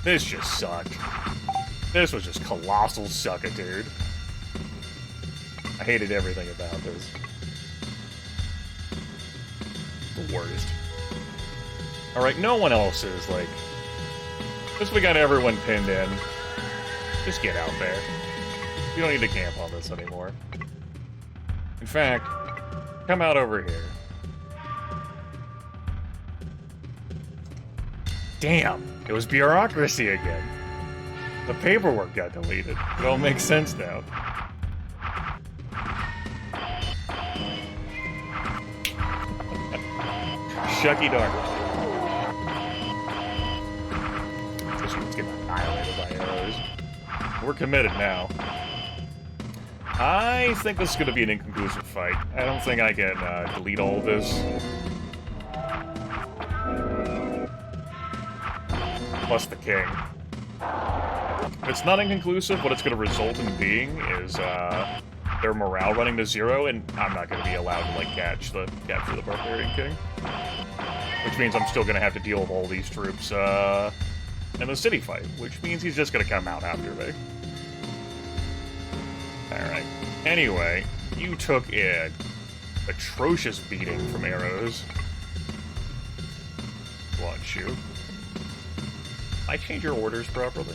This just sucked. This was just colossal suckitude. I hated everything about this. The worst. Alright, no one else is, like... Since we got everyone pinned in, just get out there. You don't need to camp on this anymore. In fact, come out over here. Damn, it was bureaucracy again. The paperwork got deleted. It all makes sense now. Shucky dark. This one's getting annihilated by arrows. We're committed now. I think this is going to be an inconclusive fight. I don't think I can delete all of this. Plus the king. If it's not inconclusive, what it's going to result in being is their morale running to 0, and I'm not going to be allowed to like capture the barbarian king. Which means I'm still going to have to deal with all these troops in the city fight, which means he's just going to come out after me. Alright. Anyway, you took an atrocious beating from arrows. Watch you. I change your orders properly?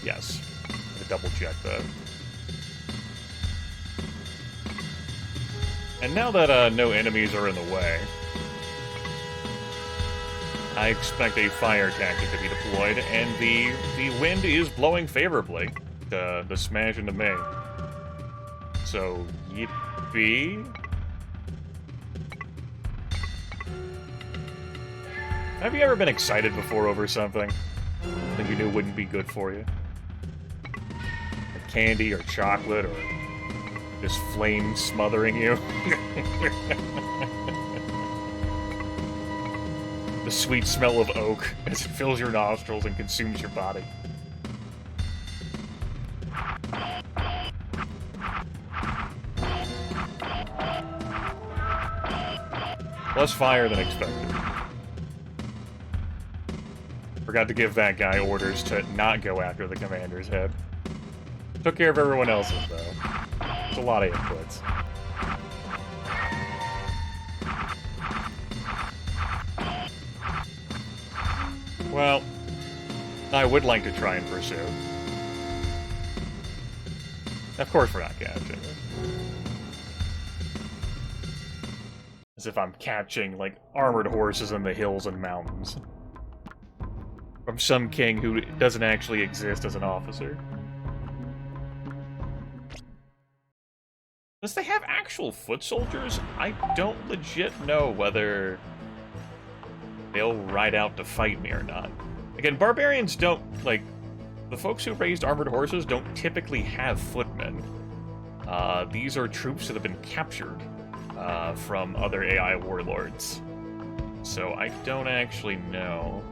Yes. I'm gonna double check that. And now that no enemies are in the way, I expect a fire tactic to be deployed, and the wind is blowing favorably. The smash into me. So, Yippie. Have you ever been excited before over something that you knew wouldn't be good for you? Like candy or chocolate or just flame smothering you? The sweet smell of oak as it fills your nostrils and consumes your body. Less fire than expected. Forgot to give that guy orders to not go after the commander's head. Took care of everyone else's, though. There's a lot of inputs. Well, I would like to try and pursue. Of course we're not catching. As if I'm catching, like, armored horses in the hills and mountains. From some king who doesn't actually exist as an officer. Does they have actual foot soldiers? I don't legit know whether they'll ride out to fight me or not. Again, barbarians don't, like, the folks who raised armored horses don't typically have footmen. These are troops that have been captured from other AI warlords. So I don't actually know.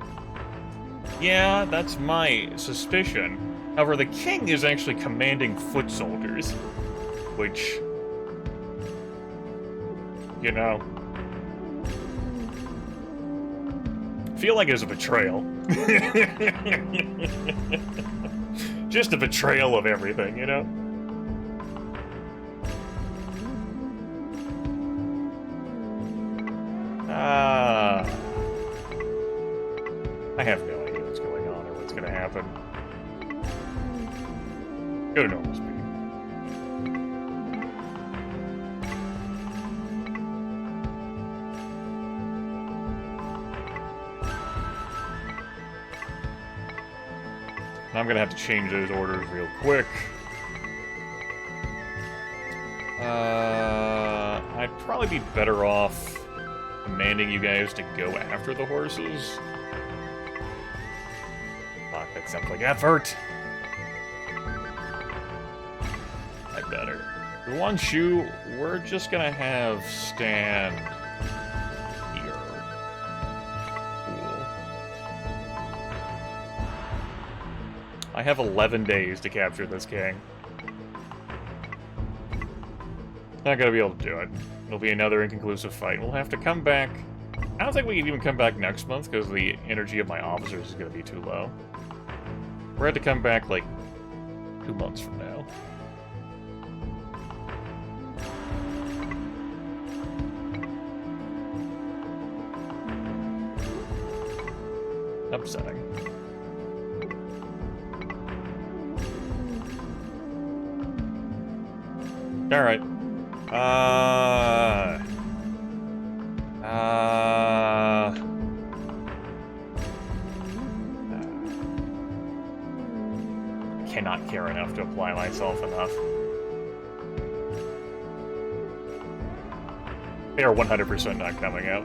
Yeah, that's my suspicion. However, the king is actually commanding foot soldiers, which, you know, feel like it was a betrayal. Just a betrayal of everything, you know? I have no idea what's going on or what's going to happen. Go to normal speed. I'm going to have to change those orders real quick. I'd probably be better off commanding you guys to go after the horses. Fuck, that sounds like effort. I better. Guanshu, we're just gonna have stand here. Cool. I have 11 days to capture this king. Not gonna be able to do it. It'll be another inconclusive fight. We'll have to come back. I don't think we can even come back next month because the energy of my officers is gonna be too low. We're going to come back like 2 months from now. Upsetting. Alright. Cannot care enough to apply myself enough. They are 100% not coming out.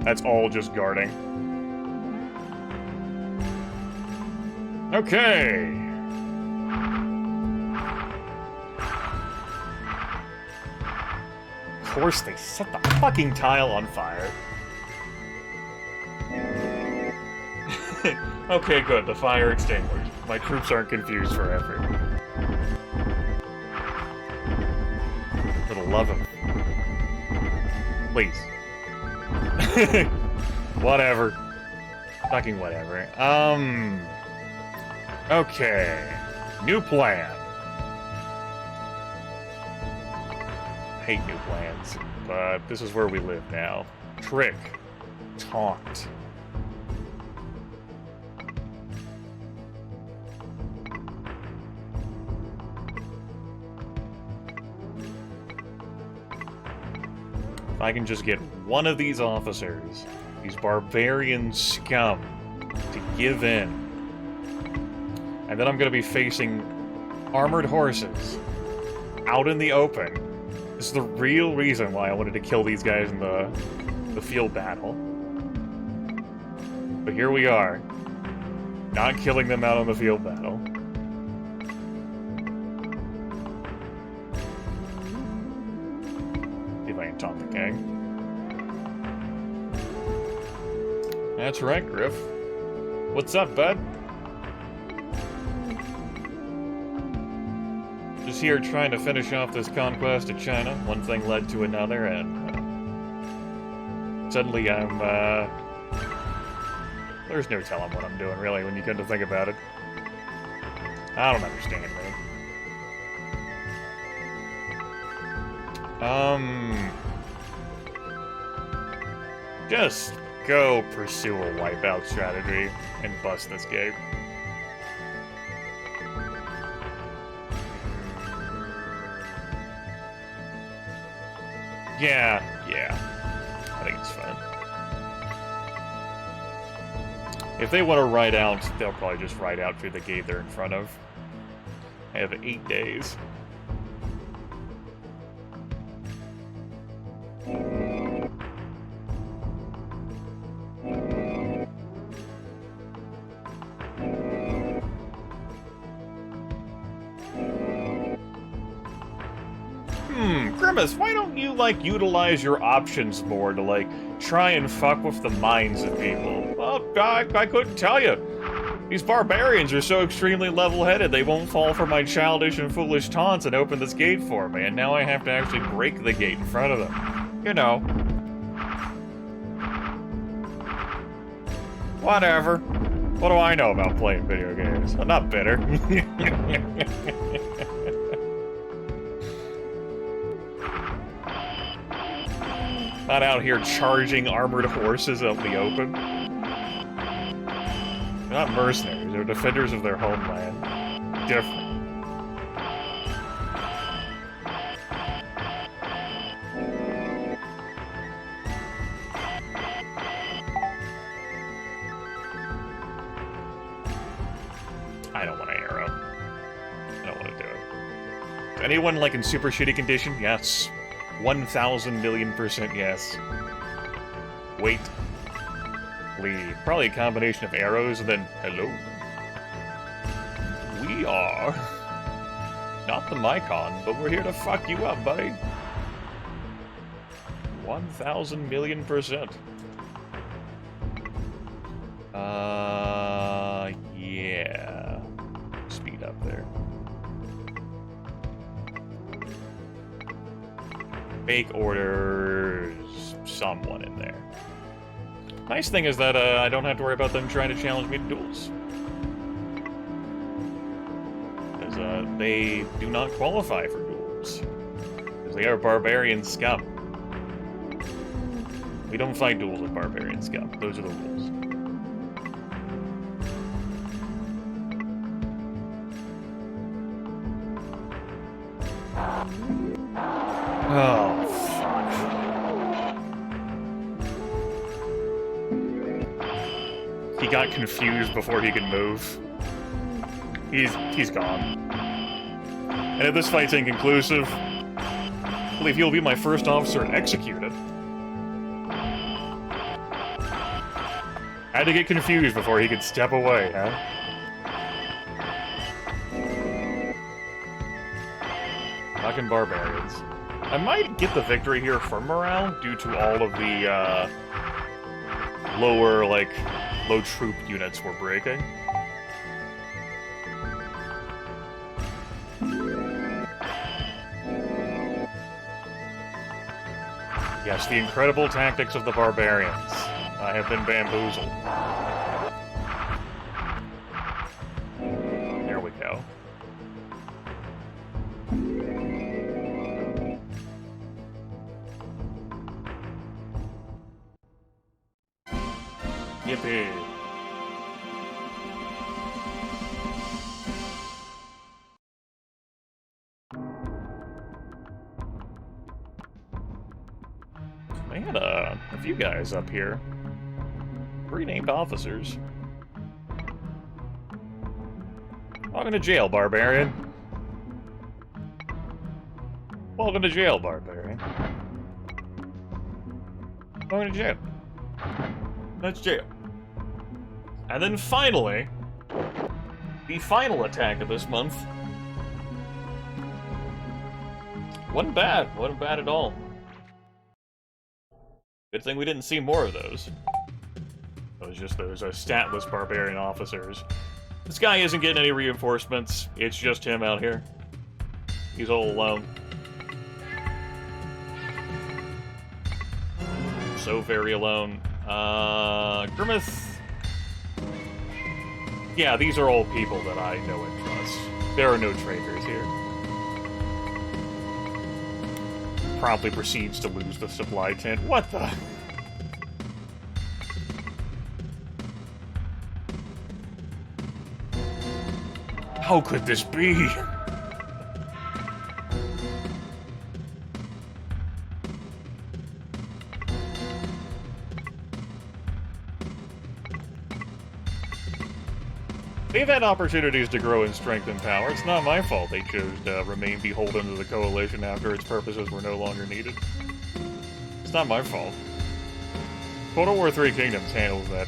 That's all just guarding. Okay. Of course they set the fucking tile on fire. Okay, good. The fire extinguished. My troops aren't confused forever. For the love of... Please. Whatever. Fucking whatever. Okay. New plan. I hate new plans, but this is where we live now. Trick. Taunt. If I can just get one of these officers these barbarian scum to give in. And then I'm gonna be facing armored horses out in the open. This is the real reason why I wanted to kill these guys in the field battle. But here we are, not killing them out on the field battle. See if I can taunt the king. That's right, Griff. What's up, bud? Just here trying to finish off this conquest of China. One thing led to another, and suddenly I'm, there's no telling what I'm doing, really, when you come to think about it. I don't understand, man. Just go pursue a wipeout strategy and bust this game. Yeah, I think it's fine. If they want to ride out, they'll probably just ride out through the gate they're in front of. I have 8 days. Grimith, why don't you, like, utilize your options more to, like, try and fuck with the minds of people? Well, I couldn't tell you. These barbarians are so extremely level-headed, they won't fall for my childish and foolish taunts and open this gate for me, and now I have to actually break the gate in front of them. You know. Whatever. What do I know about playing video games? I'm not bitter. Not out here charging armored horses out in the open. They're not mercenaries, they're defenders of their homeland. Different. I don't want an arrow. I don't want to do it. Is anyone, like, in super shitty condition? Yes. 1,000,000,000% yes. Wait. Lead. Probably a combination of arrows and then hello. We are not the Mycon, but we're here to fuck you up, buddy. 1,000,000,000%. Yeah. Speed up there. Make orders someone in there. Nice thing is that I don't have to worry about them trying to challenge me to duels. Because they do not qualify for duels. Because they are barbarian scum. We don't fight duels with barbarian scum. Those are the rules. Oh, fuck. He got confused before he could move. He's gone. And if this fight's inconclusive, I believe he'll be my first officer executed. Had to get confused before he could step away, huh? Fucking barbarians. I might get the victory here for morale due to all of the, low troop units we're breaking. Yes, the incredible tactics of the barbarians. I have been bamboozled. There we go. Yippie! They had a few guys up here. Renamed officers. Welcome to jail, barbarian. Welcome to jail, barbarian. Welcome to jail. That's jail. And then finally, the final attack of this month. Wasn't bad. Wasn't bad at all. Good thing we didn't see more of those. It was just those statless barbarian officers. This guy isn't getting any reinforcements. It's just him out here. He's all alone. So very alone. Grimith. Yeah, these are all people that I know and trust. There are no traitors here. Promptly proceeds to lose the supply tent. What the? How could this be? They've had opportunities to grow in strength and power. It's not my fault they chose to remain beholden to the Coalition after its purposes were no longer needed. It's not my fault. Total War Three Kingdoms handles that,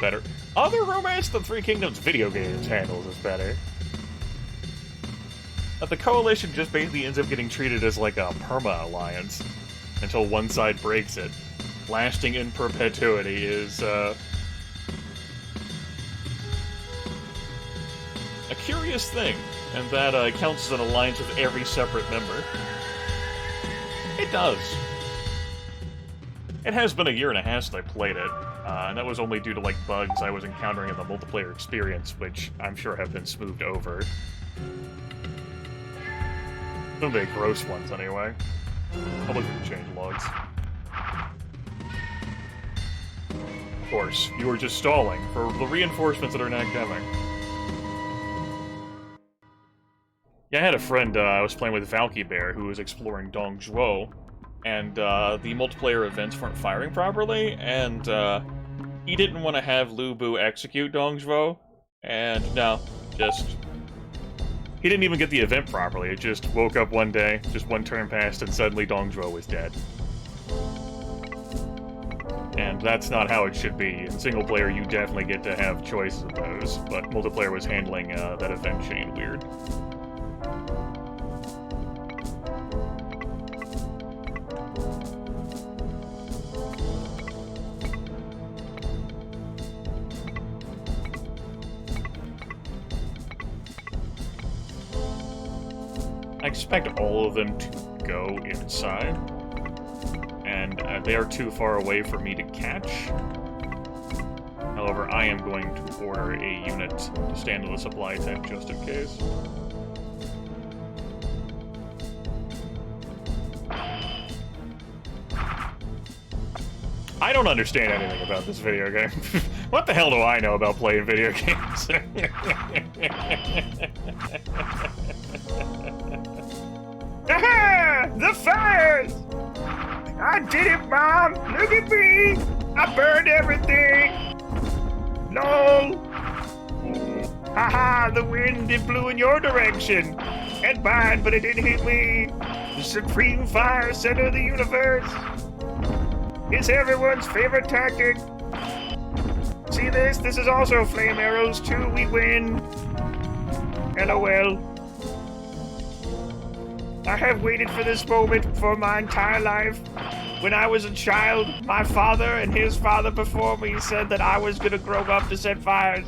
better. Other romance than Three Kingdoms video games handles is better. But the Coalition just basically ends up getting treated as like a perma-alliance until one side breaks it. Lasting in perpetuity is, a curious thing, and that counts as an alliance with every separate member. It does. It has been a year and a half since I played it, and that was only due to like bugs I was encountering in the multiplayer experience, which I'm sure have been smoothed over. Some of the gross ones, anyway. I'll look at the change logs. Of course, you were just stalling for the reinforcements that are not coming. Yeah, I had a friend I was playing with, Valky Bear, who was exploring Dongzhuo, and the multiplayer events weren't firing properly, and he didn't want to have Lu Bu execute Dongzhuo, and no, just... He didn't even get the event properly. It just woke up one day, just one turn passed, and suddenly Dongzhuo was dead. And that's not how it should be. In single player, you definitely get to have choices of those, but multiplayer was handling that event chain weird. I expect all of them to go inside, and they are too far away for me to catch. However, I am going to order a unit to stand in the supply tent just in case. I don't understand anything about this video game. What the hell do I know about playing video games? Aha! The fires! I did it, Mom! Look at me! I burned everything! LOL! Haha! The wind, it blew in your direction! And mine, but it didn't hit me! The supreme fire center of the universe! It's everyone's favorite tactic! See this? This is also flame arrows too. We win! LOL. I have waited for this moment for my entire life. When I was a child, my father and his father before me said that I was gonna grow up to set fires.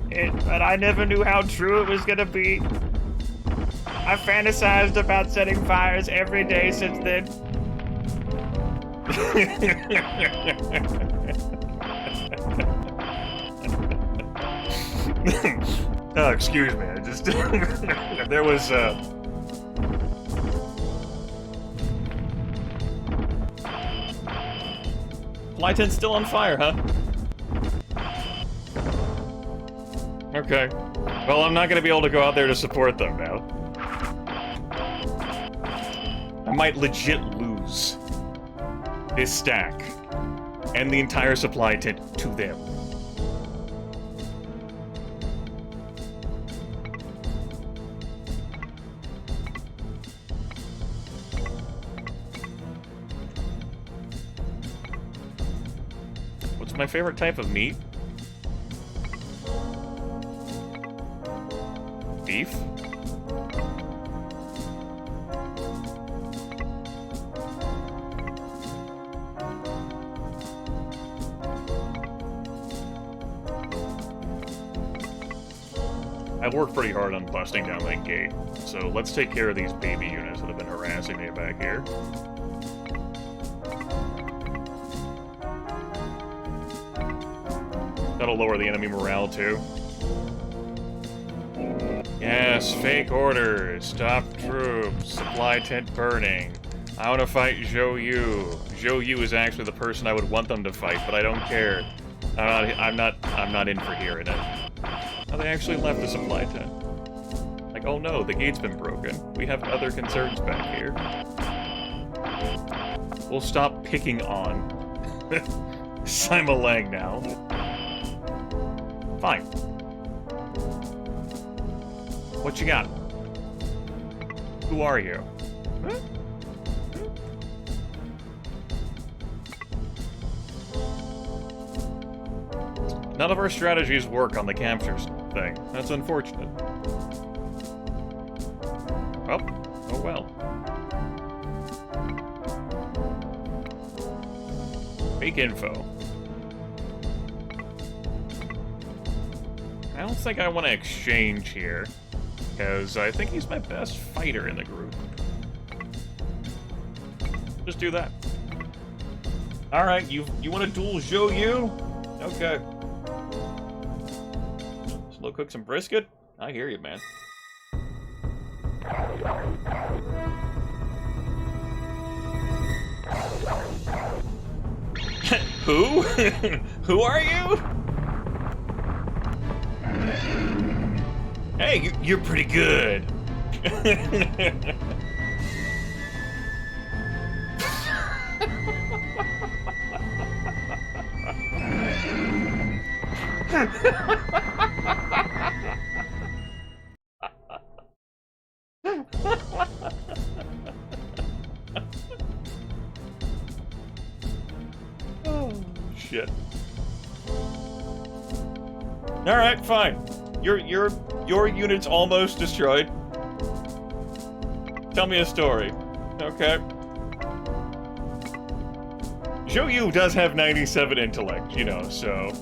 But I never knew how true it was gonna be. I fantasized about setting fires every day since then. Oh, excuse me, I just... there was, Fly tent's still on fire, huh? Okay. Well, I'm not gonna be able to go out there to support them now. I might legit lose this stack and the entire supply tent to them. What's my favorite type of meat? Beef? I worked pretty hard on busting down that gate, so let's take care of these baby units that have been harassing me back here. That'll lower the enemy morale, too. Yes, fake orders, stop troops, supply tent burning. I want to fight Zhou Yu. Zhou Yu is actually the person I would want them to fight, but I don't care. I'm not in for hearing it. Oh, they actually left the supply tent. Like, oh no, the gate's been broken. We have other concerns back here. We'll stop picking on Sima Lang now. Fine. What you got? Who are you? Huh? None of our strategies work on the captures thing. That's unfortunate. Well, oh well. Fake info. I don't think I want to exchange here, because I think he's my best fighter in the group. Just do that. Alright, you want to duel Zhou Yu? Okay. Slow cook some brisket? I hear you, man. Who? Who are you? Hey, you're pretty good. Oh, shit. All right, fine. Your unit's almost destroyed. Tell me a story. Okay. Zhou Yu does have 97 intellect, you know, so...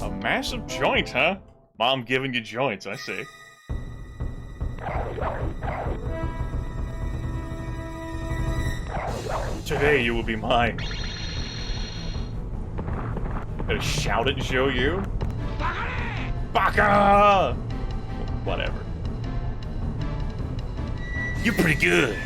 A massive joint, huh? Mom giving you joints, I see. Today you will be mine. Gonna shout at Zhou Yu? Baka! Whatever. You're pretty good.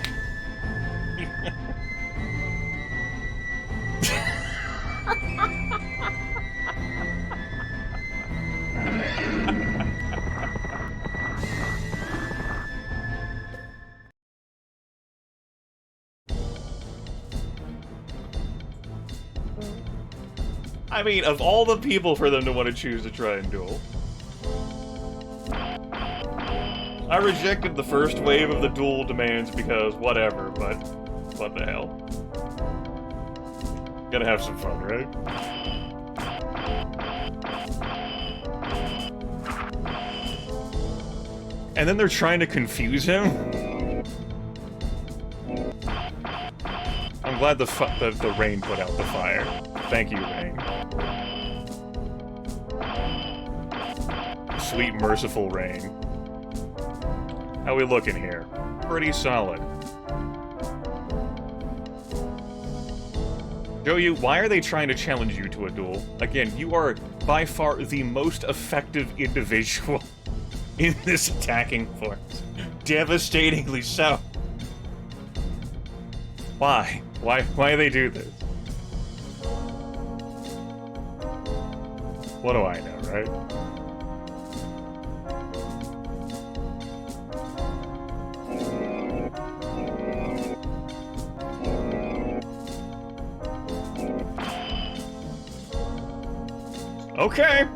I mean, of all the people for them to want to choose to try and duel. I rejected the first wave of the duel demands because whatever, but what the hell. Gotta have some fun, right? And then they're trying to confuse him? I'm glad the rain put out the fire. Thank you, rain. Sweet, merciful rain. How we looking here? Pretty solid. Zhou Yu, why are they trying to challenge you to a duel? Again, you are by far the most effective individual in this attacking force. Devastatingly so. Why? Why do they do this? What do I know, right? Okay.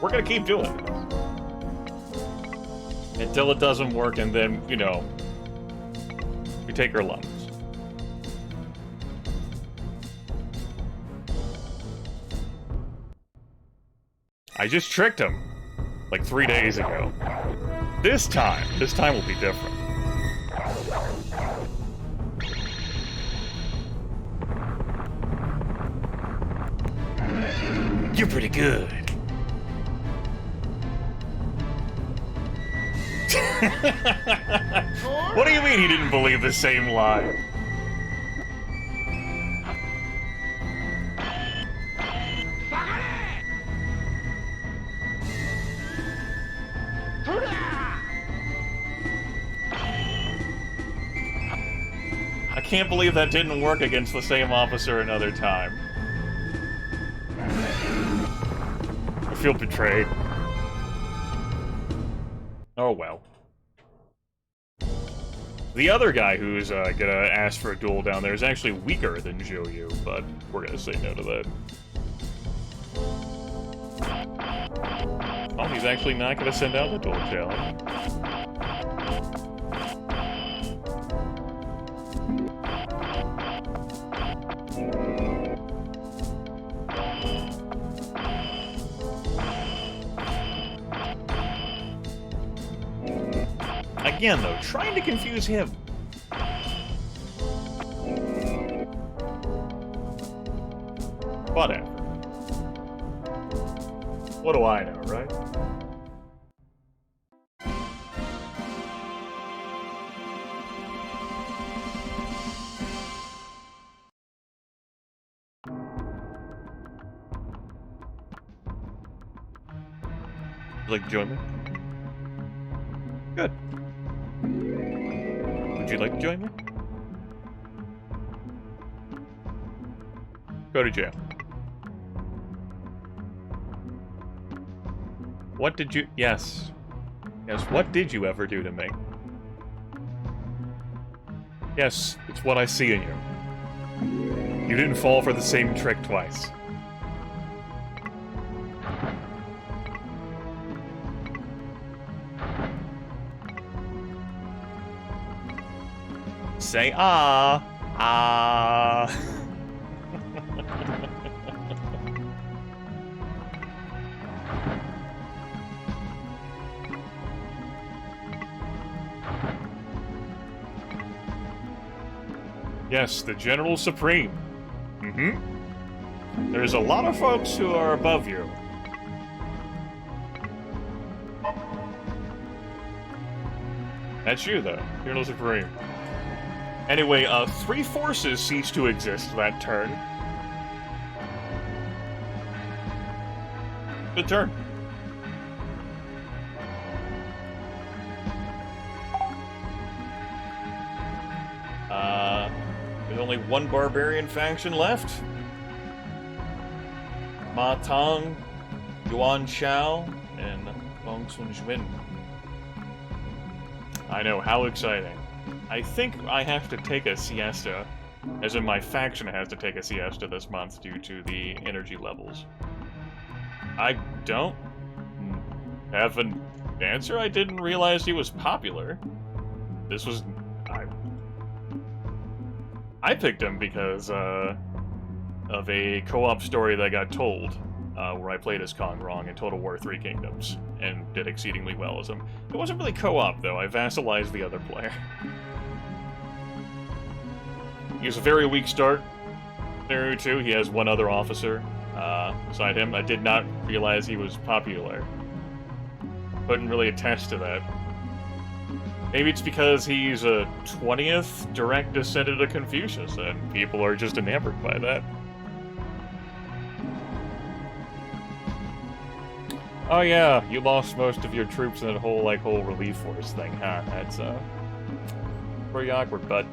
We're gonna keep doing it until it doesn't work, and then, you know, we take our lumps. I just tricked him like 3 days ago. This time will be different. You're pretty good. What do you mean he didn't believe the same lie? I can't believe that didn't work against the same officer another time. I feel betrayed. Oh well. The other guy who's gonna ask for a duel down there is actually weaker than Zhou, but we're gonna say no to that. Oh, he's actually not gonna send out the duel challenge. Again, though, trying to confuse him. Whatever. What do I know, right? Would you like to join me? Good. Would you like to join me? Go to jail. What did you... Yes. Yes, what did you ever do to me? Yes, it's what I see in you. You didn't fall for the same trick twice. Say ah. Ah. Yes, the General Supreme. Mm-hmm. There's a lot of folks who are above you. That's you, though. General Supreme. Anyway, 3 forces cease to exist that turn. Good turn. There's only one barbarian faction left. Ma Tang, Yuan Shao, and Long Sun Juin. I know, how exciting. I think I have to take a siesta, as in my faction has to take a siesta this month due to the energy levels. I don't have an answer. I didn't realize he was popular. This was... I picked him because of a co-op story that got told, where I played as Rong in Total War 3 Kingdoms, and did exceedingly well as him. It wasn't really co-op, though. I vassalized the other player. He was a very weak start. There, too. He has one other officer beside him. I did not realize he was popular. Couldn't really attest to that. Maybe it's because he's a 20th direct descendant of Confucius, and people are just enamored by that. Oh yeah, you lost most of your troops in that whole relief force thing, huh? That's, Pretty awkward, bud.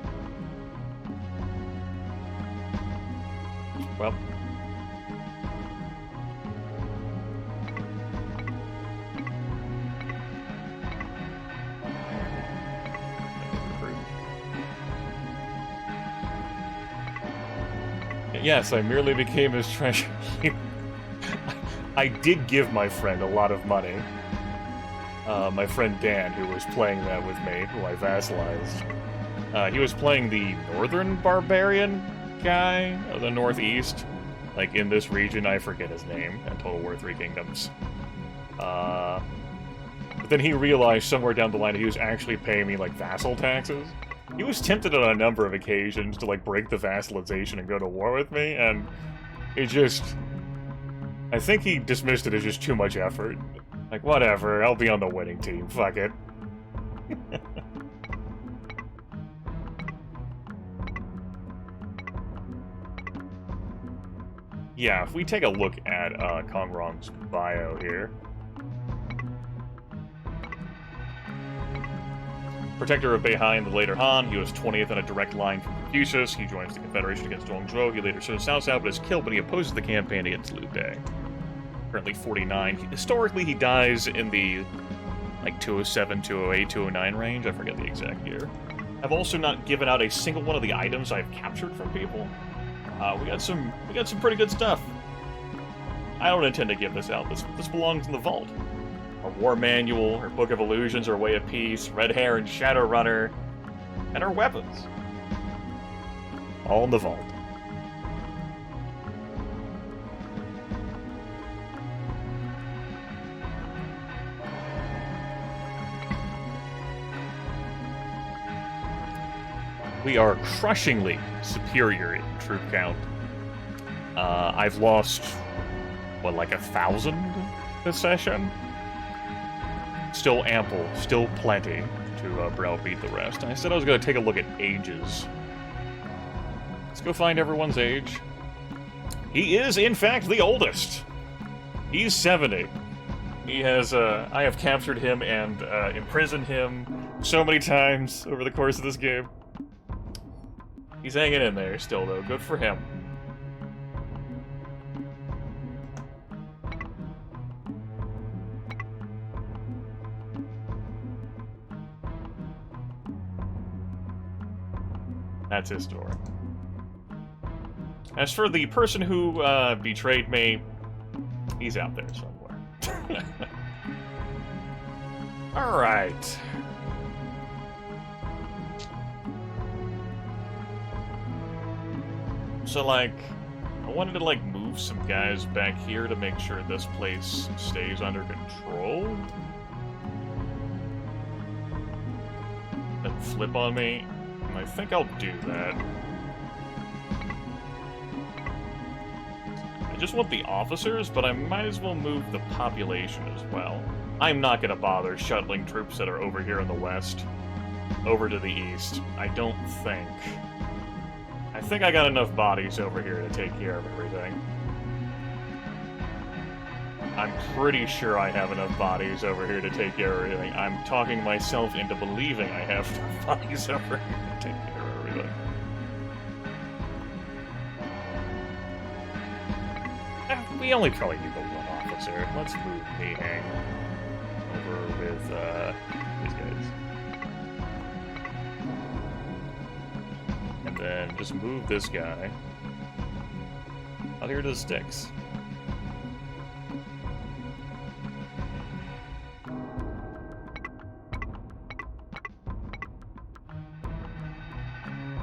Well. Yes, I merely became his treasure. I did give my friend a lot of money. My friend Dan, who was playing that with me, who I vassalized. He was playing the Northern Barbarian guy of the Northeast. Like, in this region, I forget his name, in Total War 3 Kingdoms. But then he realized somewhere down the line he was actually paying me, like, vassal taxes. He was tempted on a number of occasions to, like, break the vassalization and go to war with me, and it just... I think he dismissed it as just too much effort. Like, whatever, I'll be on the winning team, fuck it. Yeah, if we take a look at Kong Rong's bio here. Protector of Beihai in the later Han, he was 20th in a direct line from Confucius. He joins the Confederation against Zhuangzhou. He later served Cao Cao, but is killed when he opposes the campaign against Liu Bei. Currently 49. Historically, he dies in the, like, 207, 208, 209 range. I forget the exact year. I've also not given out a single one of the items I've captured from people. We got some pretty good stuff. I don't intend to give this out. This belongs in the vault. Our war manual, our book of illusions, our way of peace, red hair and shadow runner, and our weapons. All in the vault. We are crushingly superior in troop count. I've lost, what, like 1,000 this session? Still ample, still plenty to browbeat the rest. I said I was going to take a look at ages. Let's go find everyone's age. He is, in fact, the oldest. He's 70. He has, I have captured him and imprisoned him so many times over the course of this game. He's hanging in there still, though. Good for him. That's his story. As for the person who betrayed me, he's out there somewhere. Alright. So, like, I wanted to, like, move some guys back here to make sure this place stays under control. Then flip on me. And I think I'll do that. I just want the officers, but I might as well move the population as well. I'm not going to bother shuttling troops that are over here in the west over to the east. I don't think. I think I got enough bodies over here to take care of everything. I'm pretty sure I have enough bodies over here to take care of everything. I'm talking myself into believing I have enough bodies over here to take care of everything. We only probably need the one officer. Let's move Mihang over with these guys. And then just move this guy out here to the sticks.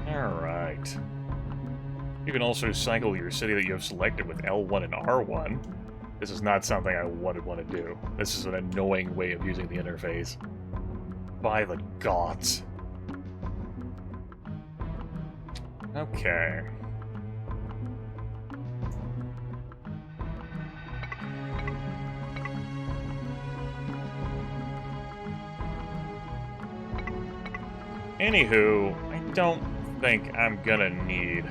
Alright. You can also cycle your city that you have selected with L1 and R1. This is not something I would want to do. This is an annoying way of using the interface. By the gods. Okay. Anywho, I don't think I'm gonna need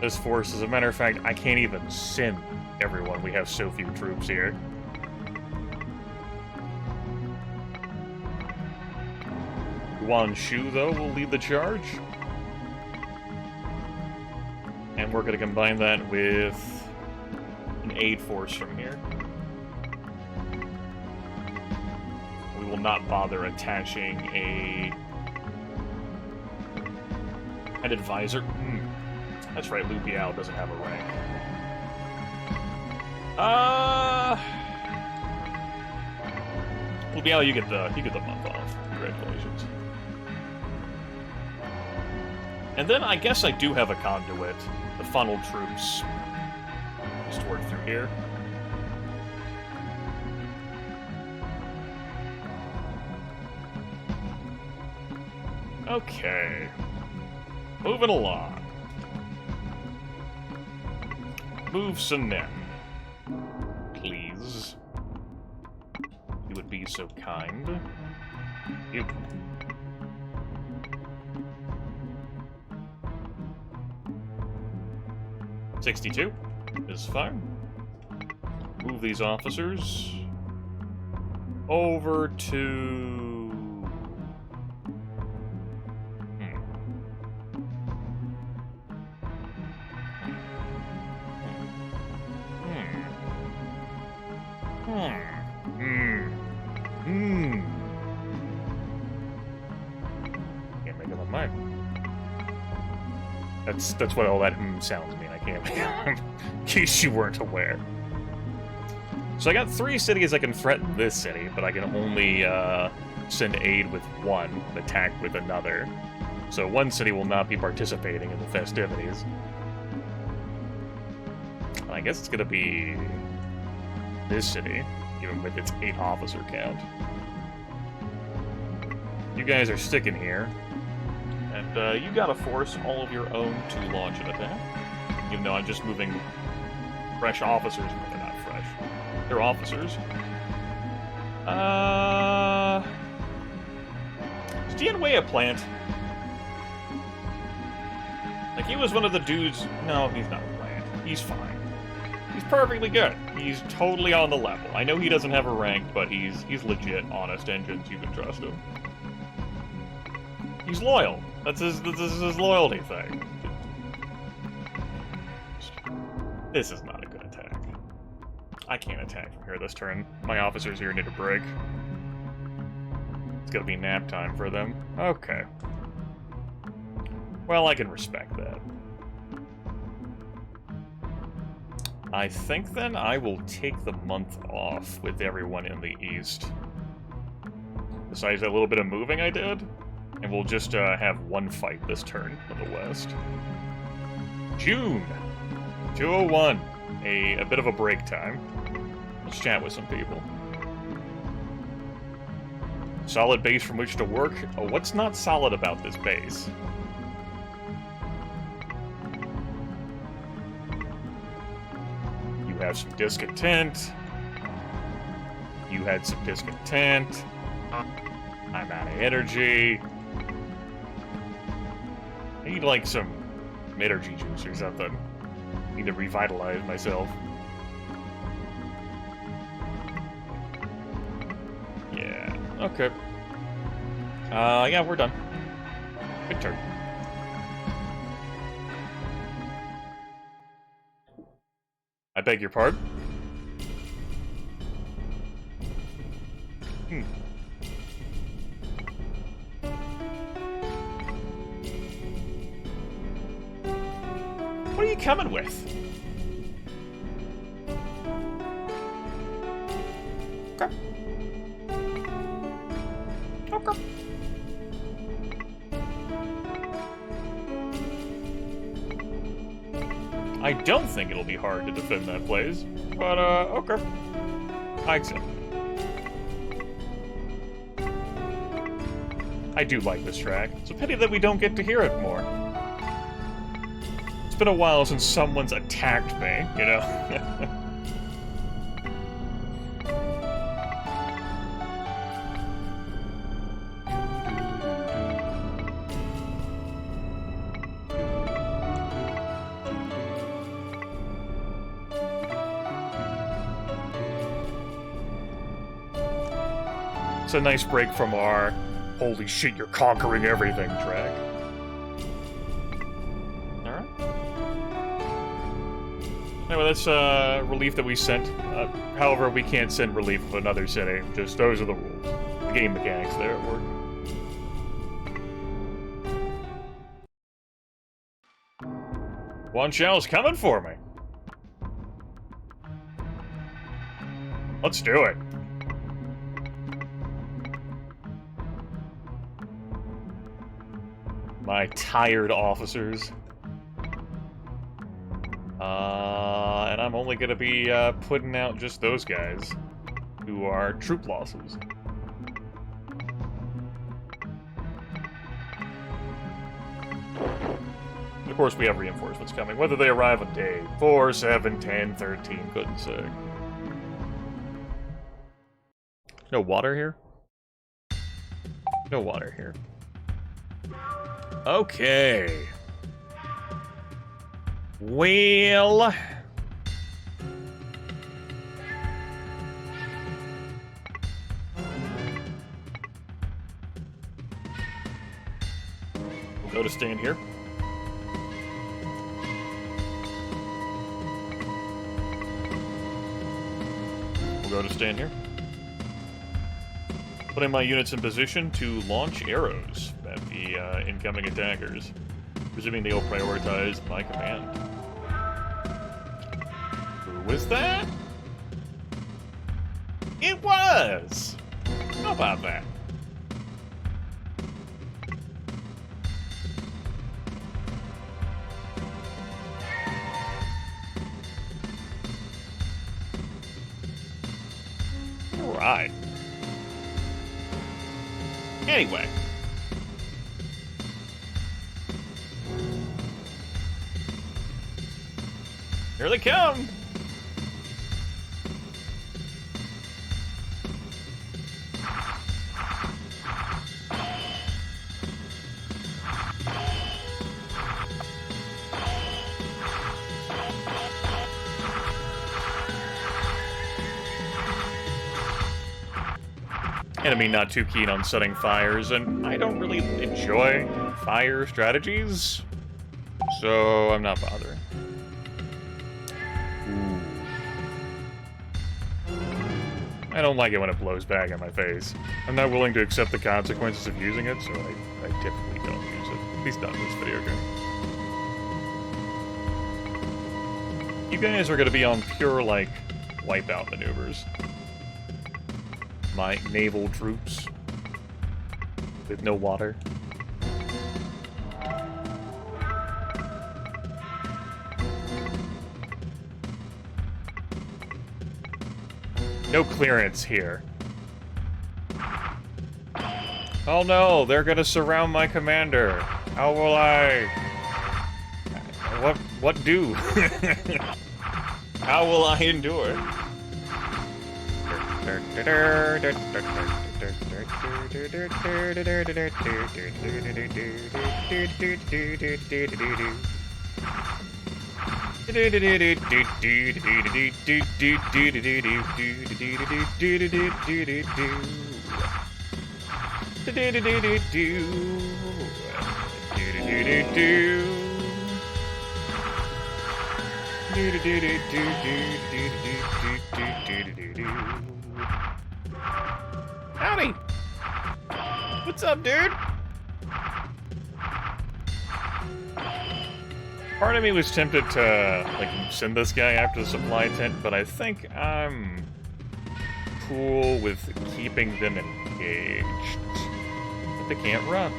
this force. As a matter of fact, I can't even send everyone. We have so few troops here. Guanshu, though, will lead the charge. And we're going to combine that with an aid force from here. We will not bother attaching an advisor. That's right, Lu Biao doesn't have a rank. Lu Biao, you get the month off. Congratulations. And then I guess I do have a conduit. The funnel troops. Just work through here. Okay. Moving along. Move some men. Please. You would be so kind. You. $62 is fine. Move these officers over to... Can't make up my mind. That's what all that sounds mean. I can't in case you weren't aware. So I got 3 cities I can threaten this city, but I can only send aid with one and attack with another. So one city will not be participating in the festivities. I guess it's gonna be this city, even with its 8 officer count. You guys are sticking here, and you gotta force all of your own to launch an attack. Even though I'm just moving fresh officers, but they're not fresh. They're officers. Is Dian Wei a plant? Like, he was one of the dudes... No, he's not a plant. He's fine. He's perfectly good. He's totally on the level. I know he doesn't have a rank, but he's legit, honest engines. You can trust him. He's loyal. That's his loyalty thing. This is not a good attack. I can't attack from here this turn. My officers here need a break. It's gonna be nap time for them. Okay. Well, I can respect that. I think then I will take the month off with everyone in the east. Besides that little bit of moving I did, and we'll just have one fight this turn in the west. June 201. A bit of a break time. Let's chat with some people. Solid base from which to work. Oh, what's not solid about this base? You have some discontent. You had some discontent. I'm out of energy. I need, like, some energy juice or something. Need to revitalize myself. Yeah, okay. Yeah, we're done. Good turn. I beg your pardon? What are you coming with? Okay. Okay. I don't think it'll be hard to defend that place, but, okay. I accept. I do like this track. It's a pity that we don't get to hear it more. It's been a while since someone's attacked me, you know? It's a nice break from our Holy shit, you're conquering everything, track. Alright. Anyway, that's relief that we sent. However, we can't send relief of another city. Just those are the rules. The game mechanics there at work. One shell's coming for me. Let's do it. My tired officers. And I'm only gonna be putting out just those guys who are troop losses. Of course, we have reinforcements coming. Whether they arrive on day 4, 7, 10, 13, couldn't say. No water here? No water here. Okay. Well... we'll go to stand here. We'll go to stand here. Putting my units in position to launch arrows at the incoming attackers, presuming they'll prioritize my command. Who was that? It was! How about that? Alright. Anyway. Here they come! Enemy not too keen on setting fires, and I don't really enjoy fire strategies, so I'm not bothering. Ooh. I don't like it when it blows back in my face. I'm not willing to accept the consequences of using it, so I typically don't use it. At least not in this video game. You guys are going to be on pure, like, wipeout maneuvers. My naval troops with no water. No clearance here. Oh no, they're gonna surround my commander. How will I... What do? How will I endure? Howdy! What's up, dude? Part of me was tempted to, like, send this guy after the supply tent, but I think I'm cool with keeping them engaged. But they can't run.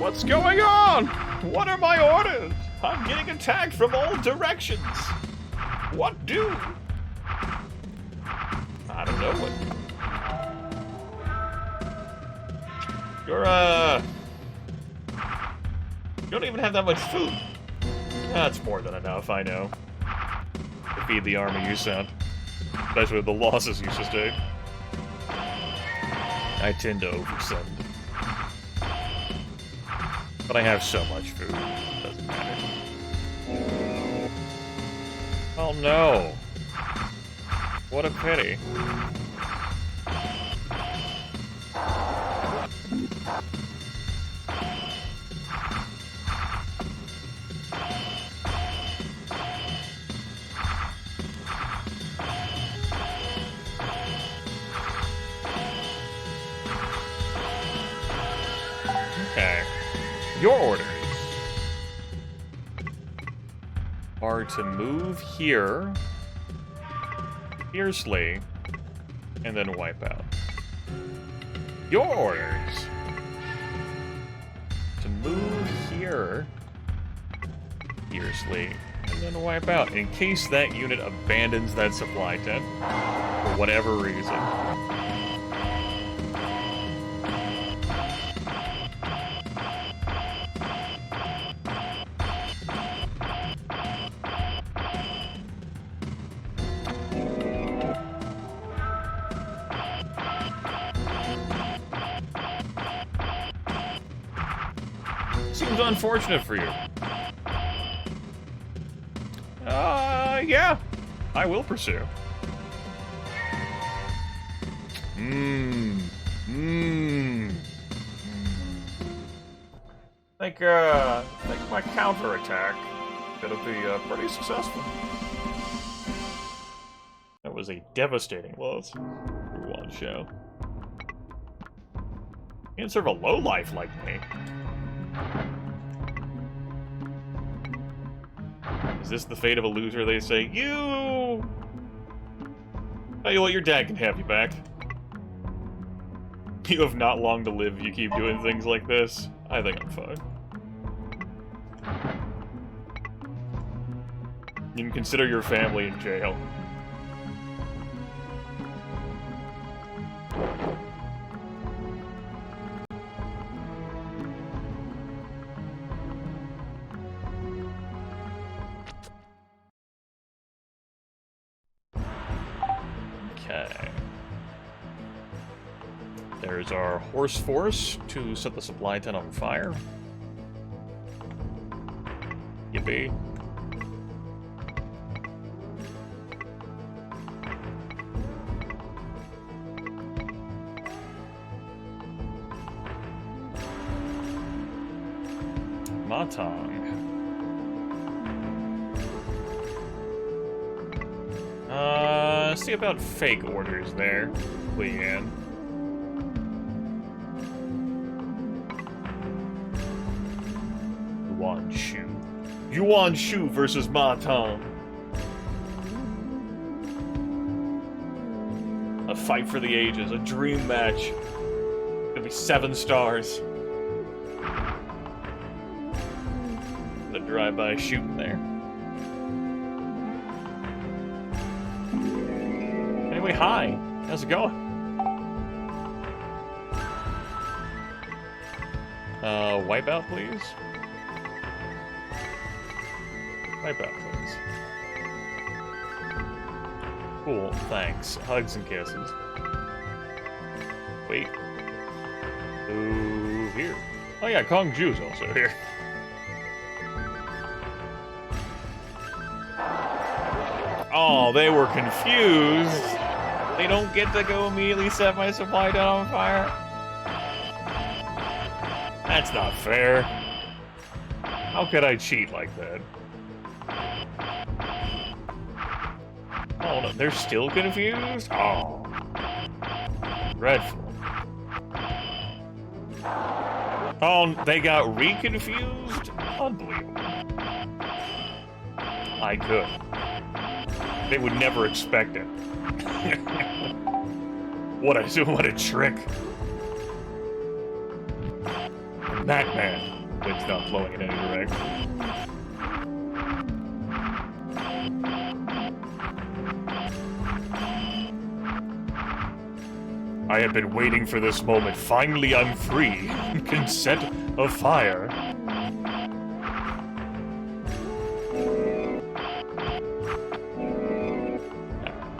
What's going on? What are my orders? I'm getting attacked from all directions. What do? I don't know what. You don't even have that much food. That's more than enough, I know. To feed the army you sent. Especially with the losses you sustained. I tend to oversend. But I have so much food, it doesn't matter. Oh no. What a pity. Your orders are to move here, fiercely, and then wipe out. Your orders to move here, fiercely, and then wipe out, in case that unit abandons that supply tent, for whatever reason. Seems unfortunate for you. Yeah. I will pursue. I think my counterattack gonna be pretty successful. That was a devastating loss for one show. You can't serve a lowlife like me. Is this the fate of a loser, they say? You! Tell you what, your dad can have you back. You have not long to live if you keep doing things like this. I think I'm fine. You can consider your family in jail. Okay. There's our horse force to set the supply tent on fire. Yippee. Matang. See about fake orders there, Leanne. Yuan Shu versus Matang. A fight for the ages, a dream match. It'll be 7 stars. The drive-by shooting there. Anyway, hi. How's it going? Wipeout, please. Wipeout, please. Cool, thanks. Hugs and kisses. Wait. Ooh, here. Oh yeah, Kong Ju's also here. Oh, they were confused. They don't get to go immediately set my supply down on fire. That's not fair. How could I cheat like that? Oh no, they're still confused? Oh. Dreadful. Oh, they got re-confused? Unbelievable. I could. They would never expect it. What a trick. That man. Wind's not blowing in any direction. I have been waiting for this moment. Finally, I'm free. Can set a fire.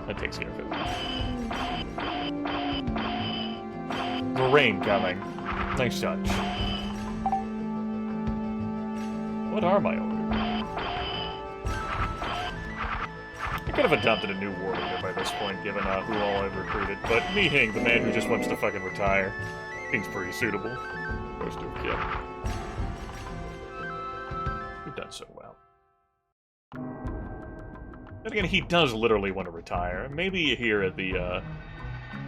That takes care of it. The rain coming. Nice touch. What are my orders? I could have adopted a new war leader by this point, given who all I've recruited, but me Hing, the man who just wants to fucking retire, seems pretty suitable. Most of yeah. You've done so well. Then again, he does literally want to retire. Maybe here at the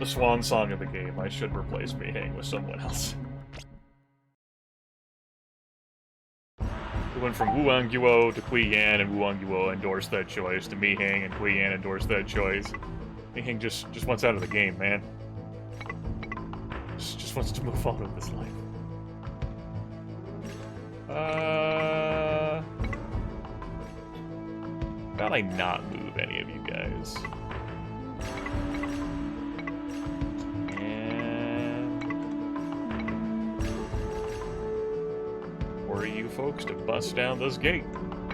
swan song of the game, I should replace me Hing with someone else. went from Wuang Guo to Kui Yan, and Wuang Guo endorsed that choice, to Mi Hing, and Kui Yan endorsed that choice. Mi Hing just wants out of the game, man. Just wants to move on with his life. How about I not move any of you guys? And order you folks to bust down this gate.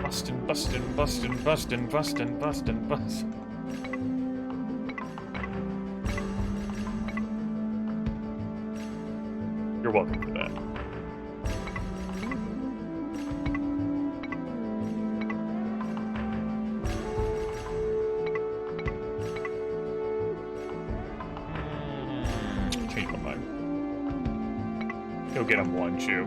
Bustin', bustin', bustin', bustin', bustin', bustin', bustin'. You're welcome for that. Change my mind. Go get him one, Chew.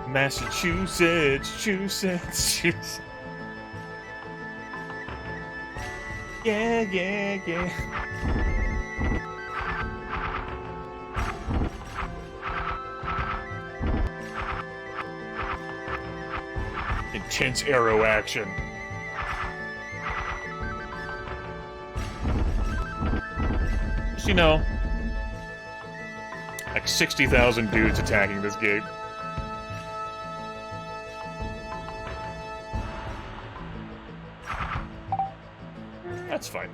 Massachusetts. Yeah. Intense arrow action. Just, you know, like 60,000 dudes attacking this gate. That's fine.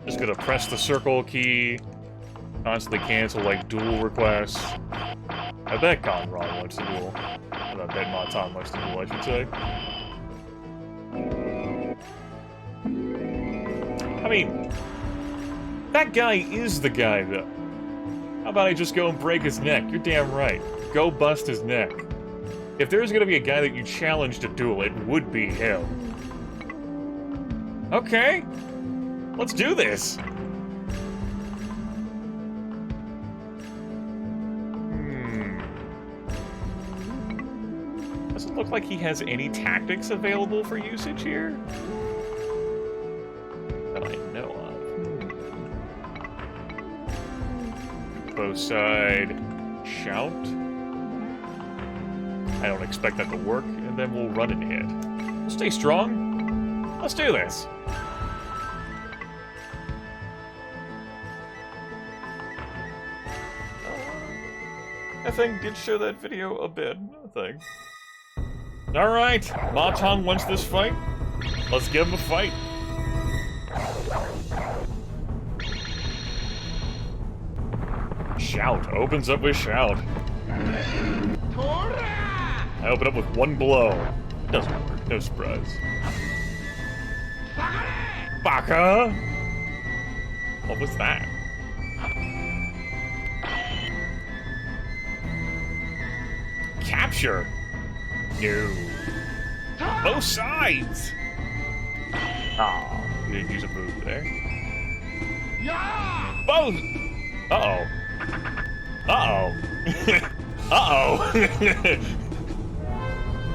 Just gonna press the circle key, constantly cancel, like, duel requests. I bet Rong wants to duel. I bet Matan wants to duel, I should say. I mean, that guy is the guy, though. How about I just go and break his neck? You're damn right. Go bust his neck. If there's gonna be a guy that you challenge to duel, it would be him. Okay, let's do this. Doesn't look like he has any tactics available for usage here that I know of. Both side shout. I don't expect that to work, and then we'll run and hit. We'll stay strong. Let's do this. I think did show that video a bit, I think. Alright, Matan wants this fight. Let's give him a fight. Shout. Opens up with shout. I open up with one blow. It doesn't work. No surprise. Baka! What was that? Capture! No. Both sides! Aw, you didn't use a move there. Both! Uh-oh. Uh-oh. Uh-oh.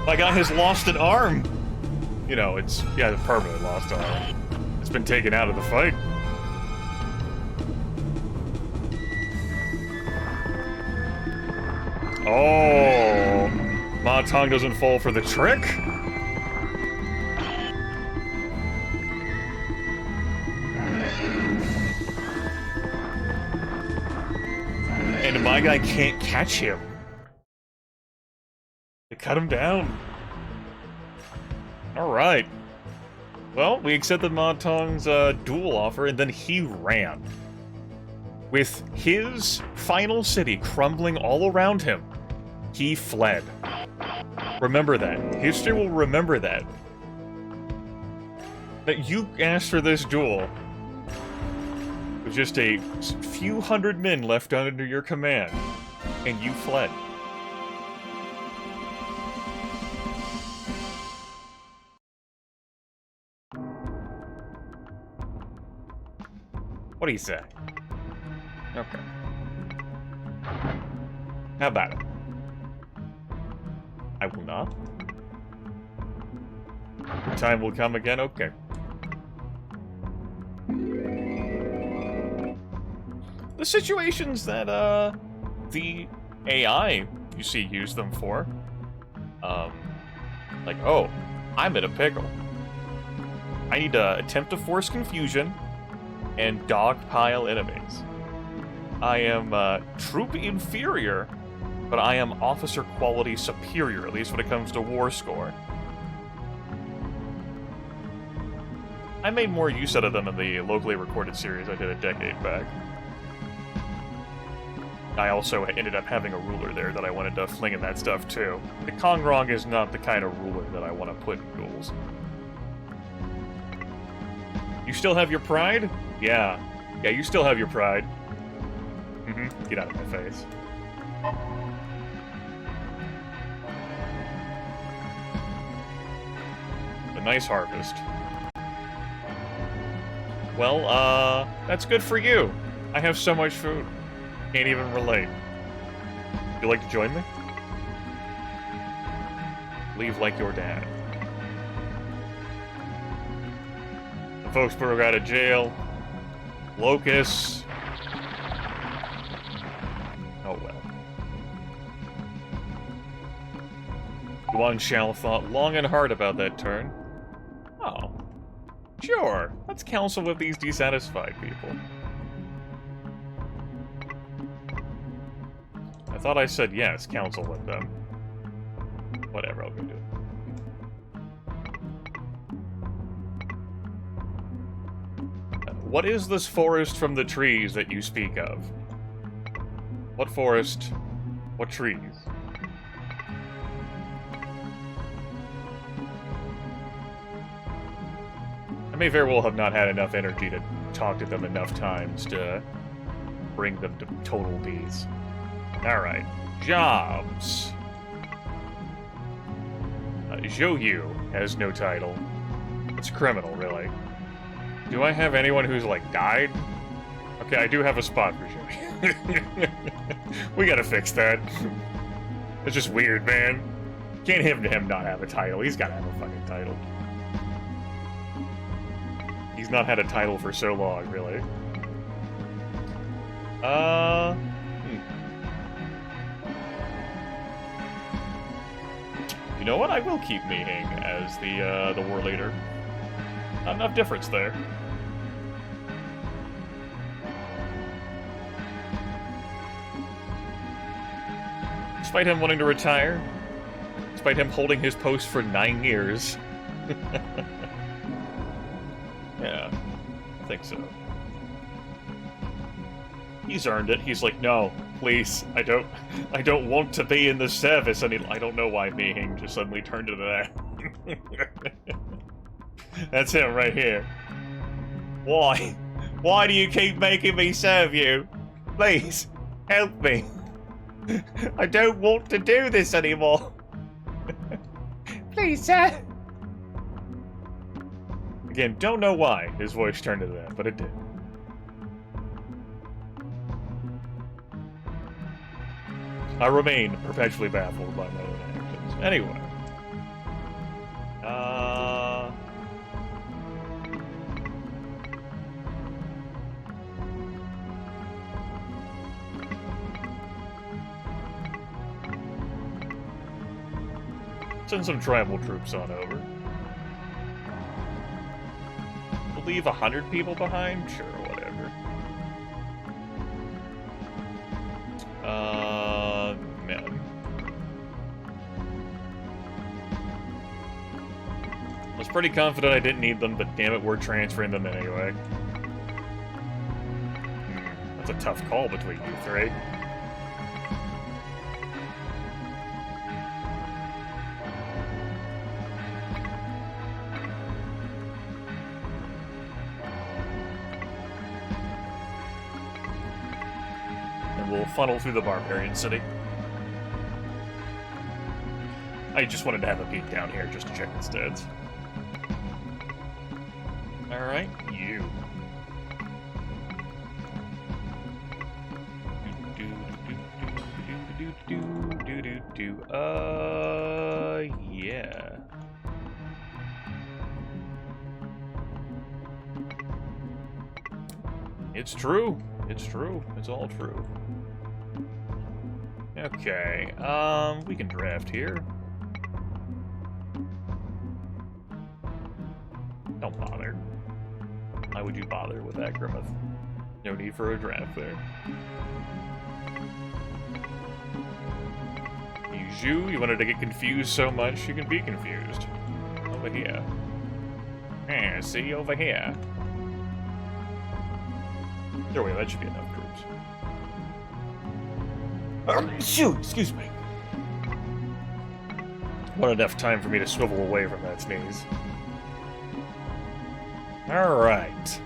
My guy has lost an arm. You know, it's, yeah, the permanently lost arm. It's been taken out of the fight. Oh, Matan doesn't fall for the trick? And my guy can't catch him. They cut him down. Alright. Well, we accepted Matan's duel offer, and then he ran. With his final city crumbling all around him, he fled. Remember that. History will remember that. That you asked for this duel with just a few hundred men left under your command, and you fled. What do you say? Okay. How about it? I will not. Time will come again? Okay. the situations that, the AI you see use them for. Like, oh, I'm in a pickle. I need to attempt to force confusion and dogpile enemies. I am, troop inferior, but I am officer quality superior, at least when it comes to war score. I made more use out of them in the locally recorded series I did a decade back. I also ended up having a ruler there that I wanted to fling in that stuff too. The Kongrong is not the kind of ruler that I want to put in duels. You still have your pride? Yeah. Yeah, you still have your pride. Get out of my face. A nice harvest. Well, that's good for you. I have so much food. Can't even relate. Would you like to join me? Leave like your dad. The folks broke out of jail. Locusts. Oh well. Yuan Shao thought long and hard about that turn. Oh. Sure, let's counsel with these dissatisfied people. I thought I said yes, counsel with them. Whatever, I'll go do it. What is this forest from the trees that you speak of? What forest? What trees? I may very well have not had enough energy to talk to them enough times to bring them to total peace. Alright, jobs. Zhou has no title. It's criminal, really. Do I have anyone who's, like, died? Okay, I do have a spot for Zhou. We gotta fix that. It's just weird, man. Can't him not have a title. He's gotta have a fucking title. He's not had a title for so long, really. You know what? I will keep Mihing as the war leader. Not enough difference there. Despite him wanting to retire, despite him holding his post for 9 years. Yeah, I think so. He's earned it. He's like, no, please, I don't want to be in the service. And I don't know why Mihing just suddenly turned into that. That's him right here. Why? Why do you keep making me serve you? Please, help me. I don't want to do this anymore. Please, sir. Again, don't know why his voice turned into that, but it did. I remain perpetually baffled by my own actions. Anyway. Send some tribal troops on over. Leave 100 people behind? Sure, whatever. Man. I was pretty confident I didn't need them, but damn it, we're transferring them anyway. That's a tough call between you three. We'll funnel through the barbarian city. I just wanted to have a peek down here just to check the stats. Alright, you. Yeah. It's true. It's true. It's all true. Okay, we can draft here. Don't bother. Why would you bother with that, Grimith? No need for a draft there. You wanted to get confused so much, you can be confused. Over here. Yeah, see, over here. There we go, that should be enough troops. Shoot, excuse me. Not enough time for me to swivel away from that sneeze. Alright.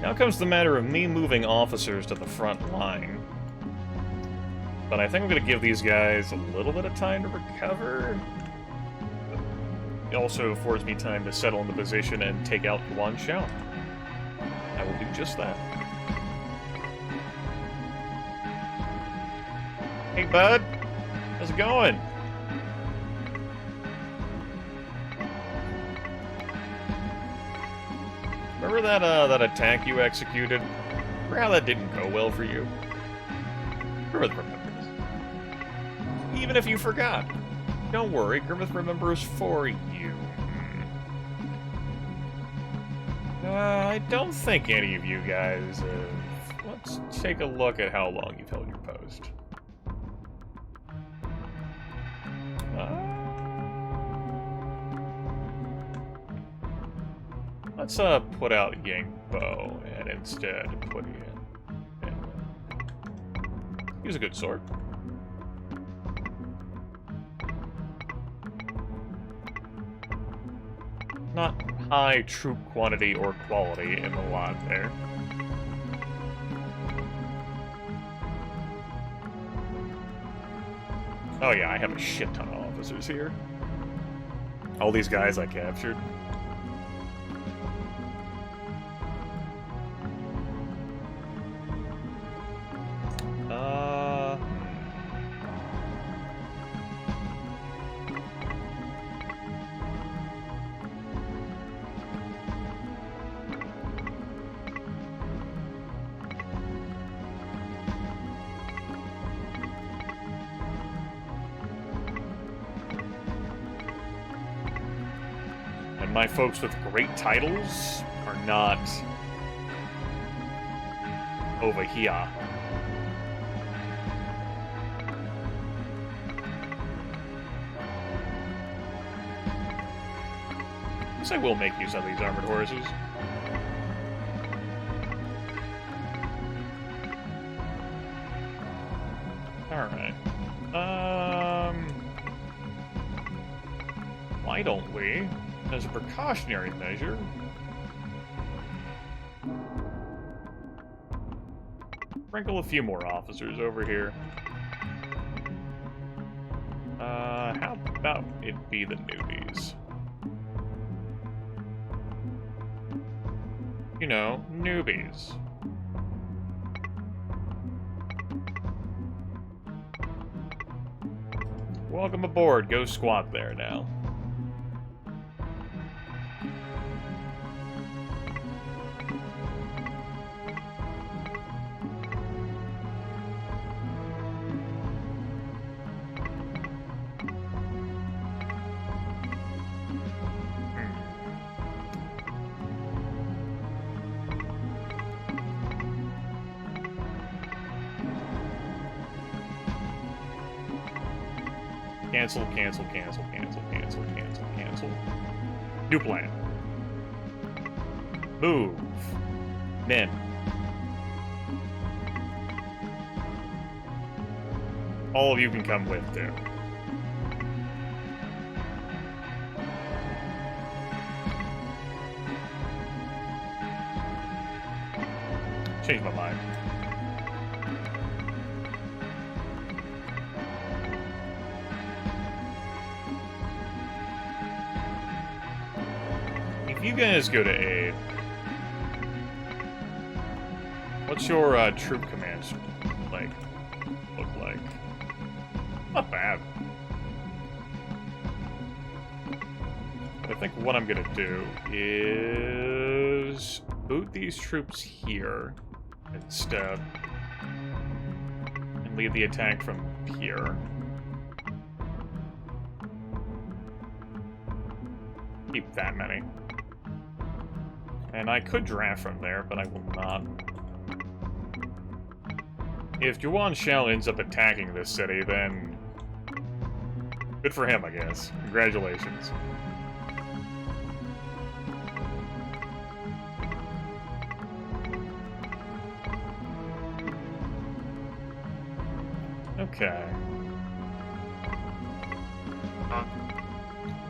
Now comes the matter of me moving officers to the front line. But I think I'm going to give these guys a little bit of time to recover. It also affords me time to settle into position and take out Yuan Shao. I will do just that. Hey, bud. How's it going? Remember that attack you executed? Remember how that didn't go well for you? Grimith remembers. Even if you forgot. Don't worry, Grimith remembers for you. I don't think any of you guys have... Let's take a look at how long you've held your post. Let's put out Yangbo and instead put in. He's a good sword. Not high troop quantity or quality in the lot there. Oh yeah, I have a shit ton of officers here. All these guys I captured. My folks with great titles are not over here. I guess I will make use of these armored horses. Alright. Why don't we, as a precautionary measure, sprinkle a few more officers over here? How about it be the newbies? You know, newbies. Welcome aboard. Go squat there now. Cancel, cancel, cancel, cancel, cancel, cancel, cancel. New plan. Move. Men. All of you can come with, too. Changed my mind. You guys go to aid. What's your troop commands look like? Not bad. I think what I'm gonna do is boot these troops here instead. And lead the attack from here. Keep that many. And I could draft from there, but I will not. If Yuan Shao ends up attacking this city, then good for him, I guess. Congratulations. Okay.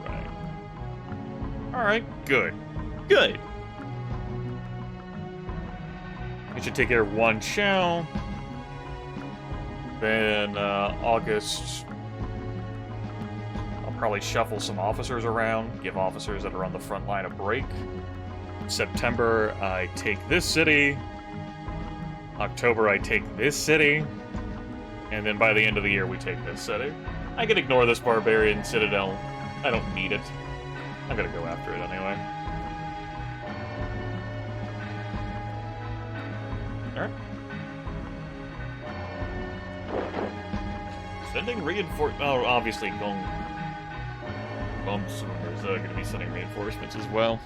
Right. Alright, good. Good! We should take care of Yuan Shao. Then, August, I'll probably shuffle some officers around, give officers that are on the front line a break. September, I take this city. October, I take this city. And then by the end of the year, we take this city. I can ignore this barbarian citadel. I don't need it. I'm gonna go after it anyway. Alright. Sending reinforcements. Oh, obviously, Gong Bumps is going to be sending reinforcements as well.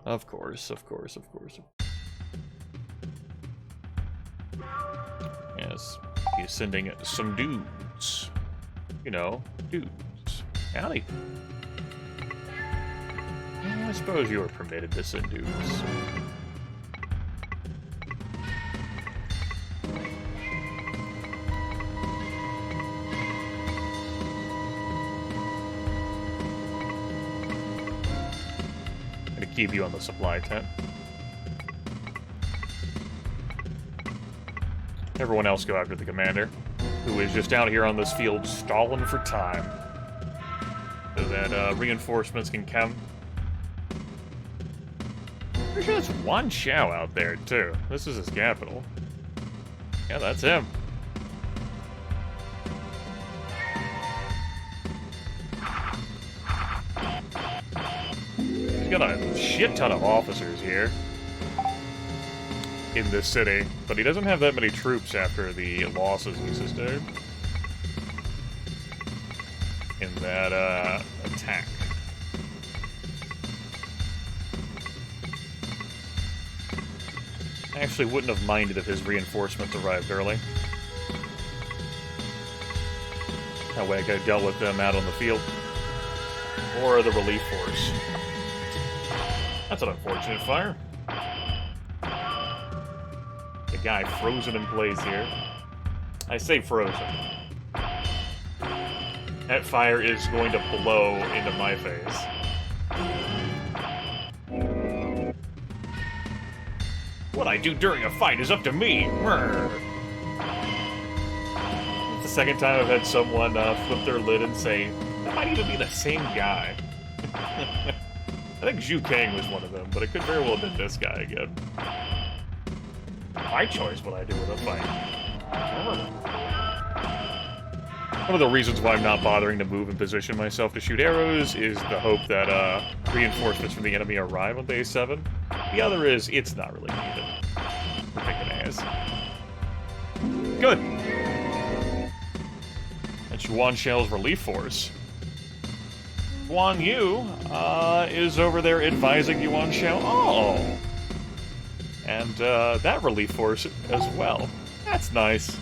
Of course, of course, of course. Yes, he's sending some dudes. You know, dudes. Howdy. I suppose you are permitted to send dudes. Keep you on the supply tent. Everyone else go after the commander, who is just out here on this field stalling for time, so that reinforcements can come. Pretty sure that's Yuan Shao out there too. This is his capital. Yeah, that's him. Got a shit ton of officers here in this city, but he doesn't have that many troops after the losses we sustained in that attack. I actually wouldn't have minded if his reinforcements arrived early. That way I could have dealt with them out on the field. Or the relief force. That's an unfortunate fire. The guy frozen in place here. I say frozen. That fire is going to blow into my face. What I do during a fight is up to me. It's the second time I've had someone flip their lid and say, that might even be the same guy. I think Zhu Kang was one of them, but it could very well have been this guy again. My choice what I do with a fight. One of the reasons why I'm not bothering to move and position myself to shoot arrows is the hope that reinforcements from the enemy arrive on day 7. The other is, it's not really needed. We're picking ass. Good! That's Yuan Shao's relief force. Guan Yu is over there advising Yuan Shao. Oh! And that relief force as well. That's nice.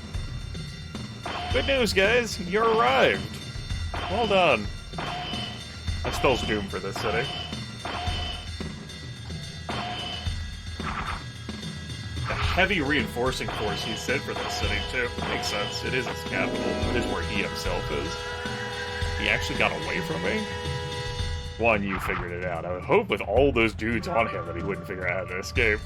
Good news, guys. You arrived. Well done. That spells doom for this city. A heavy reinforcing force he said for this city, too. Makes sense. It is its capital. It is where he himself is. He actually got away from me? Guan Yu figured it out. I would hope with all those dudes on him that he wouldn't figure out how to escape.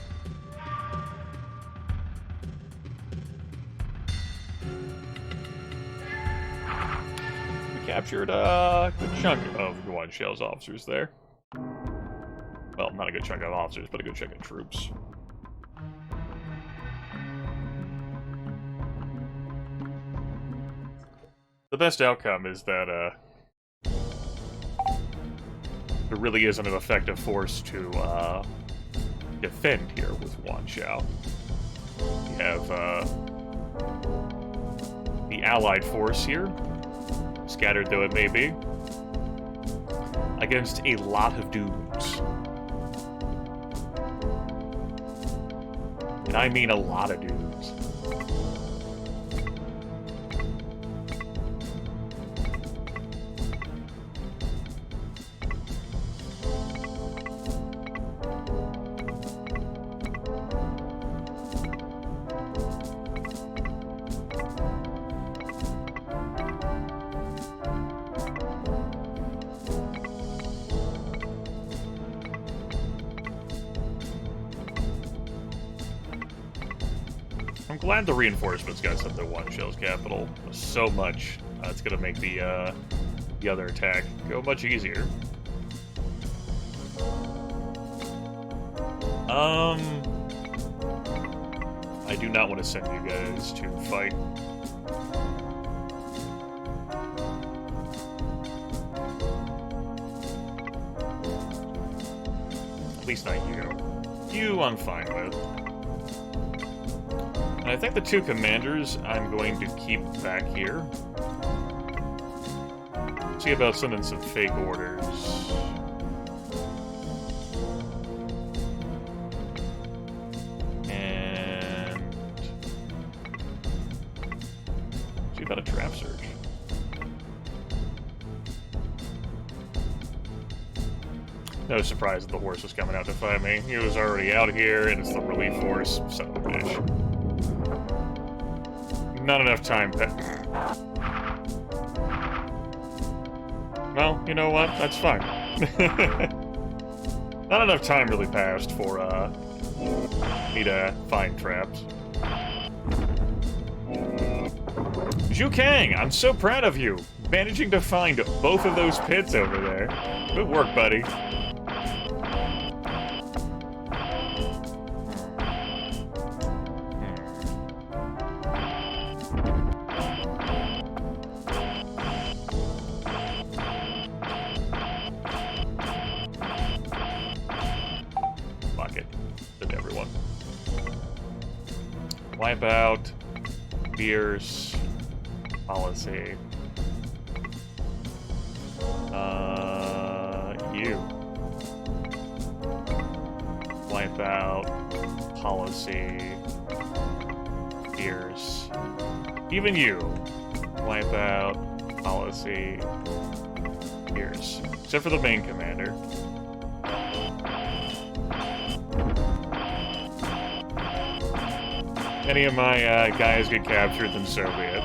We captured a good chunk of Yuan Shao's officers there. Well, not a good chunk of officers, but a good chunk of troops. The best outcome is that, there really isn't an effective force to defend here with Wan Xiao. You have the allied force here, scattered though it may be, against a lot of dudes. And I mean a lot of dudes. I'm glad the reinforcements got sent to Wan Xiao's capital. So much. It's gonna make the other attack go much easier. I do not want to send you guys to fight. At least not you. You I'm fine with. And I think the two commanders I'm going to keep back here. See about sending some fake orders. And see about a trap surge. No surprise that the horse was coming out to fight me. He was already out here, and it's the relief force. Son of a bitch. Not enough time. Well, you know what? That's fine. Not enough time really passed for me to find traps. Zhu Kang, I'm so proud of you. Managing to find both of those pits over there. Good work, buddy. About Beer's policy. You. Wipe out policy. Beer's. Even you. Wipe out policy. Beer's. Except for the main commander. Any of my guys get captured, then so be it.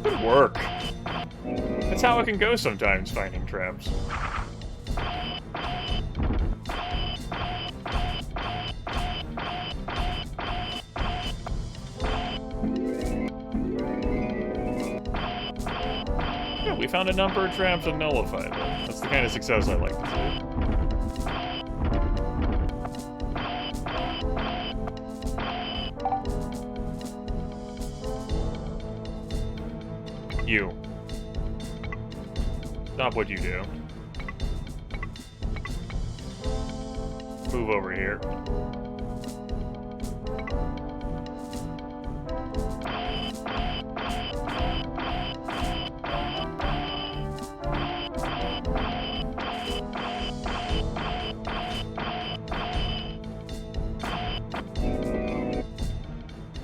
Good work. That's how it can go sometimes, finding traps. We found a number of traps and nullified them. That's the kind of success I like to see. You. Stop what you do. Move over here.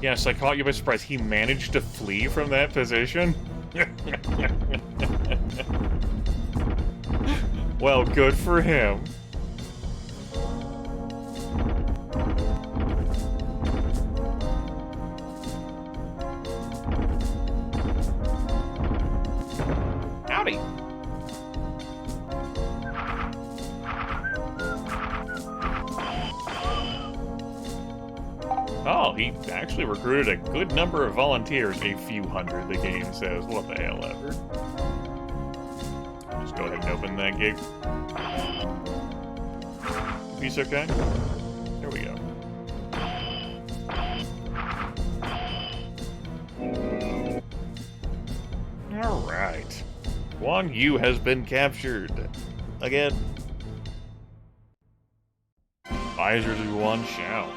Yes, I caught you by surprise. He managed to flee from that position? Well, good for him. Howdy. Oh, he actually recruited a good number of volunteers, a few hundred, the game says. What the hell ever. Just go ahead and open that gate. Piece okay? There we go. Guan Yu has been captured. Again. Advisor to Yuan Shao.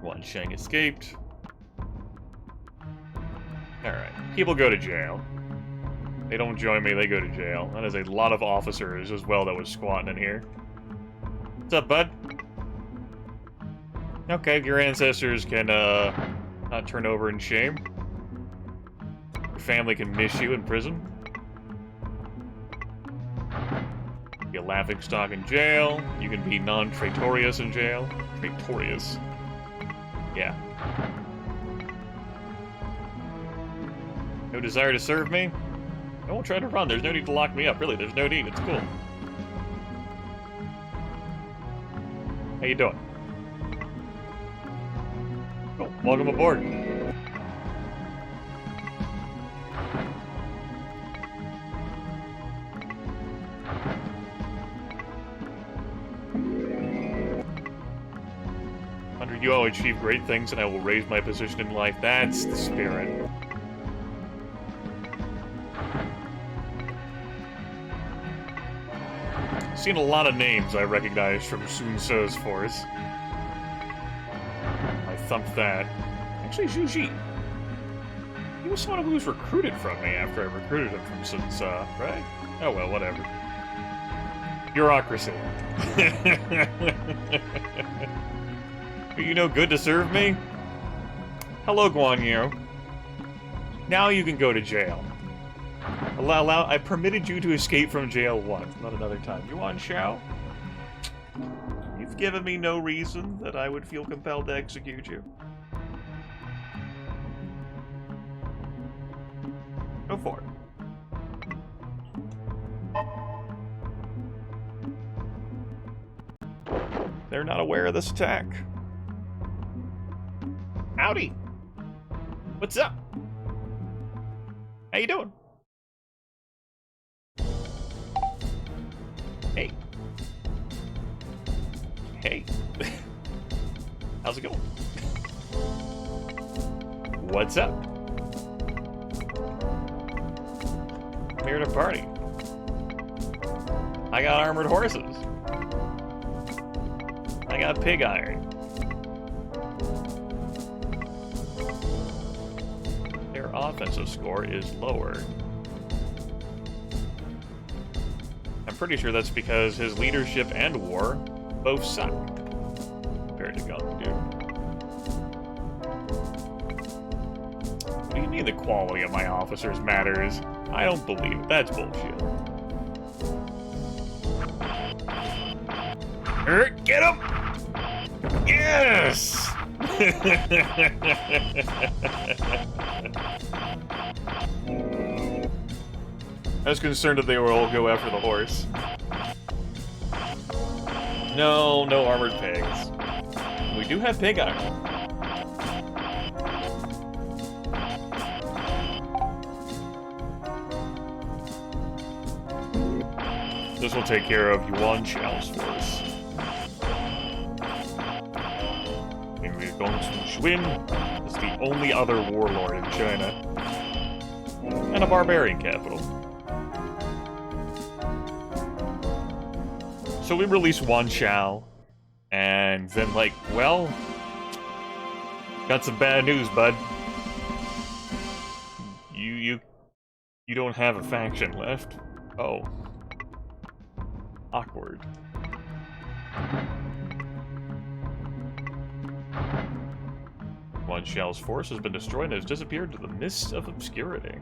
Guan Sheng escaped. Alright, people go to jail. They don't join me, they go to jail. That is a lot of officers as well that was squatting in here. What's up, bud? Okay, your ancestors can, not turn over in shame. Your family can miss you in prison. Be a laughingstock in jail. You can be non-traitorious in jail. Traitorious. Yeah. No desire to serve me? I won't try to run. There's no need to lock me up. Really, there's no need. It's cool. How you doing? Cool. Welcome aboard. Under you, I will achieve great things, and I will raise my position in life. That's the spirit. Seen a lot of names I recognize from Sun Tzu's force. I thumped that. Actually, Zhu Ji. He was someone who was recruited from me after I recruited him from Sun Tzu, right? Oh well, whatever. Bureaucracy. Are you no good to serve me? Hello, Guan Yu. Now you can go to jail. I permitted you to escape from jail once, not another time. Yuan Shao? You've given me no reason that I would feel compelled to execute you. Go for it. They're not aware of this attack. Howdy! What's up? How you doing? Hey. Hey. How's it going? What's up? I'm here to party. I got armored horses. I got pig iron. Their offensive score is lower. I'm pretty sure that's because his leadership and war both suck compared to Gumdu. What do you mean the quality of my officers matters? I don't believe it. That's bullshit. Get him! Yes! I was concerned that they will all go after the horse. No, no armored pigs. We do have pig iron. This will take care of Yuan Shao's force. And we're going to Xuan is the only other warlord in China. And a barbarian capital. So we release Yuan Shao, and then like, well, got some bad news, bud. You don't have a faction left. Oh. Awkward. Yuan Shao's force has been destroyed and has disappeared into the mists of obscurity.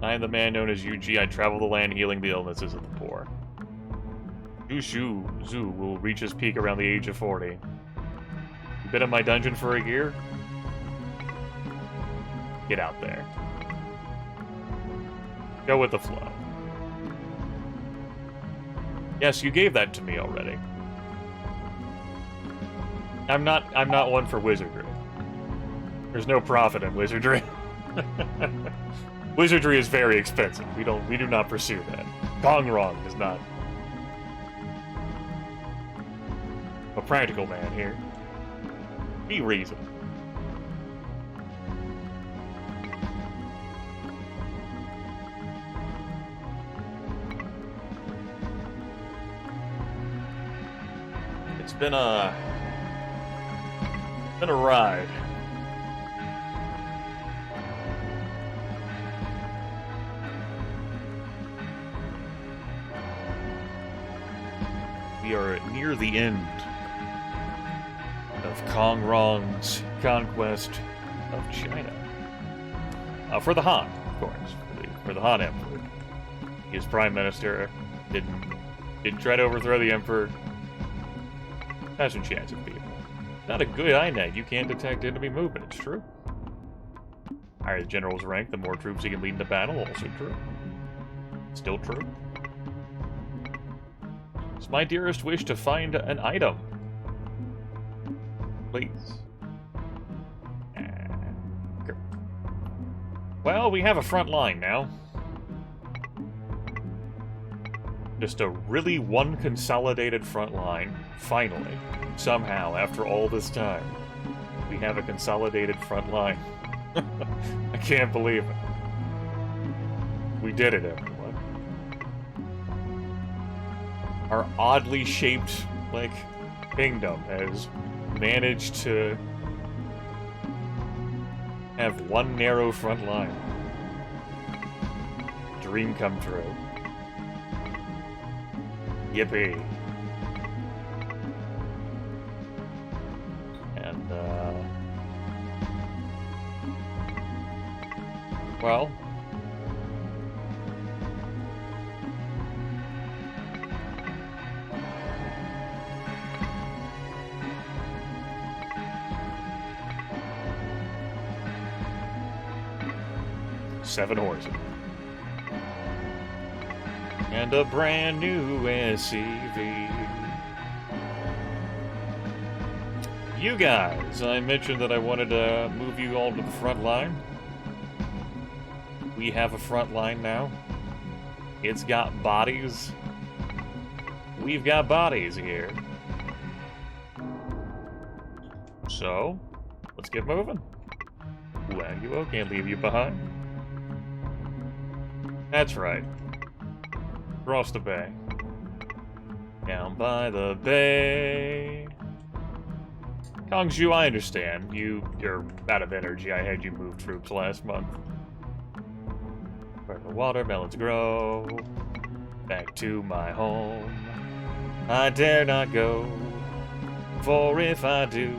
I am the man known as Yuji. I travel the land healing the illnesses of the poor. Zhu will reach his peak around the age of 40. You been in my dungeon for a year? Get out there. Go with the flow. Yes, you gave that to me already. I'm not one for wizardry. There's no profit in wizardry. Wizardry is very expensive. We do not pursue that. Rong is not. practical man here. Be reasonable. It's been a ride. We are near the end of Kong Rong's conquest of China. For the Han, of course. For the Han Emperor. His Prime Minister didn't try to overthrow the Emperor. Has some chance of people. Not a good INET. You can't detect enemy movement. It's true. Higher the general's rank, the more troops he can lead into battle. Also true. Still true. It's my dearest wish to find an item. Please. Well, we have a front line now. Just a really one consolidated front line. Finally. Somehow, after all this time, we have a consolidated front line. I can't believe it. We did it, everyone. Our oddly shaped, kingdom has managed to have one narrow front line. Dream come true. Yippee. And, well... Seven horses. And a brand new SCV. You guys, I mentioned that I wanted to move you all to the front line. We have a front line now. It's got bodies. We've got bodies here. So, let's get moving. Well, can't leave you behind. That's right. Across the bay. Down by the bay. Kongshu, I understand. You're out of energy. I had you move troops last month. Where the watermelons grow. Back to my home. I dare not go. For if I do,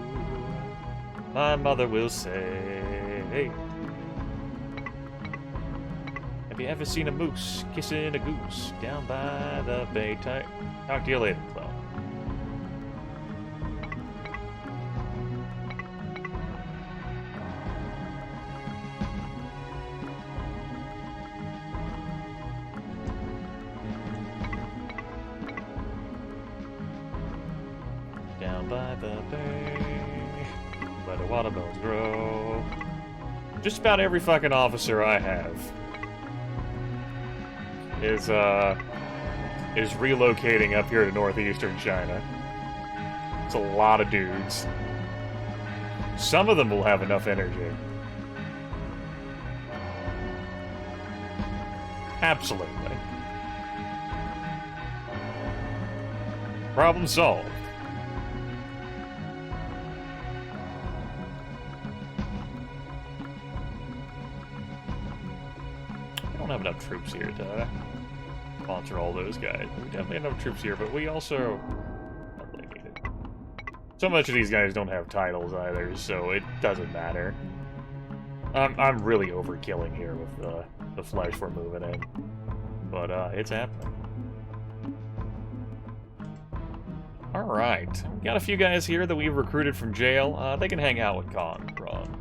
my mother will say, have you ever seen a moose kissing a goose down by the bay? Talk to you later, Chloe. Down by the bay, where the watermelons grow. Just about every fucking officer I have is relocating up here to northeastern China. It's a lot of dudes. Some of them will have enough energy. Absolutely. Problem solved. We don't have enough troops here to sponsor all those guys. We definitely have enough troops here, but we also don't really need it. So much of these guys don't have titles either, so it doesn't matter. I'm really overkilling here with the flesh we're moving in, but it's happening. All right, we got a few guys here that we've recruited from jail. They can hang out with Kong, Rong.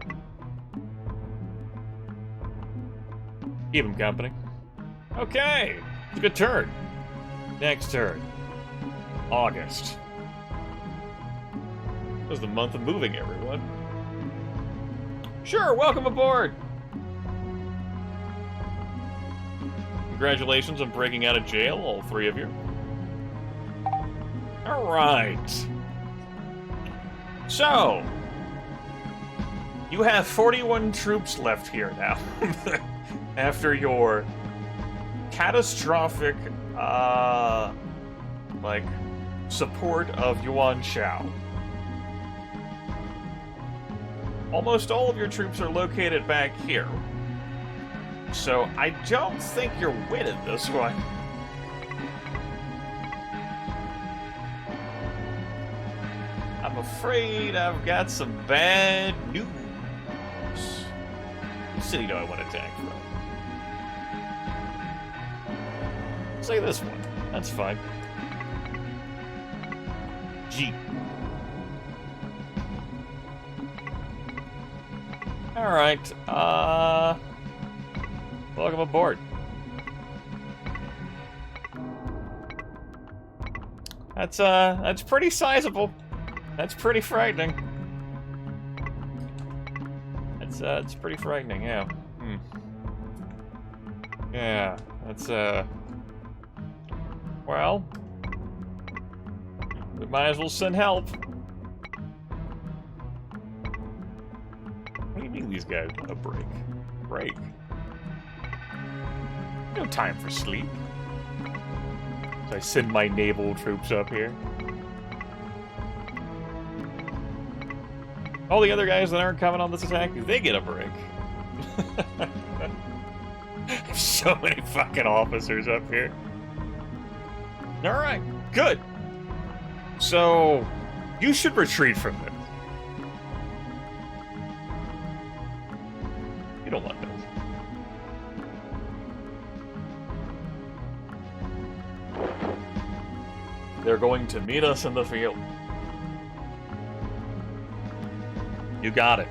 Keep them company. Okay. It's a good turn. Next turn. August. It was the month of moving, everyone. Sure, welcome aboard! Congratulations on breaking out of jail, all three of you. Alright. So, you have 41 troops left here now. After your catastrophic, like, support of Yuan Shao. Almost all of your troops are located back here. So, I don't think you're winning this one. I'm afraid I've got some bad news. What city do I want to attack from? Say this one. That's fine. G. Alright, welcome aboard. That's pretty sizable. That's pretty frightening. It's pretty frightening, yeah. Yeah, that's, well, we might as well send help. What do you mean these guys want a break? Break? No time for sleep. So I send my naval troops up here. All the other guys that aren't coming on this attack, they get a break. So many fucking officers up here. Alright, good. So, you should retreat from this. You don't want this. They're going to meet us in the field. You got it.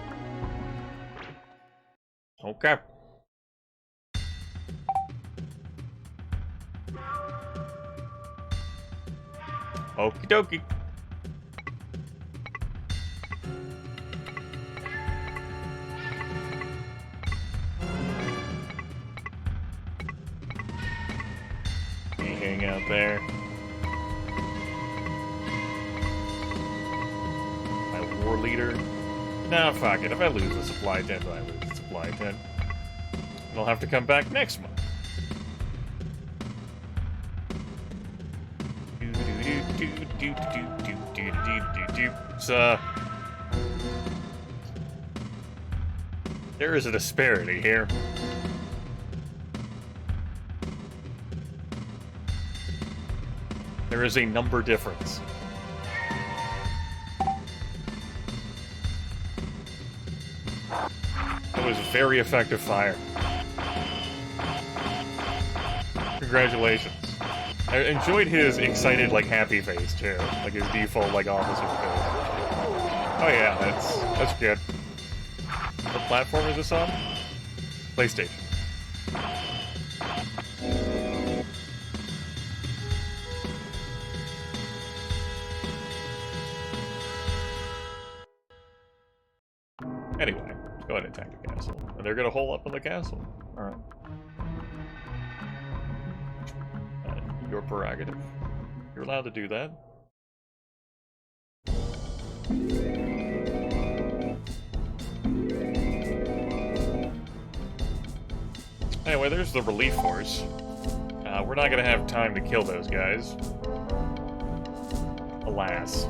Okay. Okie dokie. You hang out there. My war leader. Nah, fuck it. If I lose the supply tent, I lose the supply tent. And I'll have to come back next month. So, there is a disparity here. There is a number difference. That was very effective fire. Congratulations. I enjoyed his excited, like, happy face, too. Like, his default, like, officer face. Oh yeah, that's good. What platform is this on? PlayStation. Anyway, go ahead and attack the castle. And they're gonna hole up in the castle. Alright. Your prerogative. You're allowed to do that. Anyway, there's the relief force. We're not gonna have time to kill those guys. Alas.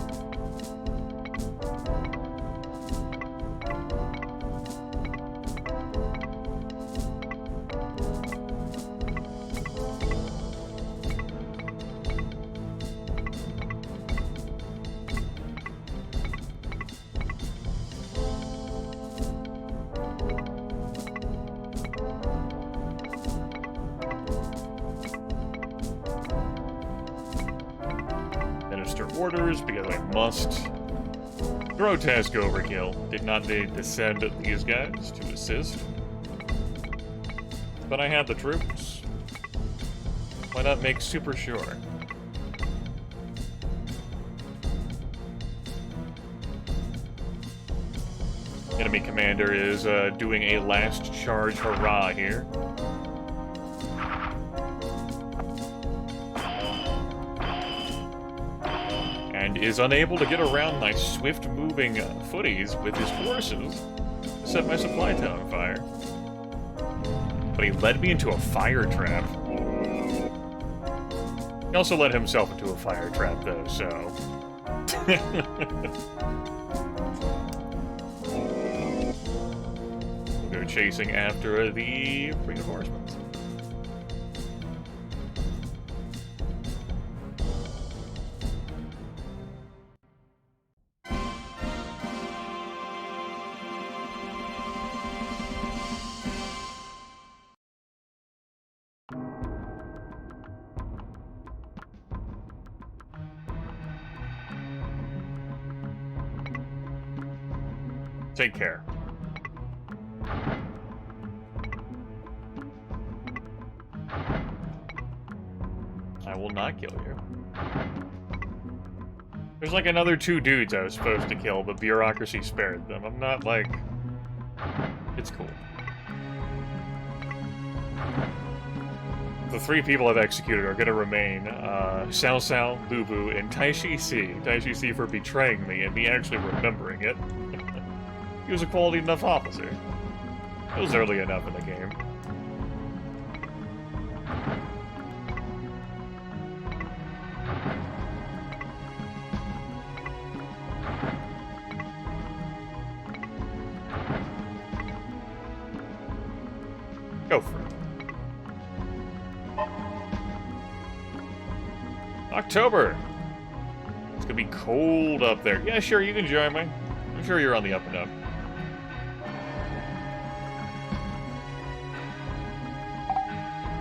Orders because I must. Grotesque overkill. Did not need to send these guys to assist. But I had the troops. Why not make super sure? Enemy commander is doing a last charge hurrah here. And and is unable to get around my swift-moving footies with his horses to set my supply town on fire. But he led me into a fire trap. He also led himself into a fire trap, though, so... We'll go chasing after the reinforcements. Take care. I will not kill you. There's like another 2 dudes I was supposed to kill, but bureaucracy spared them. I'm not like... It's cool. The 3 people I've executed are gonna remain Cao Cao, Lubu, and Taishi C. Taishi C for betraying me and me actually remembering it. He was a quality enough officer. It was early enough in the game. Go for it. October! It's gonna be cold up there. Yeah, sure, you can join me. I'm sure you're on the up and up.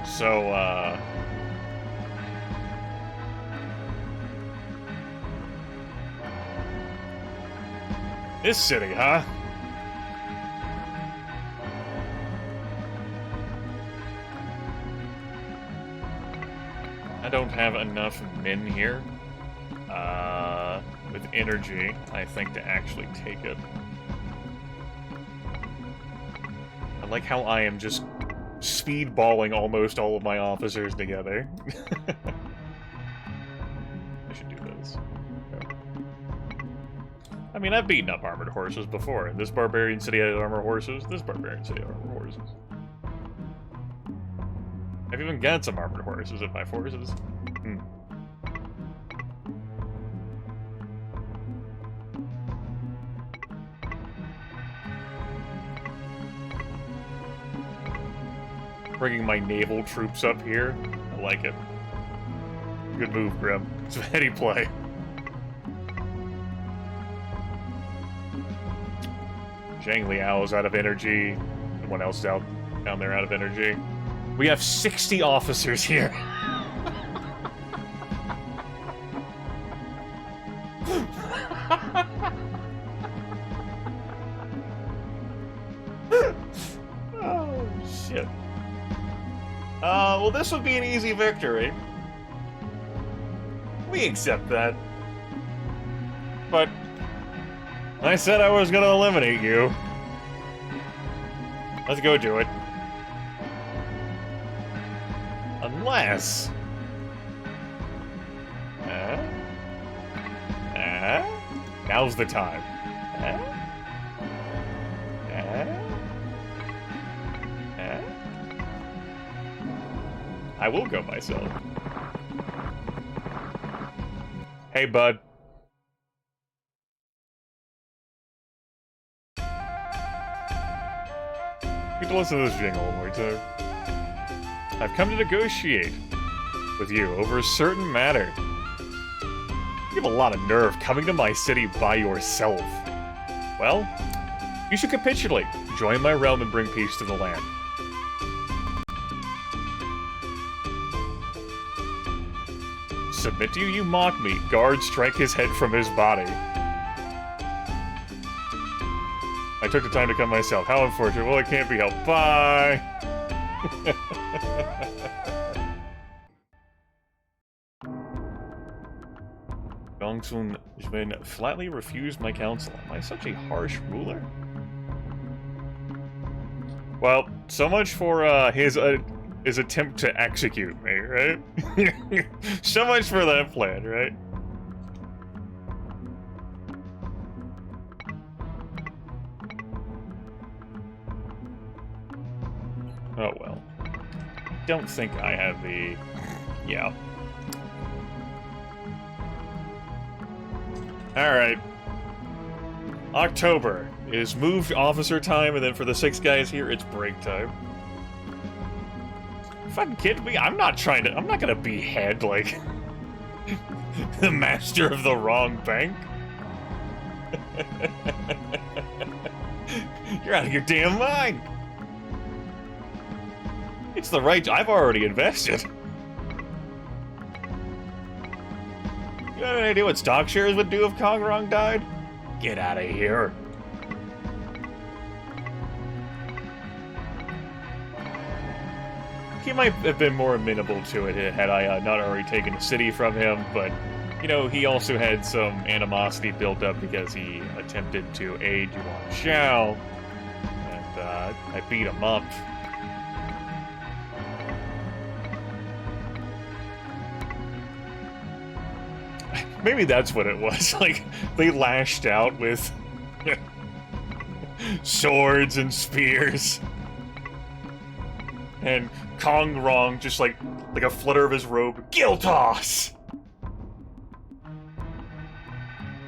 So, this city, huh? I don't have enough men here, with energy, I think, to actually take it. I like how I am just speedballing almost all of my officers together. I should do this. Okay. I mean, I've beaten up armored horses before. This barbarian city had armored horses. This barbarian city had armored horses. I've even got some armored horses in my forces. Bringing my naval troops up here. I like it. Good move, Grim. It's a heady play. Zhang Liao is out of energy. Everyone else is down there out of energy. We have 60 officers here. Oh, shit. Well, this would be an easy victory. We accept that. But I said I was gonna eliminate you. Let's go do it. Unless... now's the time. I will go myself. Hey, bud. You can listen to this jingle one more time. I've come to negotiate with you over a certain matter. You have a lot of nerve coming to my city by yourself. Well, you should capitulate, join my realm, and bring peace to the land. Submit to you, you mock me. Guards strike his head from his body. I took the time to come myself. How unfortunate. Well, it can't be helped. Bye! Gongsun Jin flatly refused my counsel. Am I such a harsh ruler? Well, so much for his attempt to execute me, right? So much for that plan, right? Oh well. Don't think I have the... Yeah. Alright. October is moved officer time, and then for the 6 guys here, it's break time. Fucking kidding me? I'm not gonna behead, like, the master of the wrong bank. You're out of your damn mind! It's the right... I've already invested. You have any idea what stock shares would do if Rong died? Get out of here. He might have been more amenable to it had I not already taken a city from him, but, you know, he also had some animosity built up because he attempted to aid Yuan Shao, and I beat him up. Maybe that's what it was. Like, they lashed out with swords and spears. And Rong just like a flutter of his robe, Gil toss!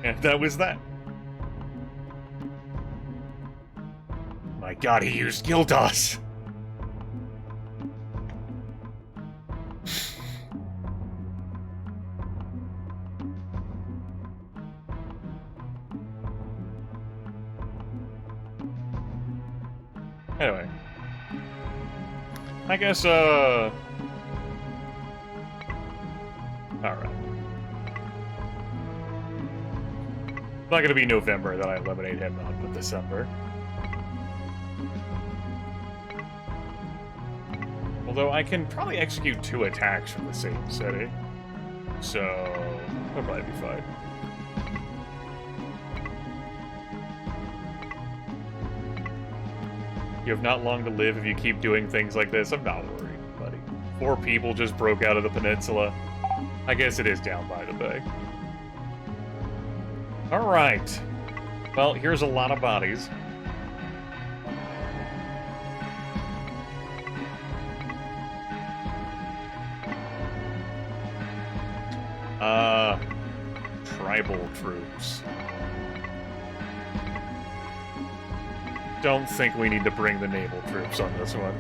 And that was that. My god, he used Gil toss! Anyway. I guess, alright. It's not gonna be November that I eliminate him on, but December. Although I can probably execute 2 attacks from the same city. So, that'll probably be fine. You have not long to live if you keep doing things like this. I'm not worried, buddy. 4 people just broke out of the peninsula. I guess it is down by the bay. Alright. Well, here's a lot of bodies. Tribal troops. Don't think we need to bring the naval troops on this one.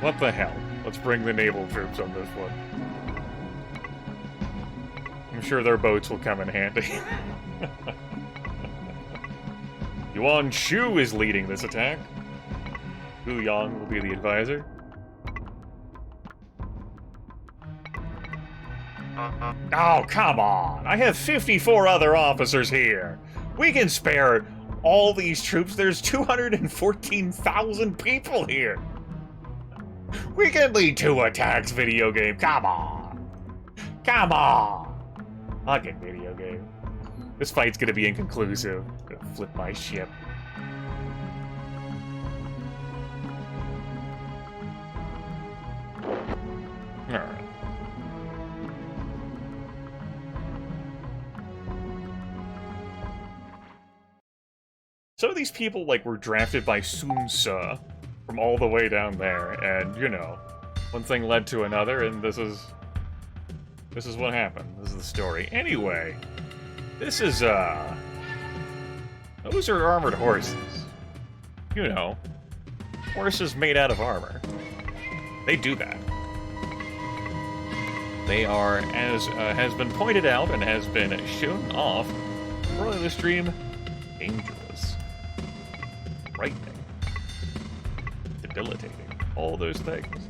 What the hell? Let's bring the naval troops on this one. I'm sure their boats will come in handy. Yuan Shu is leading this attack. Hu Yang will be the advisor. Oh, come on! I have 54 other officers here! We can spare all these troops. There's 214,000 people here! We can lead 2 attacks, video game. Come on! Come on! Fucking video game. This fight's gonna be inconclusive. I'm gonna flip my ship. Alright. Some of these people, like, were drafted by Sun Ce from all the way down there, and, you know, one thing led to another, and this is what happened. This is the story. Anyway, this is, those are armored horses. You know, horses made out of armor. They do that. They are, as has been pointed out and has been shown off earlier in the stream, dangerous. Frightening, debilitating, all those things.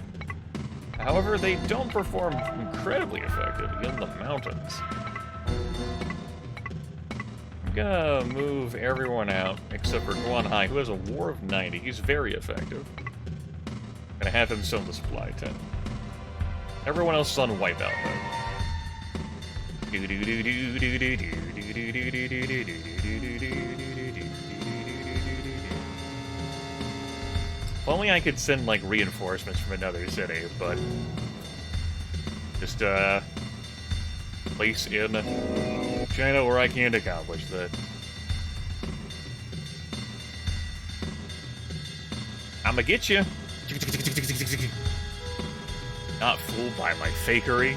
However, they don't perform incredibly effective in the mountains. I'm gonna move everyone out except for Guan Hai, who has a war of 90. He's very effective. I'm gonna have him sell the supply tent. Everyone else is on wipeout mode. If only I could send, like, reinforcements from another city, but... just, place in China where I can't accomplish that. I'ma get you. Not fooled by my fakery.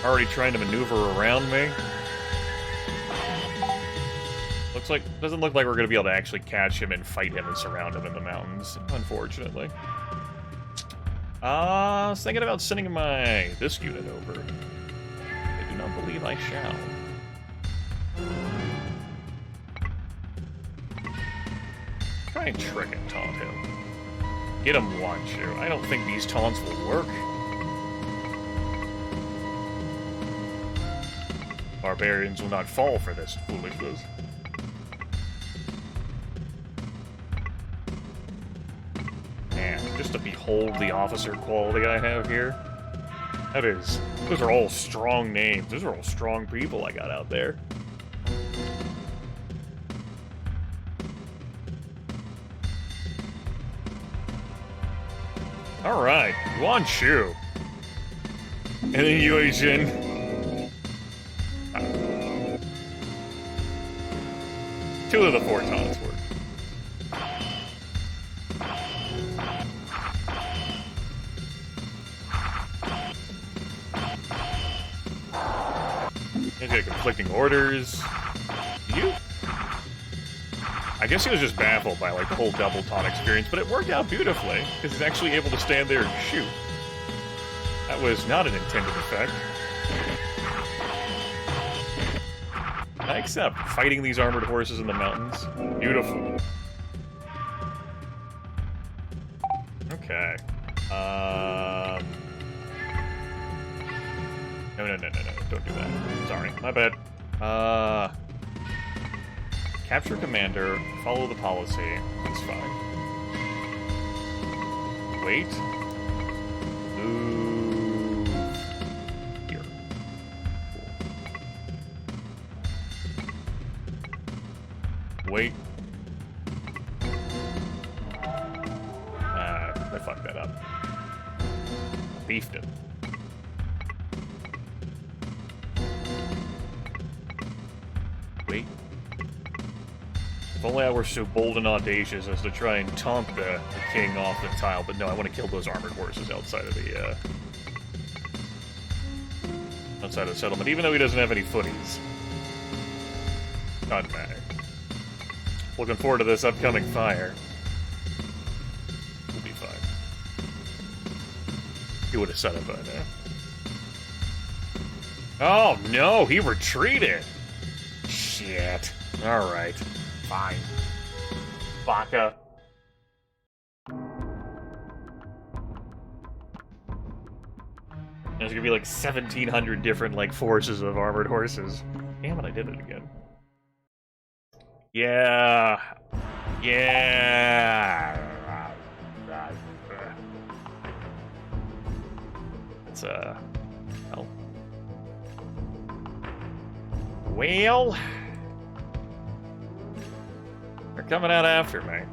Already trying to maneuver around me. Doesn't look like we're gonna be able to actually catch him and fight him and surround him in the mountains, unfortunately. I was thinking about sending this unit over. I do not believe I shall. Try and trick and taunt him. Get him once, you. I don't think these taunts will work. Barbarians will not fall for this foolishness. Man, just to behold the officer quality I have here. Those are all strong names. Those are all strong people I got out there. Alright, Yuan Shu. And then Yue Jin. Two of the 4 taunts work. He's got conflicting orders. I guess he was just baffled by like the whole double taunt experience, but it worked out beautifully because he's actually able to stand there and shoot. That was not an intended effect. I accept fighting these armored horses in the mountains. Beautiful. Okay. No. Don't do that. Sorry. My bad. Capture commander, follow the policy. That's fine. Wait. Move. Here. Cool. Wait. I fucked that up. Beefed him. Wait. If only I were so bold and audacious as to try and taunt the king off the tile, but no, I want to kill those armored horses outside of the settlement, even though he doesn't have any footies. Doesn't matter. Looking forward to this upcoming fire. We'll be fine. He would have set it by now. Oh no, he retreated! Shit. Alright. Fine. Baka. There's gonna be like 1,700 different like forces of armored horses. Damn it, I did it again. Yeah. It's well, they're coming out after me.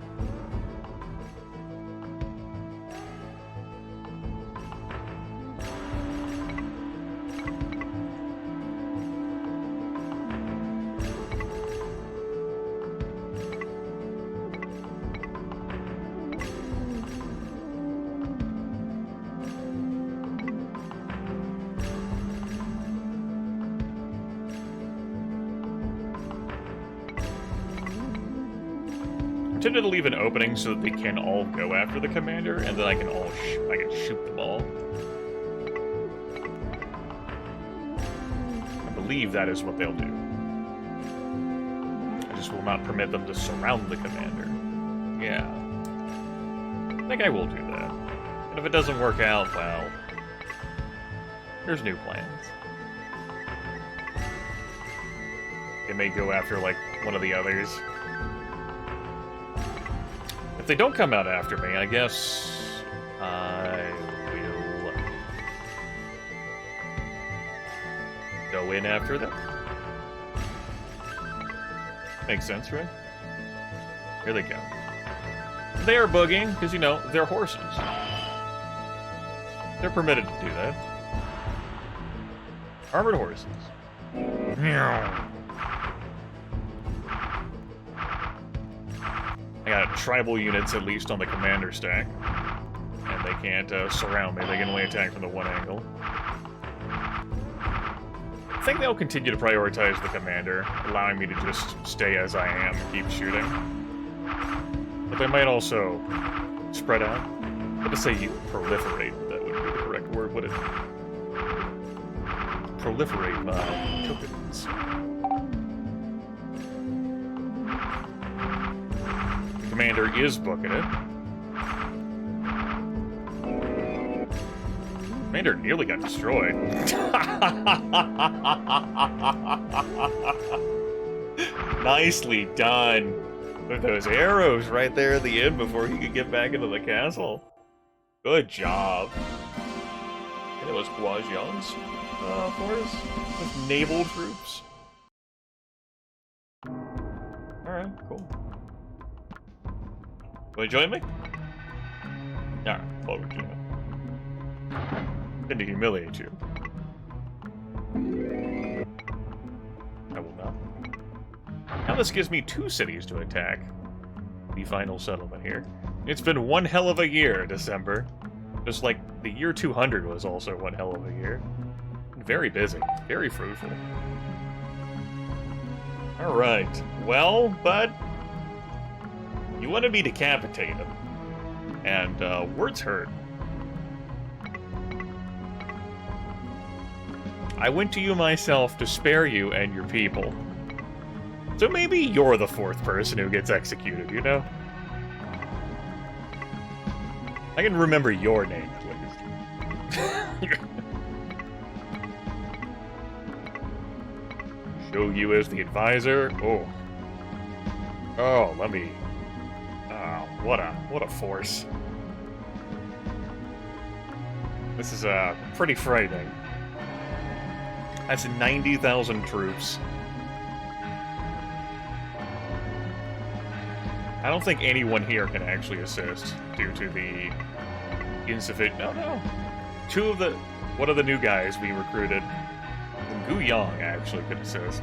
I tended to leave an opening so that they can all go after the commander, and then I can shoot them all. I believe that is what they'll do. I just will not permit them to surround the commander. Yeah. I think I will do that. And if it doesn't work out, well, there's new plans. They may go after, like, one of the others. If they don't come out after me, I guess I will go in after them. Makes sense, right? Here they go. They are boogieing, because, you know, they're horses. They're permitted to do that. Armored horses. Meow. I got tribal units at least on the commander stack. They can't surround me. They can only attack from the one angle. I think they'll continue to prioritize the commander, allowing me to just stay as I am and keep shooting. But they might also spread out. I'm gonna say you proliferate. That would be the correct word, would it? Proliferate my tokens. The commander is booking it. Commander nearly got destroyed. Nicely done. With those arrows right there at the end before he could get back into the castle. Good job. And it was Guajian's force with naval troops. Alright, cool. Want to join me? Alright, forward to you. And to humiliate you. I will not. Now this gives me 2 cities to attack. The final settlement here. It's been one hell of a year, December. Just like the year 200 was also one hell of a year. Very busy. Very fruitful. Alright. Well, bud. You want to be decapitated. And, words hurt. I went to you myself to spare you and your people. So maybe you're the 4th person who gets executed, you know? I can remember your name, please. Show you as the advisor? Oh. Oh, let me... Oh, what a force. This is, pretty frightening. That's 90,000 troops. I don't think anyone here can actually assist due to the insufficient... No. 2 of the... One of the new guys we recruited, Gu Yang, actually could assist.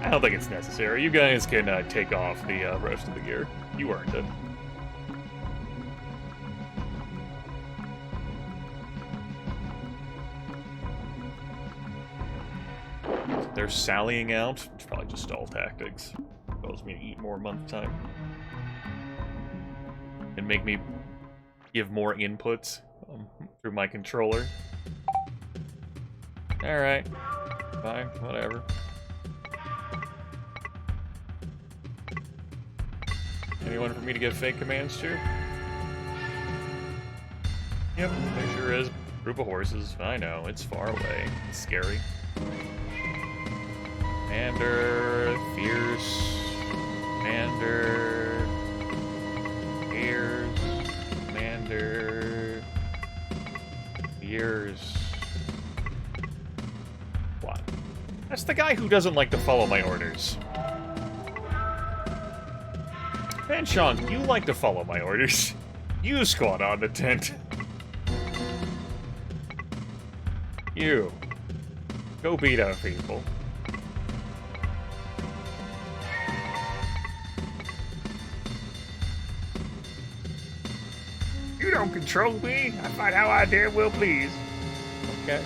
I don't think it's necessary. You guys can take off the rest of the gear. You earned it. They're sallying out. It's probably just stall tactics. Tells me to eat more month time. And make me give more inputs through my controller. Alright. Fine, whatever. Anyone for me to give fake commands to? Yep, there sure is. Group of horses. I know, it's far away. It's scary. Commander, fierce, commander, ears, commander, ears. What? That's the guy who doesn't like to follow my orders. Man, Sean, you like to follow my orders. You squat on the tent. You. Go beat up people. You don't control me. I fight how I dare will please. Okay.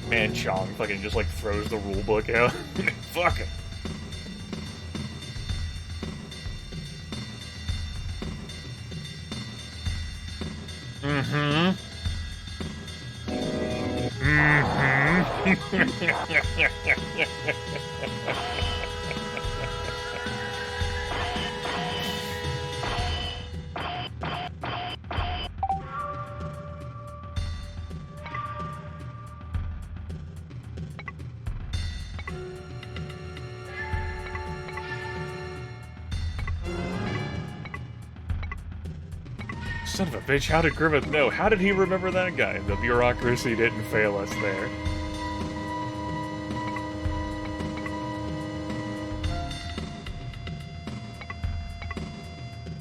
Man, Chong fucking just like throws the rule book out. Fuck it. Mm-hmm. Son of a bitch, how did Grimith know? How did he remember that guy? The bureaucracy didn't fail us there.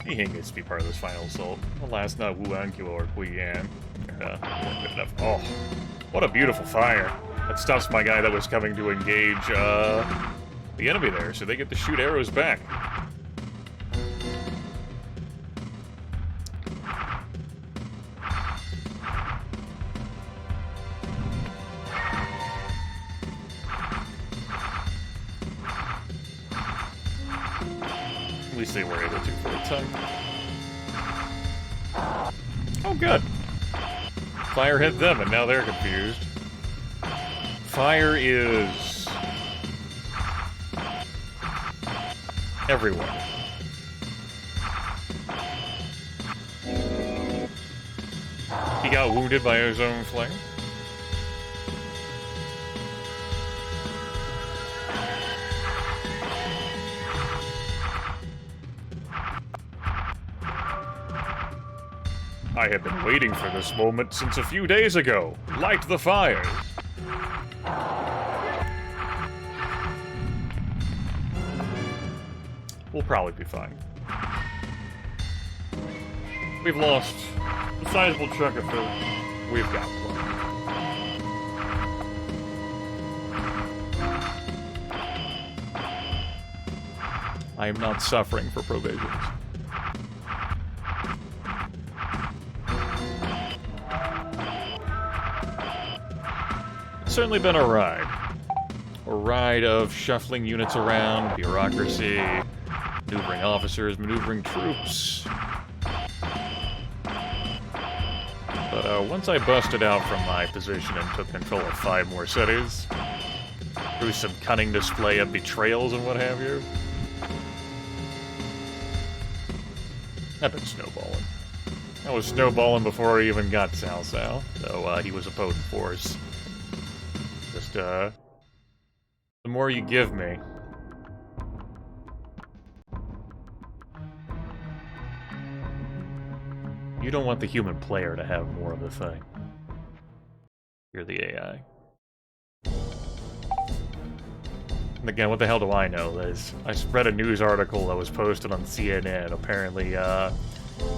He gets to be part of this final assault. Alas, not Wuankyo or Guiyan. Good enough. Oh, what a beautiful fire. That stops my guy that was coming to engage the enemy there, so they get to shoot arrows back. least they were able to for a time. Oh, good. Fire hit them, and now they're confused. Fire is everywhere. He got wounded by his own flame. I have been waiting for this moment since a few days ago. Light the fires. We'll probably be fine. We've lost a sizable chunk of food. We've got plenty. I am not suffering for provisions. It's certainly been a ride. A ride of shuffling units around, bureaucracy, maneuvering officers, maneuvering troops. But once I busted out from my position and took control of 5 more cities, through some cunning display of betrayals and what have you, I've been snowballing. I was snowballing before I even got Cao Cao, though he was a potent force. Just, the more you give me, you don't want the human player to have more of the thing. You're the AI. And again, what the hell do I know? I read a news article that was posted on CNN. Apparently,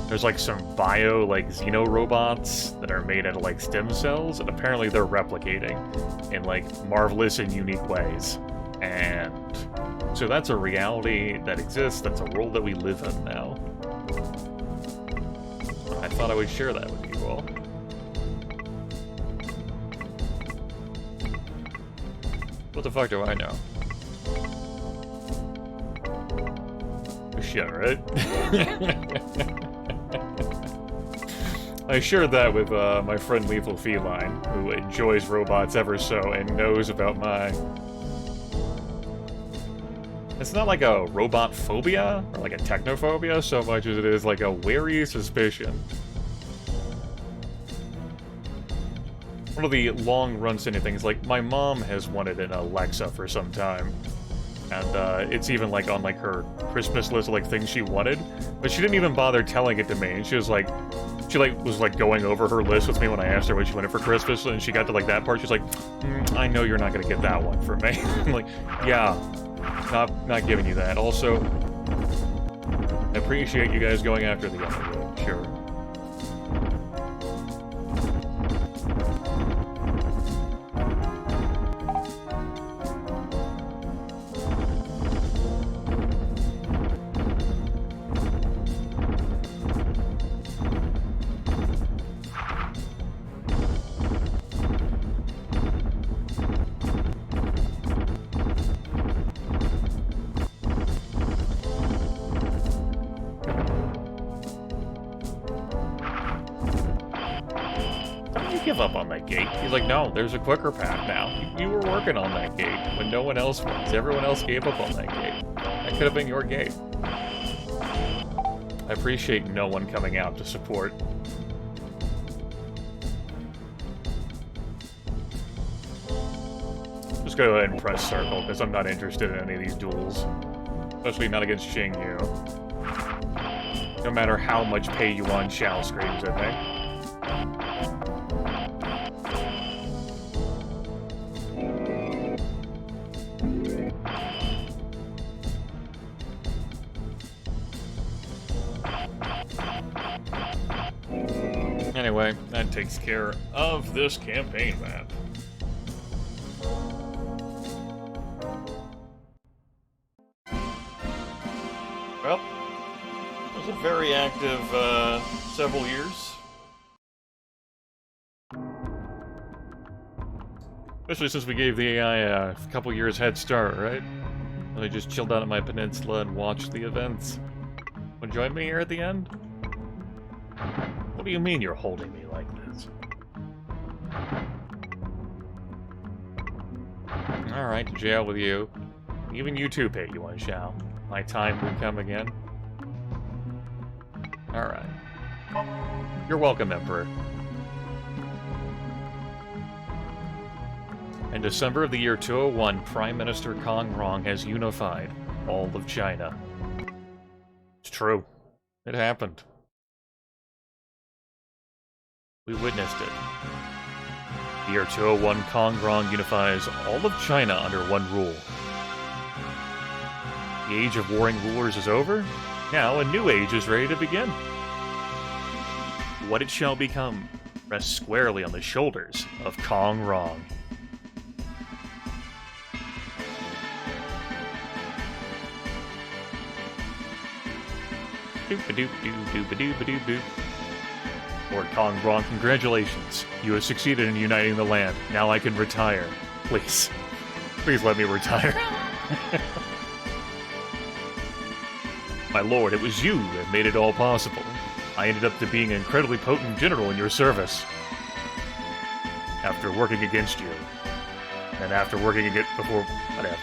there's like some xeno robots that are made out of like stem cells, and apparently they're replicating in like marvelous and unique ways. And so that's a reality that exists. That's a world that we live in now. I thought I would share that with you all. What the fuck do I know? Shit, right? I shared that with my friend Lethal Feline, who enjoys robots ever so and knows about my... It's not like a robot phobia, or like a technophobia, so much as it is like a wary suspicion. One of the long-run things, like, my mom has wanted an Alexa for some time. And it's even like on like her Christmas list of like things she wanted, but she didn't even bother telling it to me. And she was like going over her list with me when I asked her what she wanted for Christmas, and she got to like that part. She's like, I know you're not gonna get that one for me. I'm like, yeah, not giving you that. Also, I appreciate you guys going after the other, sure. Up on that gate. He's like, no, there's a quicker path now. You were working on that gate when no one else was. Everyone else gave up on that gate. That could have been your gate. I appreciate no one coming out to support. Just go ahead and press circle, because I'm not interested in any of these duels. Especially not against Xing Yu. No matter how much pay you want, Xiao screams at me. Anyway, that takes care of this campaign map. Well, it was a very active several years. Especially since we gave the AI a couple years head start, right? And I just chilled out on my peninsula and watched the events. Want to join me here at the end? What do you mean you're holding me like this? Alright, to jail with you. Even you too, Pate, you want shall. My time will come again. Alright. You're welcome, Emperor. In December of the year 201, Prime Minister Kong Rong has unified all of China. It's true. It happened. We witnessed it. The year 201, Kong Rong unifies all of China under one rule. The age of warring rulers is over. Now a new age is ready to begin. What it shall become rests squarely on the shoulders of Kong Rong. Doop-a-doop-doop-doop-a-doop-a-doop-doop. Lord Kong Rong, congratulations. You have succeeded in uniting the land. Now I can retire. Please. Please let me retire. My lord, it was you that made it all possible. I ended up being an incredibly potent general in your service. After working against you. And after working against before... whatever.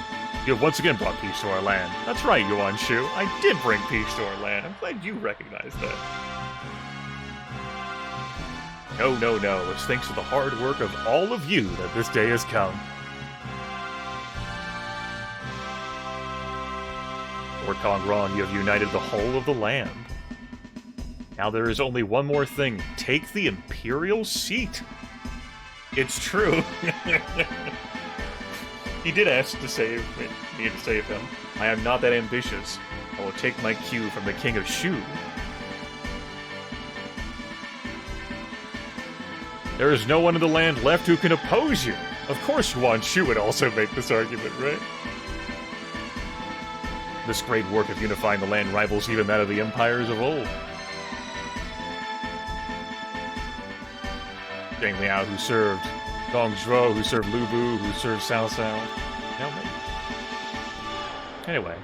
You have once again brought peace to our land. That's right, Yuan Shu. I did bring peace to our land. I'm glad you recognize that. No, no, no. It's thanks to the hard work of all of you that this day has come. Lord Kong Rong, you have united the whole of the land. Now there is only one more thing. Take the Imperial seat. It's true. He did ask to save me to save him. I am not that ambitious. I will take my cue from the King of Shu. There is no one in the land left who can oppose you. Of course Yuan Shu would also make this argument, right? This great work of unifying the land rivals even that of the empires of old. Zhang Liao, who served Dong Zhuo, who served Lu Bu, who served Cao Cao. No, me. Anyway,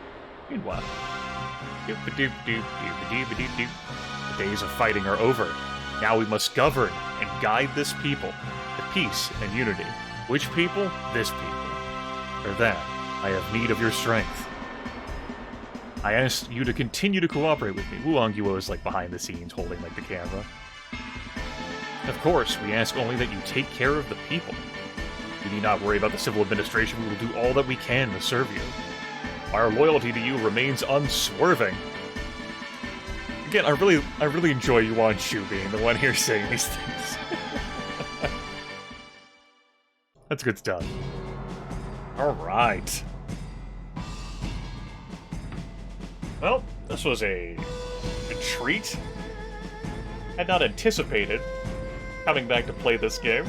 meanwhile. Doop-a-doop-doop-doop-a-doop-a-doop-doop. The days of fighting are over. Now we must govern and guide this people to peace and unity. Which people? This people. For that, I have need of your strength. I ask you to continue to cooperate with me. Wu Hongguo is like behind the scenes holding like the camera. Of course, we ask only that you take care of the people. You need not worry about the civil administration. We will do all that we can to serve you. Our loyalty to you remains unswerving. Again, I really enjoy Yuan Shu being the one here saying these things. That's good stuff. Alright. Well, this was a treat. Had not anticipated coming back to play this game,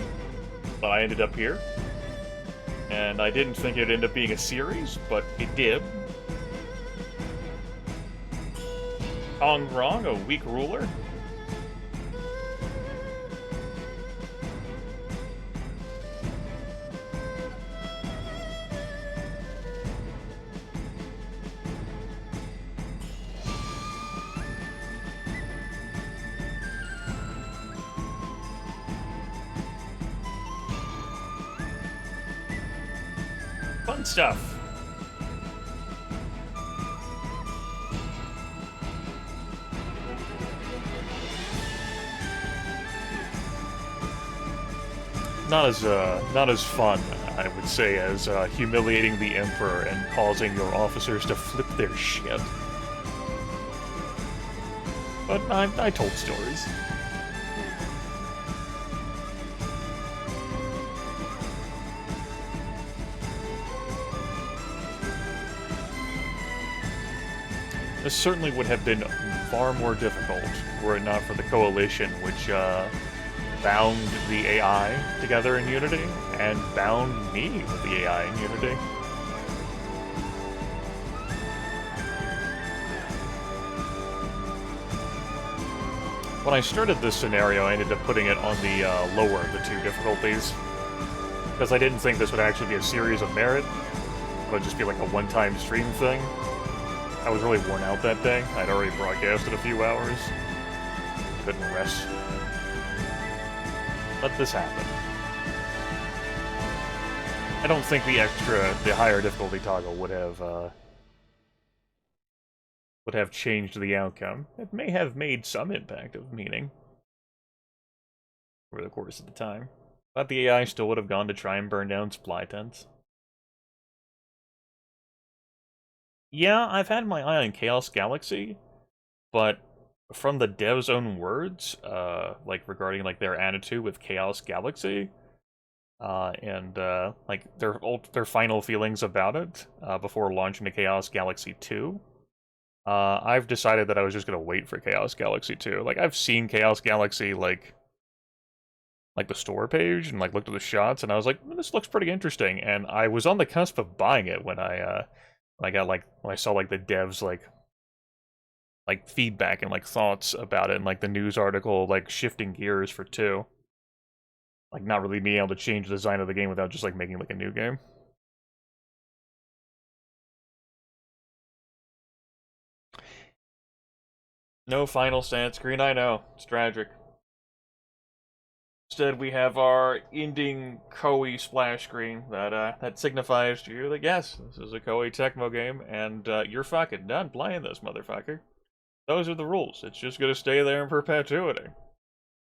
but I ended up here. And I didn't think it'd end up being a series, but it did. Kong Rong, a weak ruler. Fun stuff. Not as fun, I would say, as humiliating the Emperor and causing your officers to flip their shit. But I told stories. This certainly would have been far more difficult were it not for the Coalition, which bound the AI together in Unity, and bound me with the AI in Unity. When I started this scenario, I ended up putting it on the lower of the two difficulties, because I didn't think this would actually be a series of merit. It would just be like a one-time stream thing. I was really worn out that day. I'd already broadcasted a few hours. Couldn't rest. Let this happen. I don't think the higher difficulty toggle would have changed the outcome. It may have made some impact of meaning over the course of the time. But the AI still would have gone to try and burn down supply tents. Yeah, I've had my eye on Chaos Galaxy, but from the devs' own words, like regarding like their attitude with Chaos Galaxy, and like their final feelings about it before launching to Chaos Galaxy 2, I've decided that I was just gonna wait for Chaos Galaxy 2. Like I've seen Chaos Galaxy like the store page and like looked at the shots, and I was like, this looks pretty interesting. And I was on the cusp of buying it when I saw like the devs like feedback and like thoughts about it, and like the news article like shifting gears for 2. Like not really being able to change the design of the game without just like making like a new game. No final stat screen, I know. It's tragic. Instead, we have our ending Koei splash screen that signifies to you that yes, this is a Koei Tecmo game, and you're fucking done playing this, motherfucker. Those are the rules. It's just gonna stay there in perpetuity.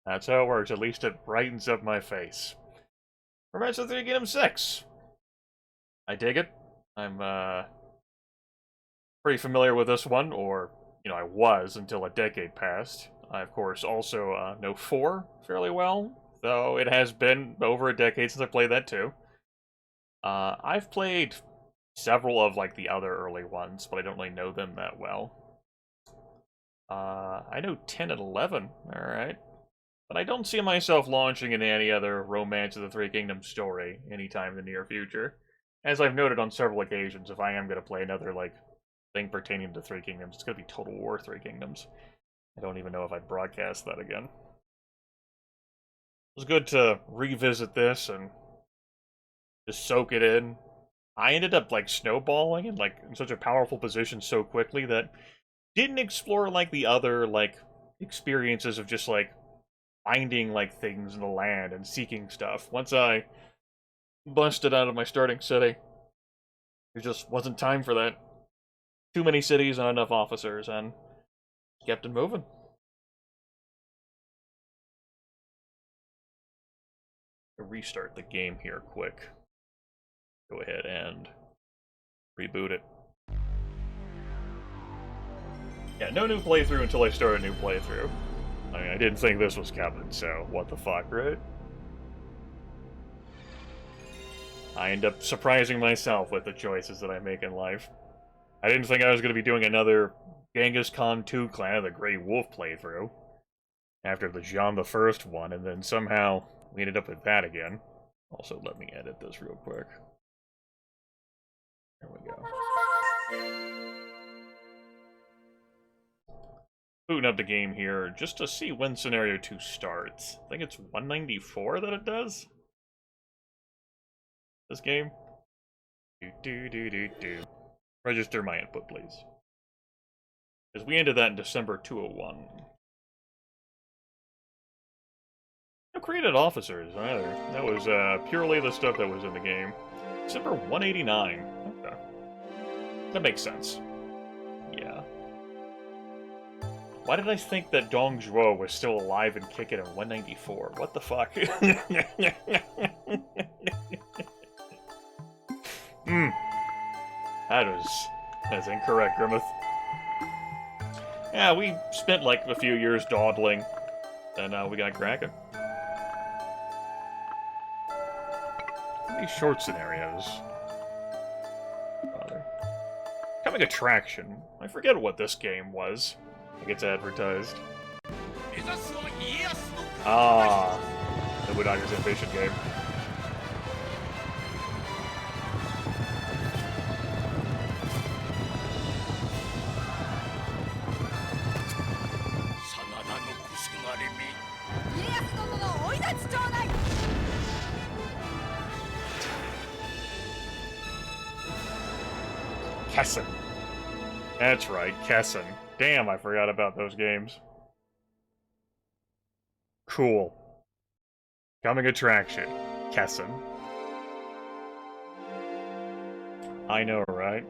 That's how it works. At least it brightens up my face. Revenge of the Three Kingdoms 6. I dig it. I'm pretty familiar with this one, or I was until a decade passed. I, of course, also know 4 fairly well, though it has been over a decade since I played that too. I've played several of like the other early ones, but I don't really know them that well. I know 10 and 11, alright. But I don't see myself launching into any other Romance of the Three Kingdoms story anytime in the near future. As I've noted on several occasions, if I am going to play another, like, thing pertaining to Three Kingdoms, it's going to be Total War Three Kingdoms. I don't even know if I'd broadcast that again. It was good to revisit this and just soak it in. I ended up, like, snowballing and, like, in such a powerful position so quickly that didn't explore, like, the other, like, experiences of just, like, finding, like, things in the land and seeking stuff. Once I busted out of my starting city, there just wasn't time for that. Too many cities, not enough officers, and kept it moving. Restart the game here quick. Go ahead and reboot it. Yeah, no new playthrough until I start a new playthrough. I mean, I didn't think this was coming, so what the fuck, right? I end up surprising myself with the choices that I make in life. I didn't think I was going to be doing another Genghis Khan 2 Clan of the Grey Wolf playthrough after the John the First one, and then somehow we ended up with that again. Also, let me edit this real quick. There we go. Booting up the game here just to see when Scenario 2 starts. I think it's 194 that it does. This game. Register my input, please. Because we ended that in December 201. No created officers either. That was purely the stuff that was in the game. December 189. Okay. That makes sense. Yeah. Why did I think that Dong Zhuo was still alive and kicking in 194? What the fuck? That's incorrect, Grimith. Yeah, we spent like a few years dawdling, and we got cracking. These short scenarios. Bother. Coming attraction. I forget what this game was. It gets advertised. Ah, the Woodhawker's Ambition game. Kessen. That's right, Kessen. Damn, I forgot about those games. Cool. Coming attraction. Kessen. I know, right?